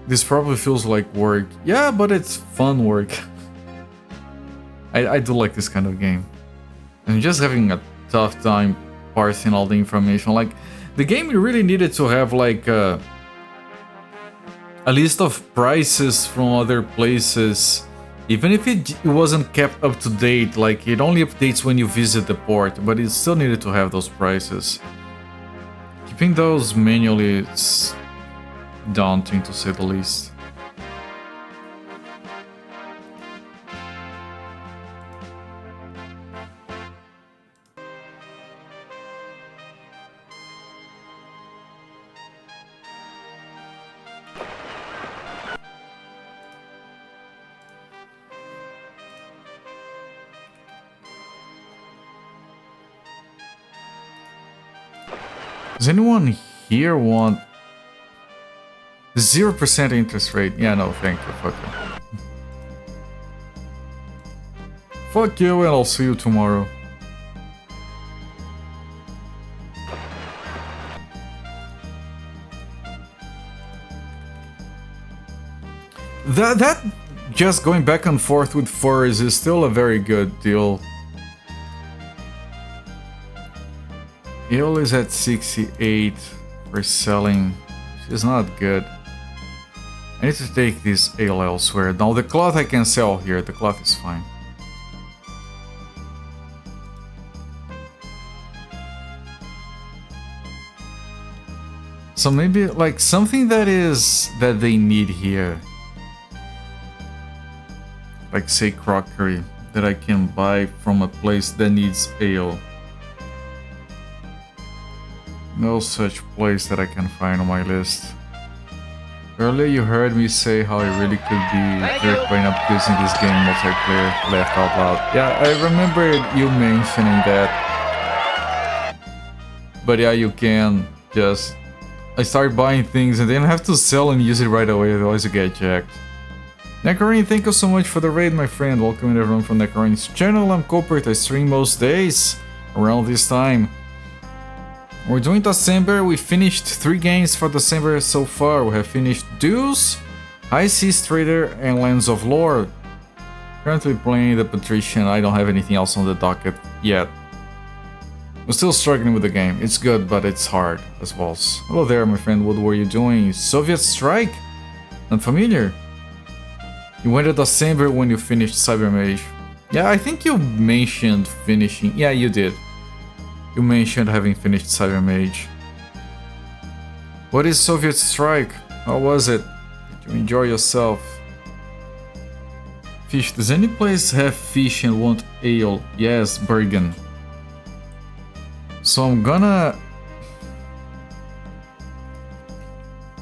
Speaker 1: This probably feels like work. Yeah, but it's fun work. I do like this kind of game. I'm just having a tough time parsing all the information. Like, the game really needed to have, like, a list of prices from other places. Even if it wasn't kept up to date, like, it only updates when you visit the port, but it still needed to have those prices. Keeping those manually is daunting, to say the least. Does anyone here want 0% interest rate? Yeah, no, thank you. Fuck you. Fuck you, and I'll see you tomorrow. That just going back and forth with furs is still a very good deal. Ale is at 68 for selling. It's not good. I need to take this ale elsewhere. Now the cloth I can sell here. The cloth is fine. So maybe like something that they need here. Like say crockery that I can buy from a place that needs ale. No such place that I can find on my list. Earlier you heard me say how I really could be hurt by not using this game multiplayer, laughed out loud. Yeah, I remember you mentioning that. But yeah, you can just... I start buying things and then I have to sell and use it right away, otherwise you get jacked. Neckarine, thank you so much for the raid, my friend. Welcome everyone from Neckarine's channel. I'm Copert. I stream most days around this time. We're doing December. We finished 3 games for December so far. We have finished Deuce, High Seas Trader, and Lands of Lore. Currently playing the Patrician. I don't have anything else on the docket yet. I'm still struggling with the game. It's good, but it's hard as well. Hello there, my friend. What were you doing? Soviet Strike? Not familiar. You went to December when you finished Cyber Mage. Yeah, I think you mentioned finishing. Yeah, you did. You mentioned having finished Cyber Mage. What is Soviet Strike? How was it? Did you enjoy yourself? Fish. Does any place have fish and want ale? Yes, Bergen. So I'm gonna...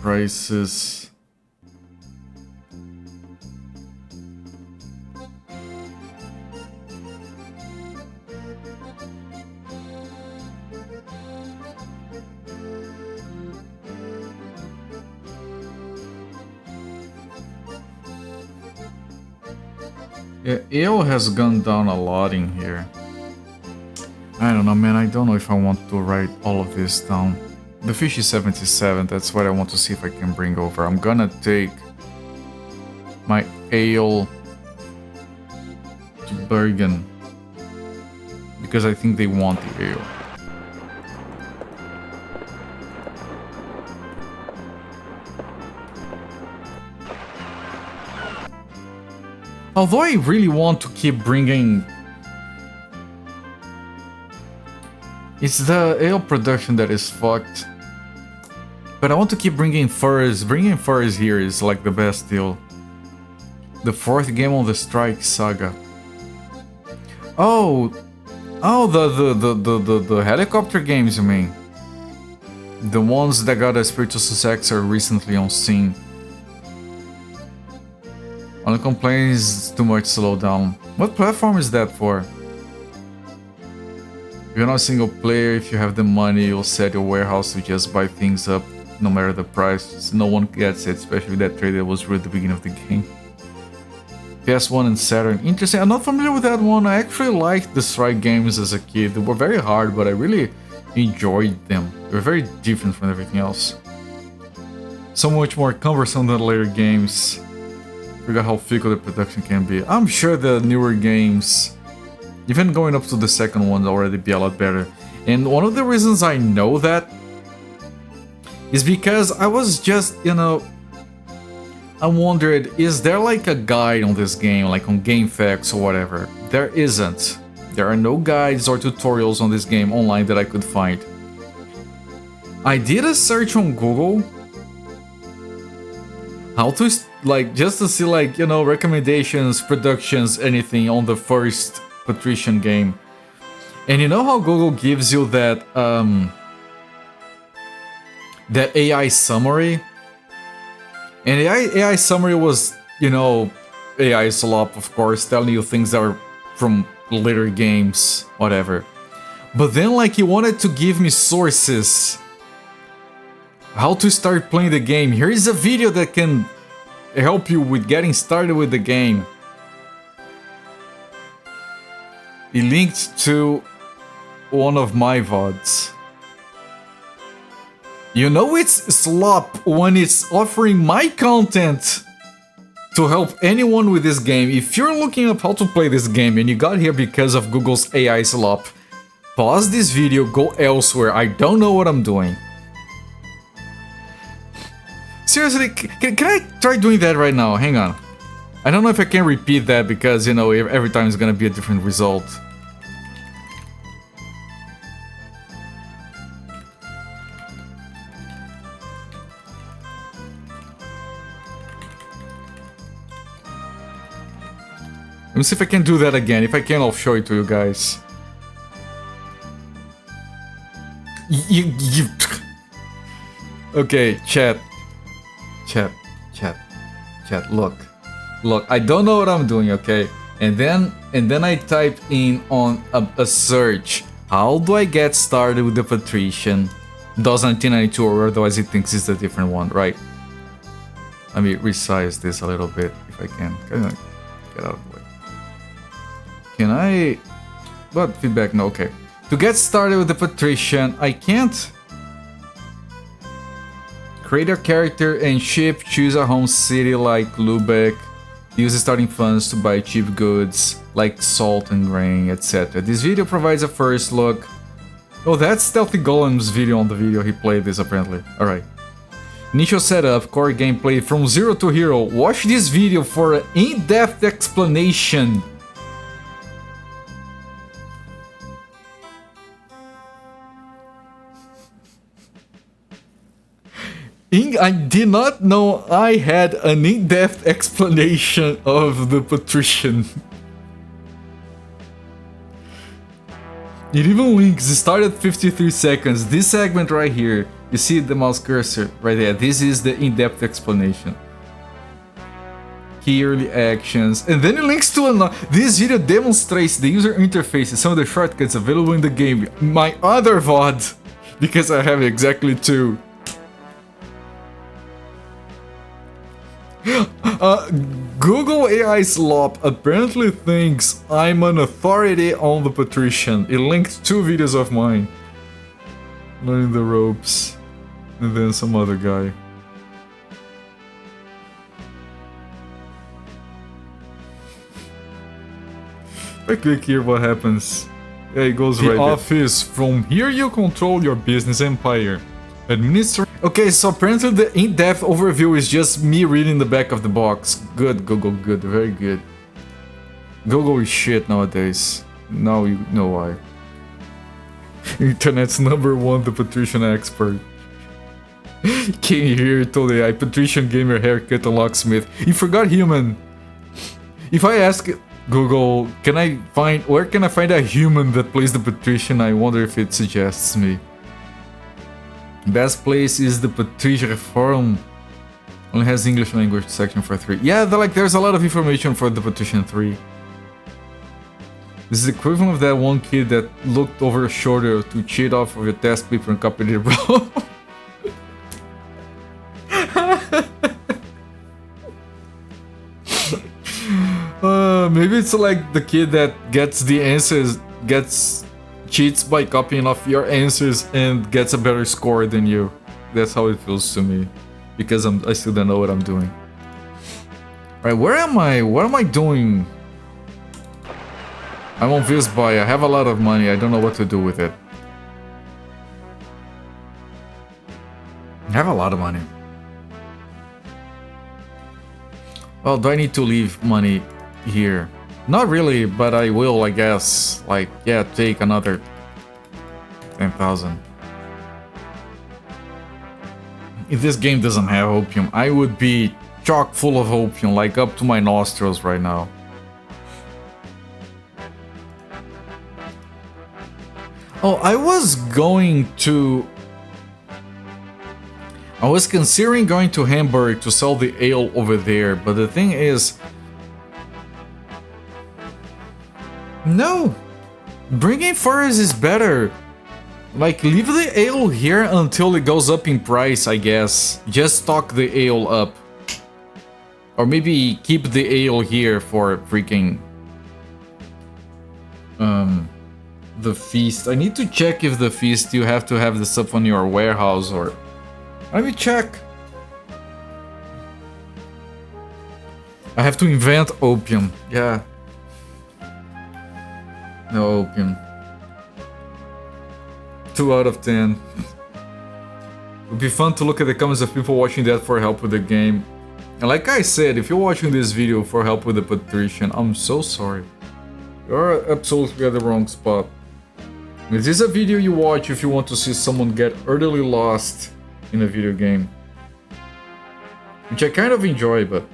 Speaker 1: Prices... Yeah, ale has gone down a lot in here. I don't know, man. I don't know if I want to write all of this down. The fish is 77. That's what I want to see if I can bring over. I'm gonna take my ale to Bergen because I think they want the ale. Although I really want to keep bringing... It's the ale production that is fucked. But I want to keep bringing furs. Bringing furs here is like the best deal. The 4th game on the Strike Saga. Oh, the helicopter games, you mean? The ones that got a spiritual successor recently on Steam. Only complaint is too much slowdown. What platform is that for? If you're not a single player, if you have the money, you'll set your warehouse to just buy things up, no matter the price. No one gets it, especially that trade that was real at the beginning of the game. PS1 and Saturn. Interesting. I'm not familiar with that one. I actually liked the Strike games as a kid. They were very hard, but I really enjoyed them. They were very different from everything else. So much more cumbersome than later games. Forgot how fickle the production can be. I'm sure the newer games, even going up to the second one, already be a lot better. And one of the reasons I know that is because I was just, you know, I wondered, is there like a guide on this game, like on GameFAQs or whatever? There isn't. There are no guides or tutorials on this game online that I could find. I did a search on Google how to, like, just to see, like, you know, recommendations, productions, anything on the first Patrician game. And you know how Google gives you that, that AI summary? And the AI summary was, you know, AI slop, of course, telling you things that are from later games, whatever. But then, like, he wanted to give me sources how to start playing the game. Here is a video that can help you with getting started with the game. It linked to one of my VODs. You know it's slop when it's offering my content to help anyone with this game. If you're looking up how to play this game and you got here because of Google's AI slop, pause this video, go elsewhere. I don't know what I'm doing. Seriously, can I try doing that right now? Hang on. I don't know if I can repeat that because, you know, every time it's gonna be a different result. Let me see if I can do that again. If I can, I'll show it to you guys. Okay, chat, look, I don't know what I'm doing, okay? And then I type in on a search, how do I get started with the Patrician? DOS 1992, or otherwise it thinks it's a different one, right? Let me resize this a little bit, if I can. Can I get out of the way? Can I... What? Feedback? No, okay. To get started with the Patrician, I can't... Create a character and ship, choose a home city like Lubeck, use starting funds to buy cheap goods like salt and grain, etc. This video provides a first look. Oh, that's Stealthy Golem's video on the video he played this apparently. Alright. Initial setup, core gameplay from 0 to hero. Watch this video for an in-depth explanation. I did not know I had an in-depth explanation of the Patrician. It even links, it started 53 seconds. This segment right here, you see the mouse cursor right there, this is the in-depth explanation. Key early actions, and then it links to another. This video demonstrates the user interface and some of the shortcuts available in the game. My other VOD, because I have exactly 2. Google AI Slop apparently thinks I'm an authority on the Patrician. It linked 2 videos of mine. Learning the ropes. And then some other guy. If I click here, what happens? Yeah, it goes right there. The office. From here you control your business empire. Okay, so apparently the in-depth overview is just me reading the back of the box. Good, Google, good, very good. Google is shit nowadays. Now you know why. Internet's #1, the Patrician expert. Came here, told AI, Patrician gamer haircut and locksmith. You forgot human. If I ask Google, where can I find a human that plays the Patrician? I wonder if it suggests me. Best place is the Patrician Forum. Only has English language section for 3. Yeah, there's a lot of information for the Patrician 3. This is the equivalent of that one kid that looked over your shoulder to cheat off of your test paper and copied it, bro. Maybe it's like the kid that gets the answers, cheats by copying off your answers and gets a better score than you. That's how it feels to me, because I still don't know what I'm doing. Alright, where am I? What am I doing? I'm on this buy. I have a lot of money. I don't know what to do with it. I have a lot of money. Well, do I need to leave money here? Not really, but I will, I guess. Like, yeah, take another 10,000. If this game doesn't have opium, I would be chock full of opium, like up to my nostrils right now. Oh, I was considering going to Hamburg to sell the ale over there, but the thing is... No! Bringing furs is better! Like, leave the ale here until it goes up in price, I guess. Just stock the ale up. Or maybe keep the ale here for freaking... the feast. I need to check if the feast you have to have the stuff on your warehouse or... Let me check. I have to invent opium. Yeah. No opium. 2 out of 10. It would be fun to look at the comments of people watching that for help with the game. And like I said, if you're watching this video for help with the Patrician, I'm so sorry. You're absolutely at the wrong spot. This is a video you watch if you want to see someone get utterly lost in a video game. Which I kind of enjoy, but...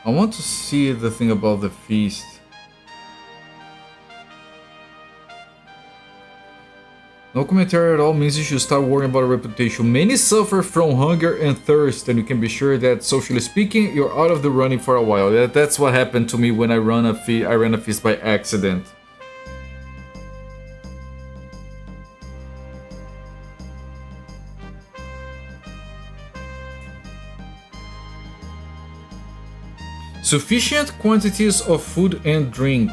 Speaker 1: I want to see the thing about the feast. No commentary at all means you should start worrying about a reputation. Many suffer from hunger and thirst, and you can be sure that, socially speaking, you're out of the running for a while. That's what happened to me when I ran a feast by accident. Sufficient quantities of food and drink.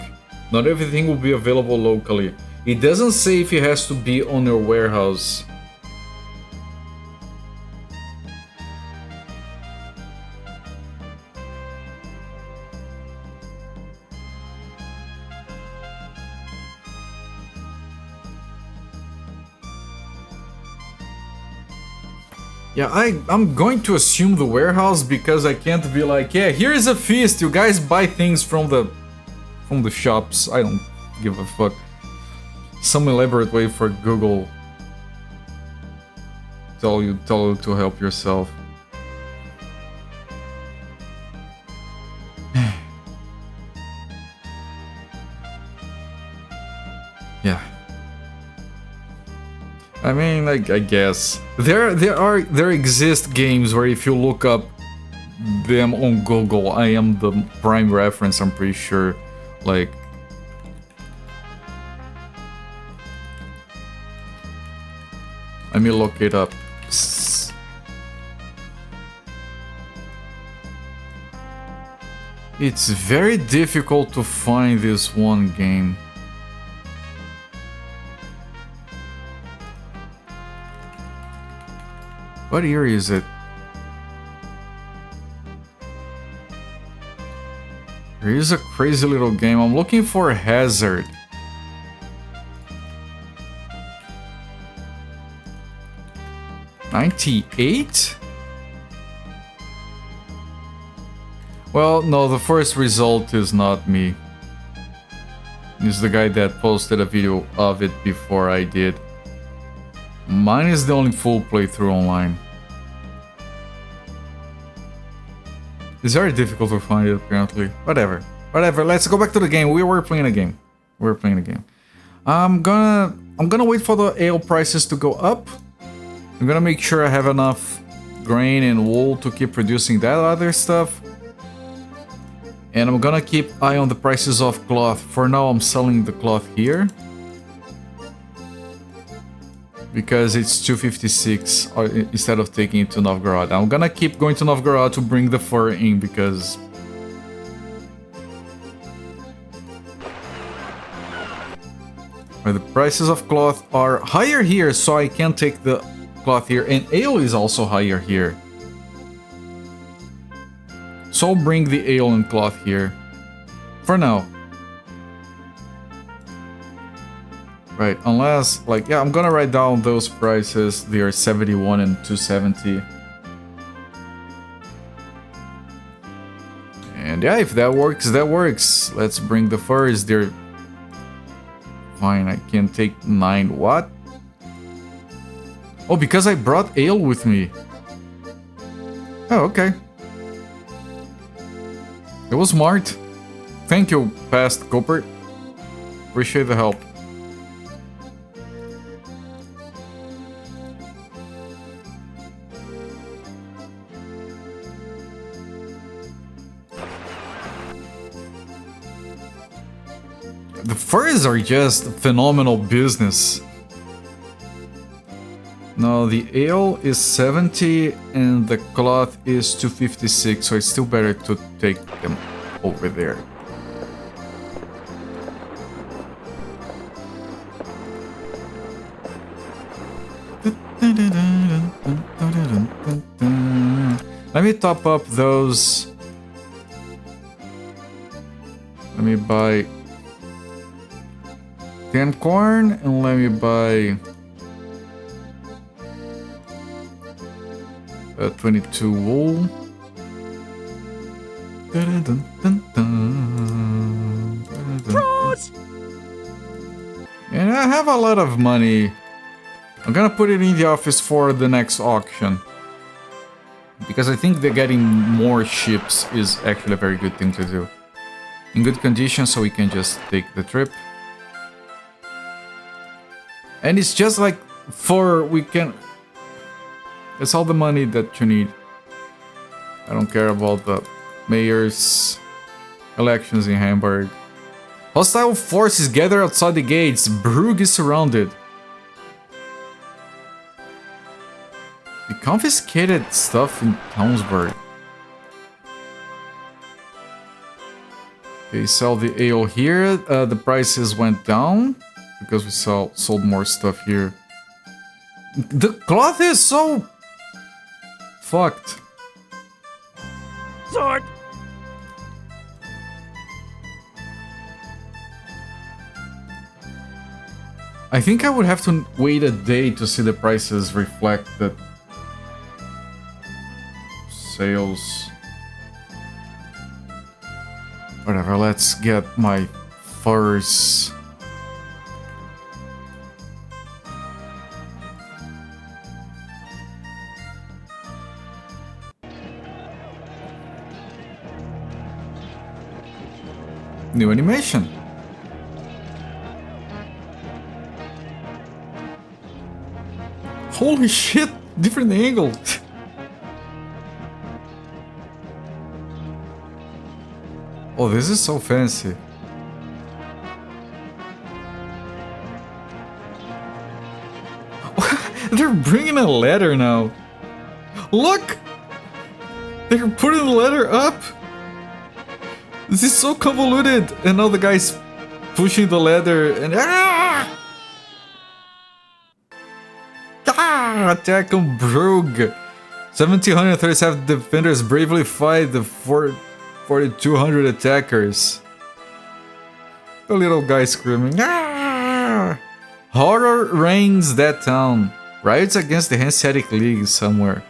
Speaker 1: Not everything will be available locally. It doesn't say if it has to be on your warehouse. Yeah, I'm going to assume the warehouse because I can't be like, yeah, here is a feast, you guys buy things from the shops. I don't give a fuck. Some elaborate way for Google tell you to help yourself. Yeah. I mean, like, I guess there exist games where if you look up them on Google, I am the prime reference, I'm pretty sure. Like, let me look it up. It's very difficult to find this one game. What year is it? There is a crazy little game. I'm looking for Hazard. '98? Well, no, the first result is not me. It's the guy that posted a video of it before I did. Mine is the only full playthrough online. It's very difficult to find it, apparently. Whatever, let's go back to the game. We were playing a game. I'm gonna wait for the ale prices to go up. I'm gonna make sure I have enough grain and wool to keep producing that other stuff. And I'm gonna keep eye on the prices of cloth. For now, I'm selling the cloth here. Because it's 256 instead of taking it to Novgorod. I'm gonna keep going to Novgorod to bring the fur in because... the prices of cloth are higher here, so I can take the cloth here. And ale is also higher here. So I'll bring the ale and cloth here. For now. Right, unless, like, yeah, I'm gonna write down those prices. They are 71 and 270. And yeah, if that works, that works. Let's bring the furs. They're fine. I can take 9. What? Oh, because I brought ale with me. Oh, okay. It was smart. Thank you, Past Cooper. Appreciate the help. The furs are just phenomenal business. No, the ale is 70 and the cloth is 256, so it's still better to take them over there. Let me top up those. Let me buy 10 corn and let me buy 22 wool. And I have a lot of money. I'm gonna put it in the office for the next auction. Because I think that getting more ships is actually a very good thing to do. In good condition, so we can just take the trip. And it's just like we can... It's all the money that you need. I don't care about the mayor's elections in Hamburg. Hostile forces gather outside the gates. Brugge is surrounded. We confiscated stuff in Townsburg. Okay, sell the ale here. The prices went down because we sold more stuff here. The cloth is so fucked.
Speaker 3: Sword!
Speaker 1: I think I would have to wait a day to see the prices reflect the sales. Whatever, let's get my furs. New animation. Holy shit, different angle. Oh, this is so fancy. They're bringing a ladder now. Look! They're putting the ladder up. This is so convoluted. And now the guy's pushing the ladder and... Attack on Brugge. 1,737 defenders bravely fight the 4,200 attackers. The little guy screaming. Horror reigns that town. Riots against the Hanseatic League somewhere.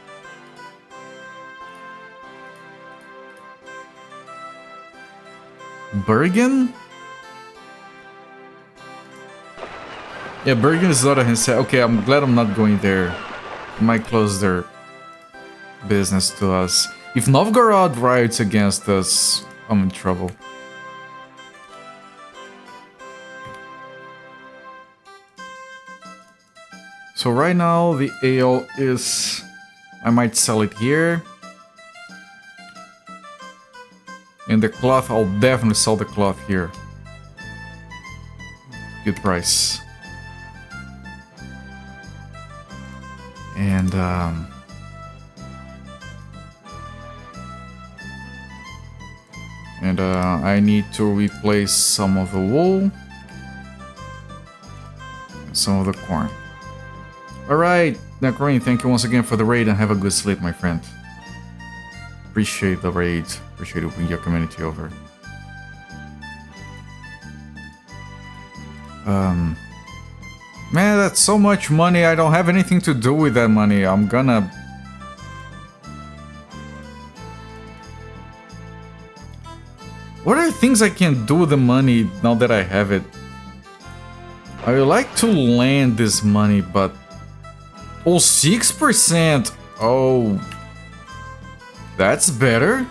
Speaker 1: Bergen? Yeah, Bergen is not a Hanseatic. Okay, I'm glad I'm not going there. I might close their business to us. If Novgorod riots against us, I'm in trouble. So right now the ale is... I might sell it here. And the cloth, I'll definitely sell the cloth here. Good price. And I need to replace some of the wool and some of the corn. Alright, Necrane, thank you once again for the raid and have a good sleep, my friend. Appreciate the raid. Appreciate it bringing your community over. Man, that's so much money. I don't have anything to do with that money. I'm gonna... What are things I can do with the money now that I have it? I would like to land this money, but... Oh, 6%! Oh... That's better.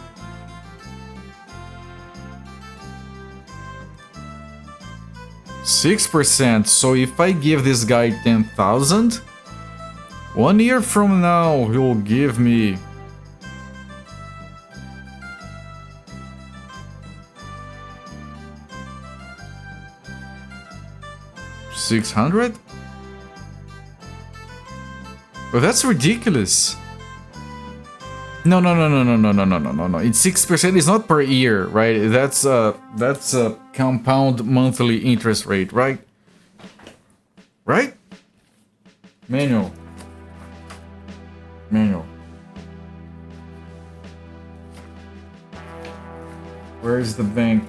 Speaker 1: 6%. So if I give this guy 10,000, 1 year from now he'll give me 600? But that's ridiculous. No. It's 6%. It's not per year, right? That's a compound monthly interest rate, right? Right? Manual. Where is the bank?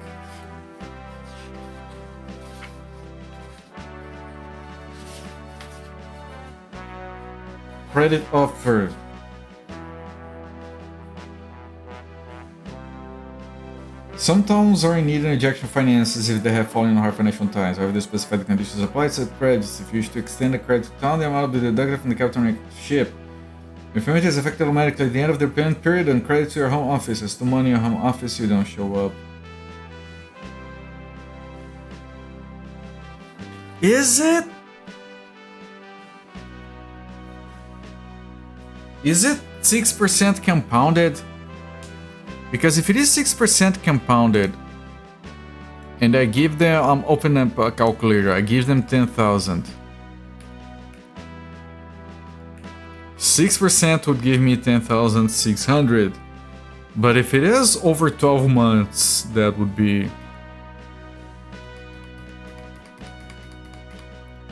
Speaker 1: Credit offer. Some towns are in need of injection finances if they have fallen in hard financial times. However, the specified conditions apply to credits. If you wish to extend the credit to town, the amount will be deducted from the capital ship. If payment is effected automatically at the end of the payment period and credit to your home office. As to money in your home office, you don't show up. Is it? Is it 6% compounded? Because if it is 6% compounded, and I give them, I'm opening up a calculator, I give them 10,000. 6% would give me 10,600. But if it is over 12 months, that would be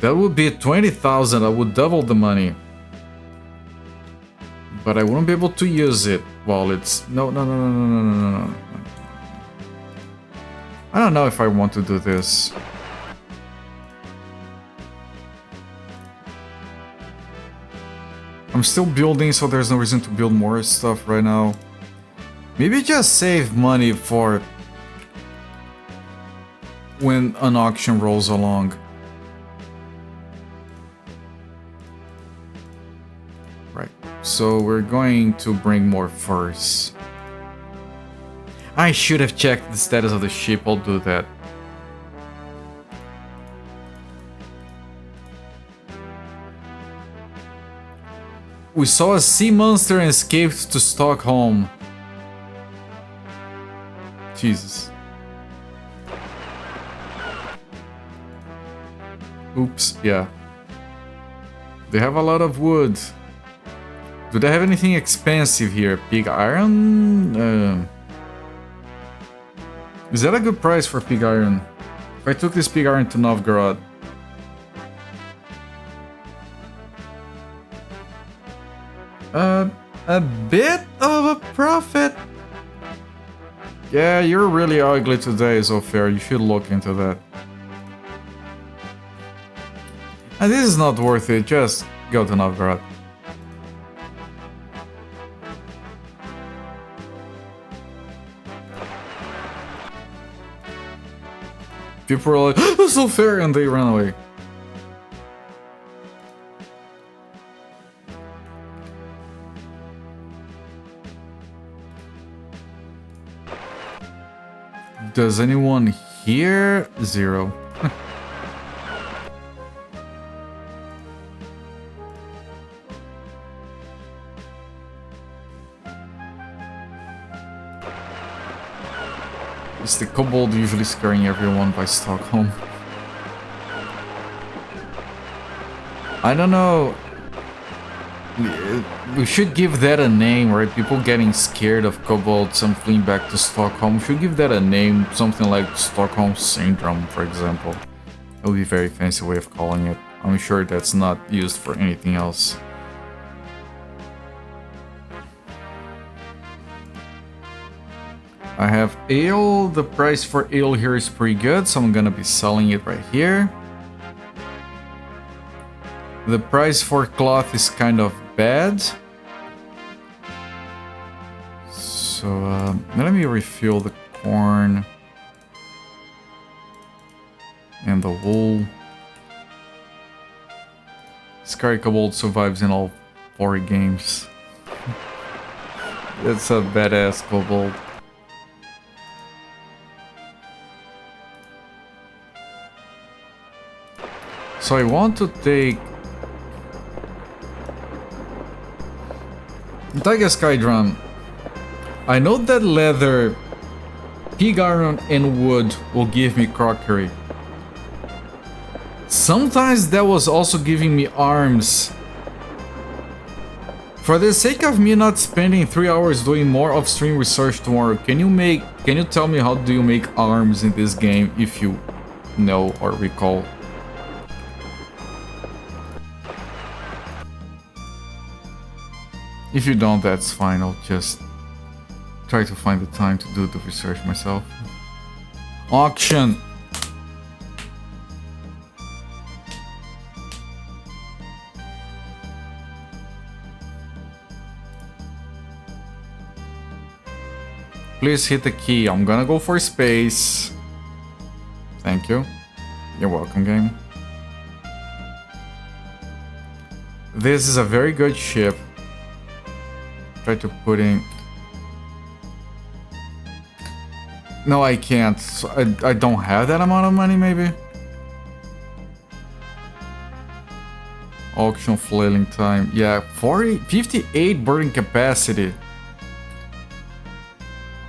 Speaker 1: 20,000. I would double the money. But I wouldn't be able to use it while it's... No. I don't know if I want to do this. I'm still building, so there's no reason to build more stuff right now. Maybe just save money for when an auction rolls along. Right. So we're going to bring more furs. I should have checked the status of the ship. I'll do that. We saw a sea monster and escaped to Stockholm. Jesus. Oops, yeah. They have a lot of wood. Do they have anything expensive here? Pig iron? Is that a good price for pig iron? If I took this pig iron to Novgorod. A bit of a profit. Yeah, you're really ugly today, Zofair. You should look into that. And this is not worth it. Just go to Novgorod. People were like, "That's so fair," and they ran away. Does anyone hear? 0. Is the kobold usually scaring everyone by Stockholm? I don't know. We should give that a name, right? People getting scared of kobolds and fleeing back to Stockholm. We should give that a name, something like Stockholm Syndrome, for example. That would be a very fancy way of calling it. I'm sure that's not used for anything else. I have ale. The price for ale here is pretty good, so I'm gonna be selling it right here. The price for cloth is kind of bad. So let me refill the corn and the wool. Scary Kobold survives in all 4 games. That's a badass kobold. So I want to take Tiger Sky Drum. I know that leather, pig iron, and wood will give me crockery. Sometimes that was also giving me arms. For the sake of me not spending 3 hours doing more off-stream research tomorrow, can you tell me how do you make arms in this game if you know or recall? If you don't, that's fine. I'll just try to find the time to do the research myself. Auction. Please hit the key. I'm gonna go for space. Thank you. You're welcome, game. This is a very good ship. Try to put in... No, I can't. So I don't have that amount of money, maybe? Auction flailing time. Yeah, 58 burning capacity.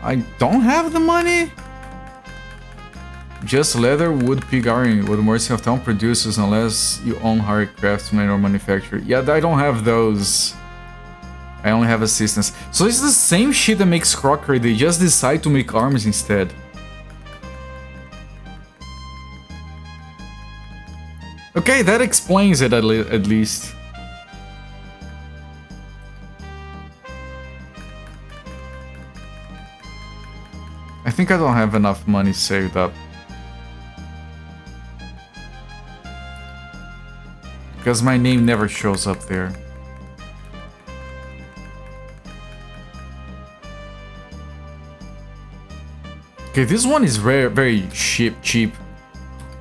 Speaker 1: I don't have the money? Just leather, wood, pig iron. What Mercy of Town produces unless you own hired craftsman or manufacturer. Yeah, I don't have those. I only have assistance. So it's the same shit that makes crockery. They just decide to make arms instead. Okay, that explains it at least. I think I don't have enough money saved up. Because my name never shows up there. Okay, this one is very cheap.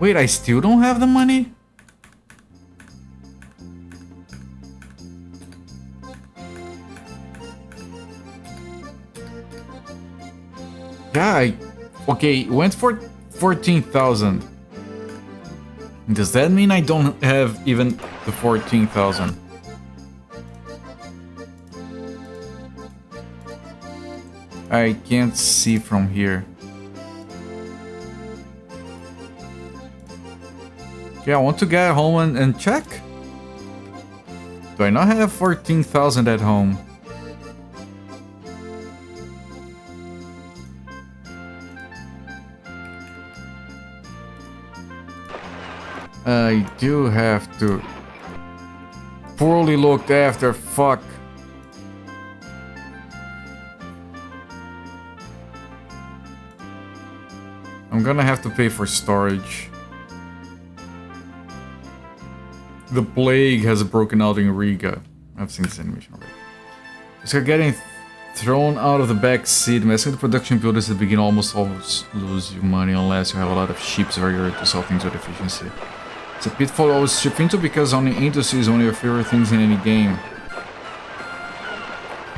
Speaker 1: Wait, I still don't have the money? Yeah, okay, went for 14,000. Does that mean I don't have even the 14,000? I can't see from here. Okay, I want to get home and check. Do I not have 14,000 at home? I do have to. Poorly looked after, fuck. I'm gonna have to pay for storage. The plague has broken out in Riga. I've seen this animation already. So getting thrown out of the back seat. Messing with production builders at the beginning almost always lose you money unless you have a lot of ships very hard to sell things with efficiency. It's a pitfall always ship into because owning industry is one of your favorite things in any game.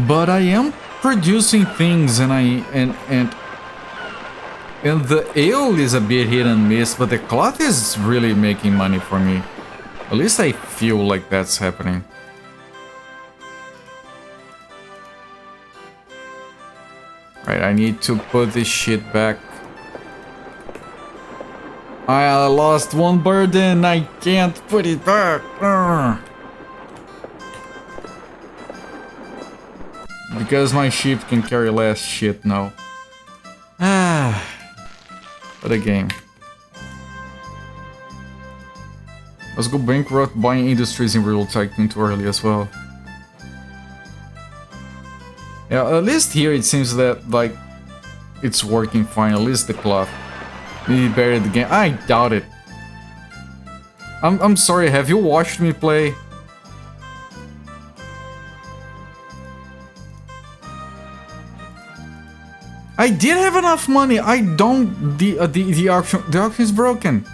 Speaker 1: But I am producing things and the ale is a bit hit and miss, but the cloth is really making money for me. At least I feel like that's happening. Right, I need to put this shit back. I lost one burden, I can't put it back. Because my ship can carry less shit now. What a game. Let's go bankrupt buying industries in Real Tycoon too early as well. Yeah, at least here it seems that, like, it's working fine. At least the cloth. Maybe better the game. I doubt it. I'm sorry, have you watched me play? I did have enough money. I don't. The auction is broken.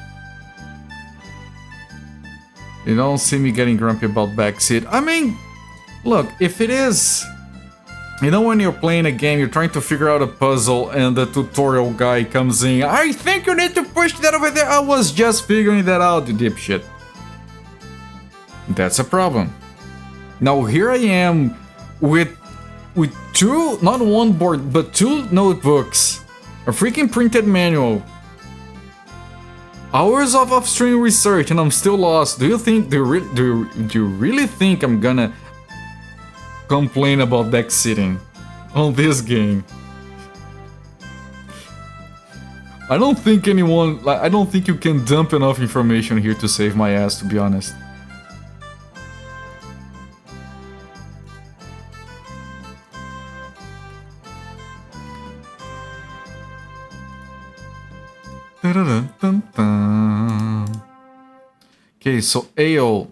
Speaker 1: You don't see me getting grumpy about backseat. I mean, look, if it is. You know when you're playing a game, you're trying to figure out a puzzle and the tutorial guy comes in. I think you need to push that over there. I was just figuring that out, you dipshit. That's a problem. Now here I am with two, not one board, but two notebooks, a freaking printed manual, hours of off-stream research, and I'm still lost. Do you really think I'm gonna complain about deck sitting on this game? I don't think I don't think you can dump enough information here to save my ass, to be honest. Okay, so ale.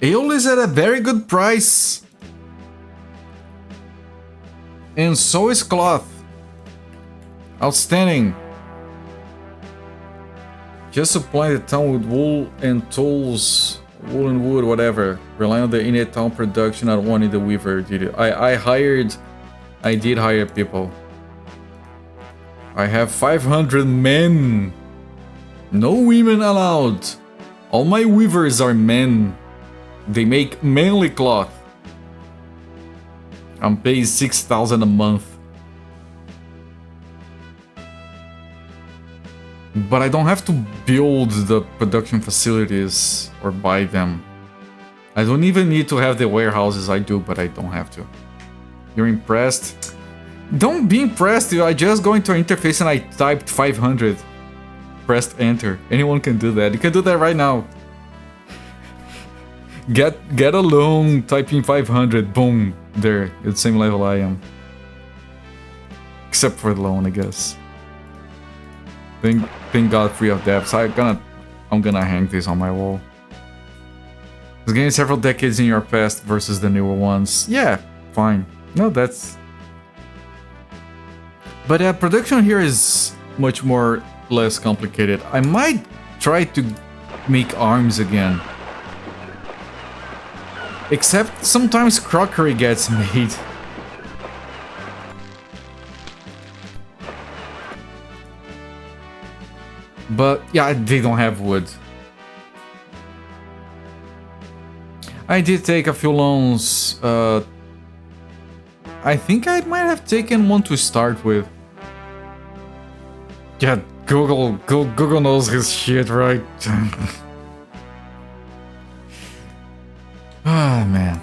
Speaker 1: Ale is at a very good price. And so is cloth. Outstanding. Just supply the town with wool and tools, wool and wood, whatever. Rely on the innate town production. I don't want the weaver. I did hire people. I have 500 men. No women allowed. All my weavers are men. They make manly cloth. I'm paying 6,000 a month. But I don't have to build the production facilities or buy them. I don't even need to have the warehouses. I do, but I don't have to. You're impressed? Don't be impressed. I just go into our interface and I typed 500. Pressed enter. Anyone can do that. You can do that right now. Get a loan, type in 500. Boom. There. At the same level I am. Except for the loan, I guess. Thank God free of debt. So I'm gonna hang this on my wall. It's getting several decades in your past versus the newer ones. Yeah, fine. No, that's... But production here is much more less complicated. I might try to make arms again. Except sometimes crockery gets made. But yeah, they don't have wood. I did take a few loans. I think I might have taken one to start with. Yeah, Google knows his shit, right? Ah, man.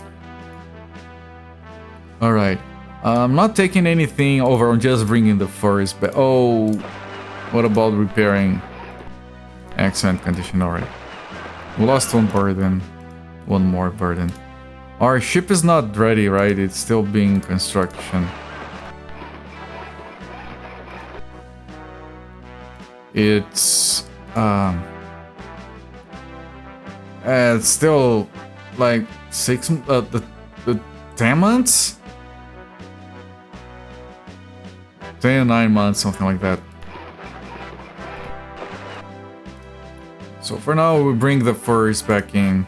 Speaker 1: Alright. I'm not taking anything over, I'm just bringing the furs back. Oh, what about repairing? Excellent condition, alright. We lost one burden. One more burden. Our ship is not ready, right? It's still being construction. It's still like 10 months? 10 or 9 months, something like that. So for now, we bring the furs back in.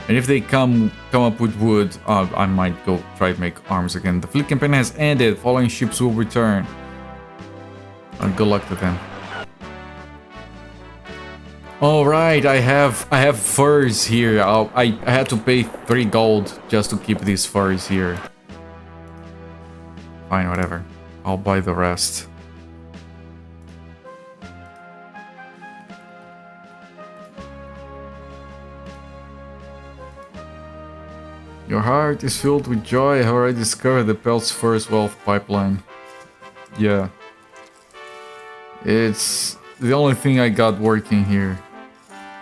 Speaker 1: And if they come up with wood, I might go try to make arms again. The fleet campaign has ended. Following ships will return. Good luck to them. All right, I have furs here. I had to pay 3 gold just to keep these furs here. Fine, whatever. I'll buy the rest. Your heart is filled with joy, how I discovered the Pelt's first wealth pipeline. Yeah. It's the only thing I got working here.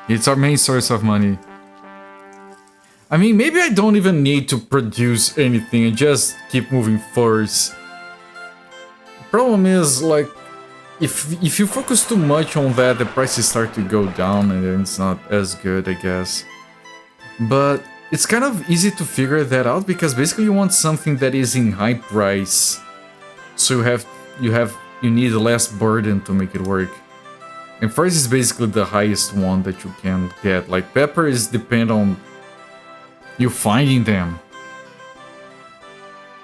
Speaker 1: It's our main source of money. I mean, maybe I don't even need to produce anything and just keep moving forwards. The problem is, like, if you focus too much on that, the prices start to go down and then it's not as good, I guess. But it's kind of easy to figure that out because basically you want something that is in high price. So you need less burden to make it work. And first is basically the highest one that you can get. Like peppers depend on you finding them.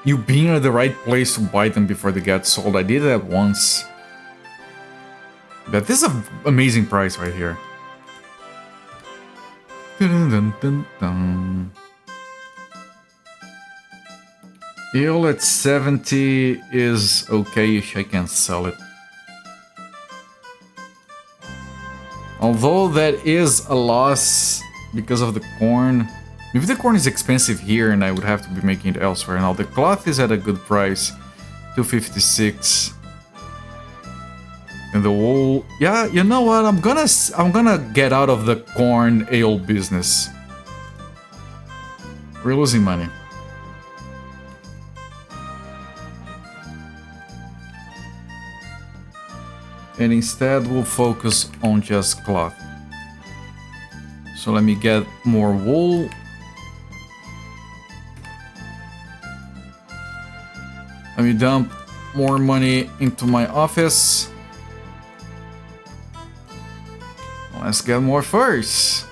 Speaker 1: You being at the right place to buy them before they get sold. I did that once. But this is an amazing price right here. Dun, dun, dun, dun. Eel at 70 is okay-ish, I can sell it. Although that is a loss because of the corn. If the corn is expensive here and I would have to be making it elsewhere. Now the cloth is at a good price, 256. And the wool, yeah, you know what? I'm gonna get out of the corn ale business. We're losing money. And instead we'll focus on just cloth. So let me get more wool. Let me dump more money into my office. Let's get more furs.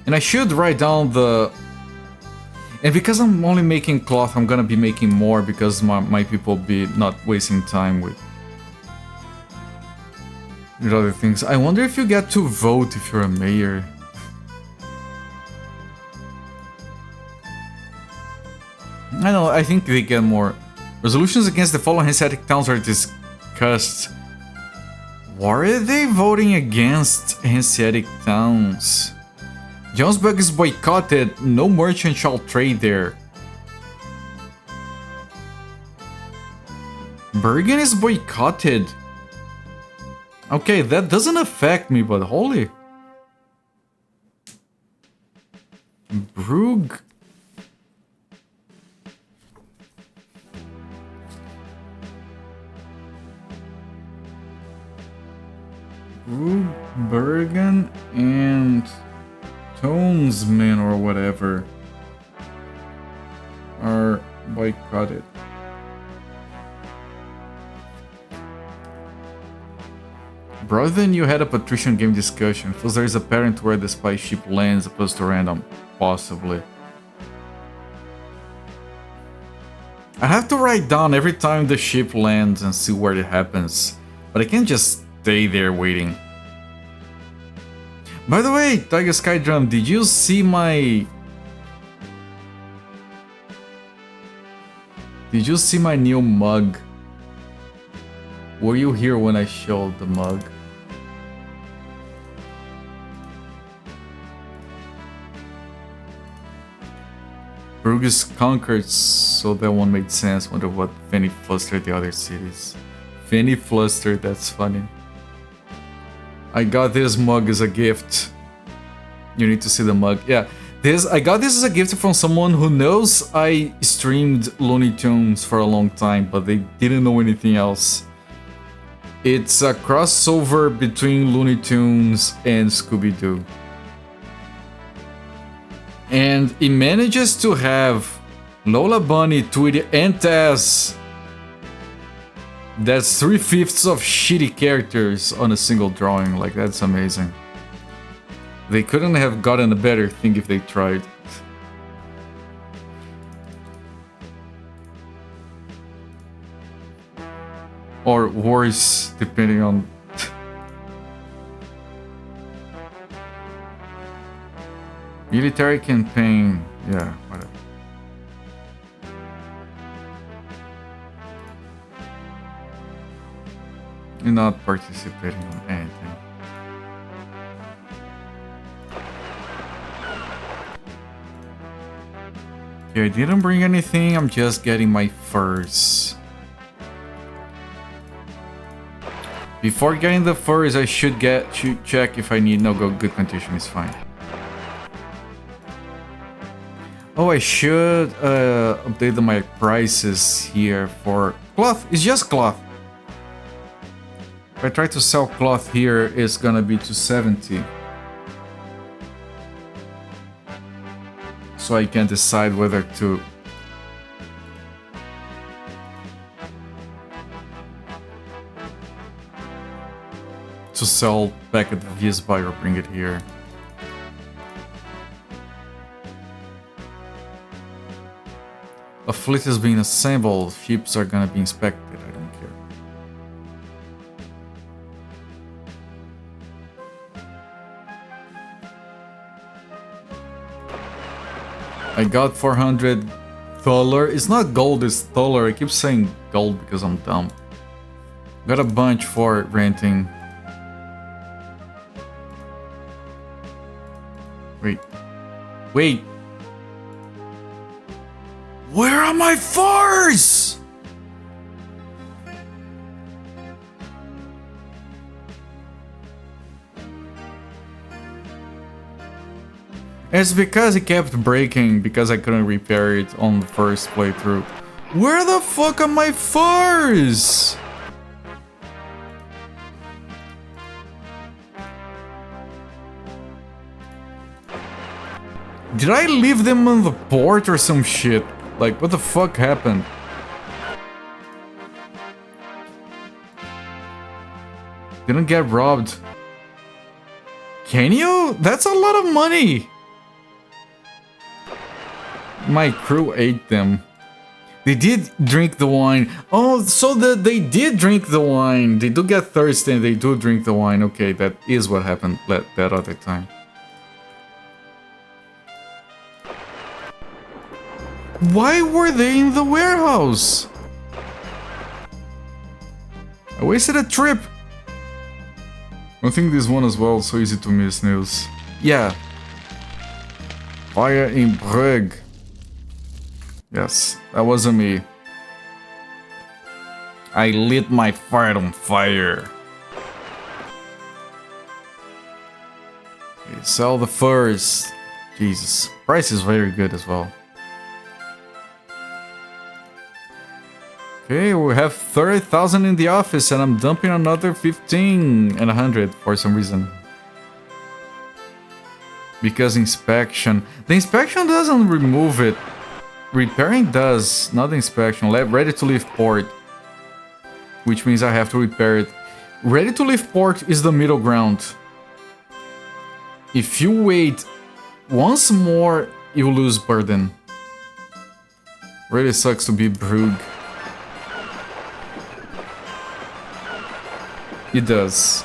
Speaker 1: And I should write down the... And because I'm only making cloth, I'm gonna be making more because my people be not wasting time with other things. I wonder if you get to vote if you're a mayor. I know, I think they get more. Resolutions against the following Hanseatic towns are discussed. Why are they voting against Hanseatic towns? Johannesburg is boycotted. No merchant shall trade there. Bergen is boycotted. Okay, that doesn't affect me, but holy. Brugg. Brugg, Bergen, and Tonesman or whatever are boycotted. Rather than you had a Patrician game discussion, feels there is a pattern to where the spy ship lands opposed to random, possibly. I have to write down every time the ship lands and see where it happens, but I can't just stay there waiting. By the way, Tiger Skydrum, did you see my... Did you see my new mug? Were you here when I showed the mug? Brugg is conquered, so that one made sense. Wonder what Fanny flustered the other cities. Fanny flustered, that's funny. I got this mug as a gift. You need to see the mug. Yeah, I got this as a gift from someone who knows I streamed Looney Tunes for a long time, but they didn't know anything else. It's a crossover between Looney Tunes and Scooby-Doo. And it manages to have Lola Bunny, Tweety, and Taz. That's 3/5 of shitty characters on a single drawing. Like, that's amazing. They couldn't have gotten a better thing if they tried. Or worse, depending on... Military campaign, yeah, whatever. You're not participating in anything. Okay, I didn't bring anything, I'm just getting my furs. Before getting the furs, I should check if I need no good condition is fine. Oh, I should update my prices here for cloth. It's just cloth. If I try to sell cloth here, it's gonna be 270. So I can decide whether to sell back at the VSBuy or bring it here. A fleet is being assembled, ships are gonna be inspected, I don't care. I got $400. It's not gold, it's dollar. I keep saying gold because I'm dumb. Got a bunch for renting. Wait. Where are my furs? It's because it kept breaking because I couldn't repair it on the first playthrough. Where the fuck are my furs? Did I leave them on the port or some shit? Like, what the fuck happened? Didn't get robbed. Can you? That's a lot of money. My crew ate them. They did drink the wine. Oh, so they did drink the wine. They do get thirsty and they do drink the wine. Okay, that is what happened that other time. Why were they in the warehouse? I wasted a trip. I think this one as well, so easy to miss news. Yeah. Fire in Brugge. Yes, that wasn't me. I lit my fire on fire. Okay, sell the furs. Jesus, price is very good as well. Okay, we have 30,000 in the office and I'm dumping another 15 and 100 for some reason. Because inspection. The inspection doesn't remove it. Repairing does, not the inspection. Ready to leave port. Which means I have to repair it. Ready to leave port is the middle ground. If you wait once more, you lose burden. Really sucks to be Brugge. It does.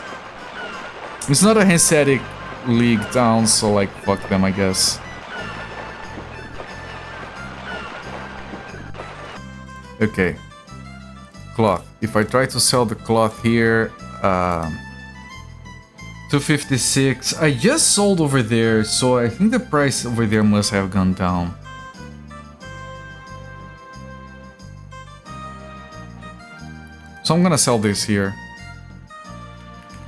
Speaker 1: It's not a Hanseatic league town, so like fuck them, I guess. Okay. Cloth. If I try to sell the cloth here, 256. I just sold over there, so I think the price over there must have gone down. So I'm gonna sell this here.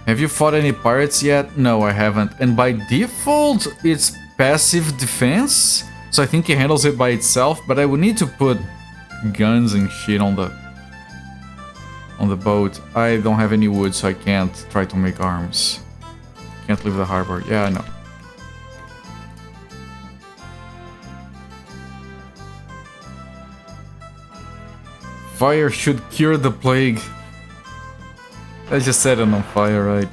Speaker 1: Have you fought any pirates yet? No, I haven't. And by default, it's passive defense. So I think it handles it by itself, but I would need to put guns and shit on the boat. I don't have any wood, so I can't try to make arms. Can't leave the harbor. Yeah, I know. Fire should cure the plague. I just set it on fire, right?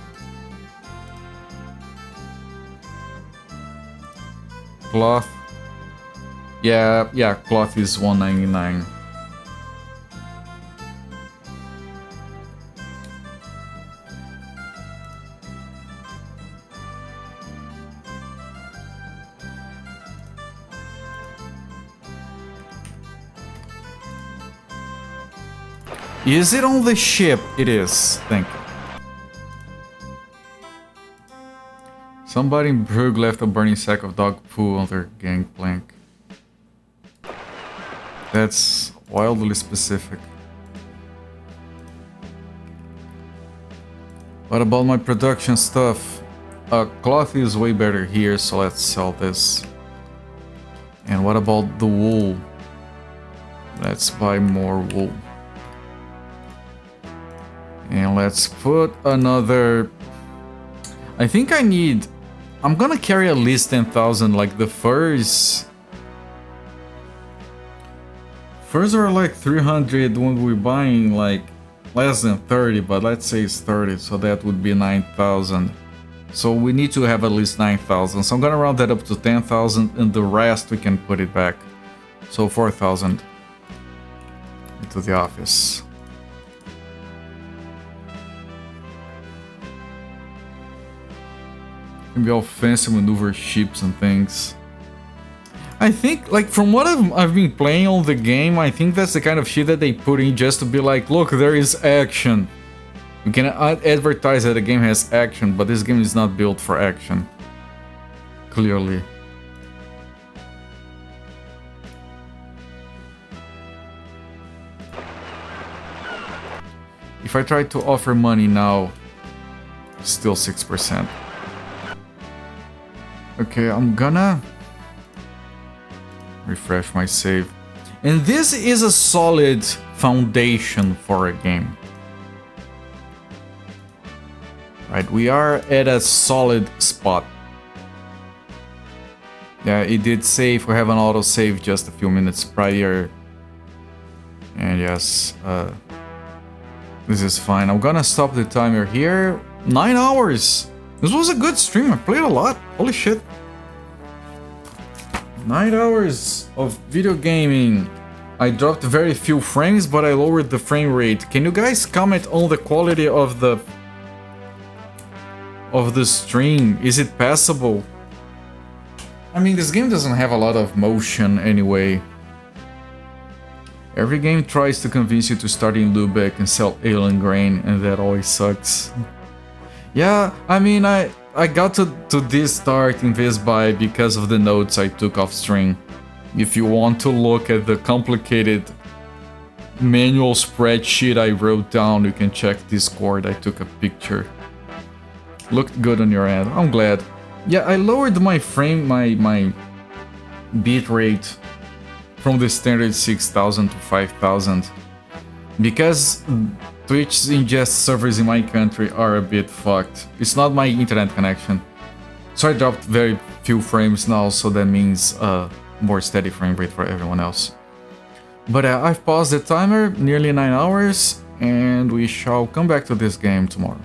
Speaker 1: Cloth. Yeah, cloth is 199. Is it on the ship? It is. Thank you. Somebody in Brugge left a burning sack of dog poo on their gangplank. That's wildly specific. What about my production stuff? Cloth is way better here, so let's sell this. And what about the wool? Let's buy more wool. And let's put another... I think I need... I'm gonna carry at least 10,000, like the furs. Furs are like 300 when we're buying like less than 30, but let's say it's 30, so that would be 9,000. So we need to have at least 9,000. So I'm gonna round that up to 10,000 and the rest we can put it back. So 4,000 into the office. Can be all fancy maneuver ships and things. I think, like, from what I've been playing on the game, I think that's the kind of shit that they put in just to be like, look, there is action. We can advertise that the game has action, but this game is not built for action. Clearly. If I try to offer money now, still 6%. Okay, I'm gonna refresh my save. And this is a solid foundation for a game. Right, we are at a solid spot. Yeah, it did save. We have an autosave just a few minutes prior. And yes, this is fine. I'm gonna stop the timer here. 9 hours! This was a good stream. I played a lot. Holy shit. 9 hours of video gaming. I dropped very few frames, but I lowered the frame rate. Can you guys comment on the quality of the stream? Is it passable? I mean, this game doesn't have a lot of motion anyway. Every game tries to convince you to start in Lubeck and sell alien grain, and that always sucks. Yeah, I mean, I got to this start in this buy because of the notes I took off stream. If you want to look at the complicated manual spreadsheet I wrote down, you can check Discord. I took a picture. Looked good on your end. I'm glad. Yeah, I lowered my my bit rate from the standard 6000 to 5000 because Twitch ingest servers in my country are a bit fucked. It's not my internet connection. So I dropped very few frames now, so that means more steady frame rate for everyone else. But I've paused the timer, nearly 9 hours, and we shall come back to this game tomorrow.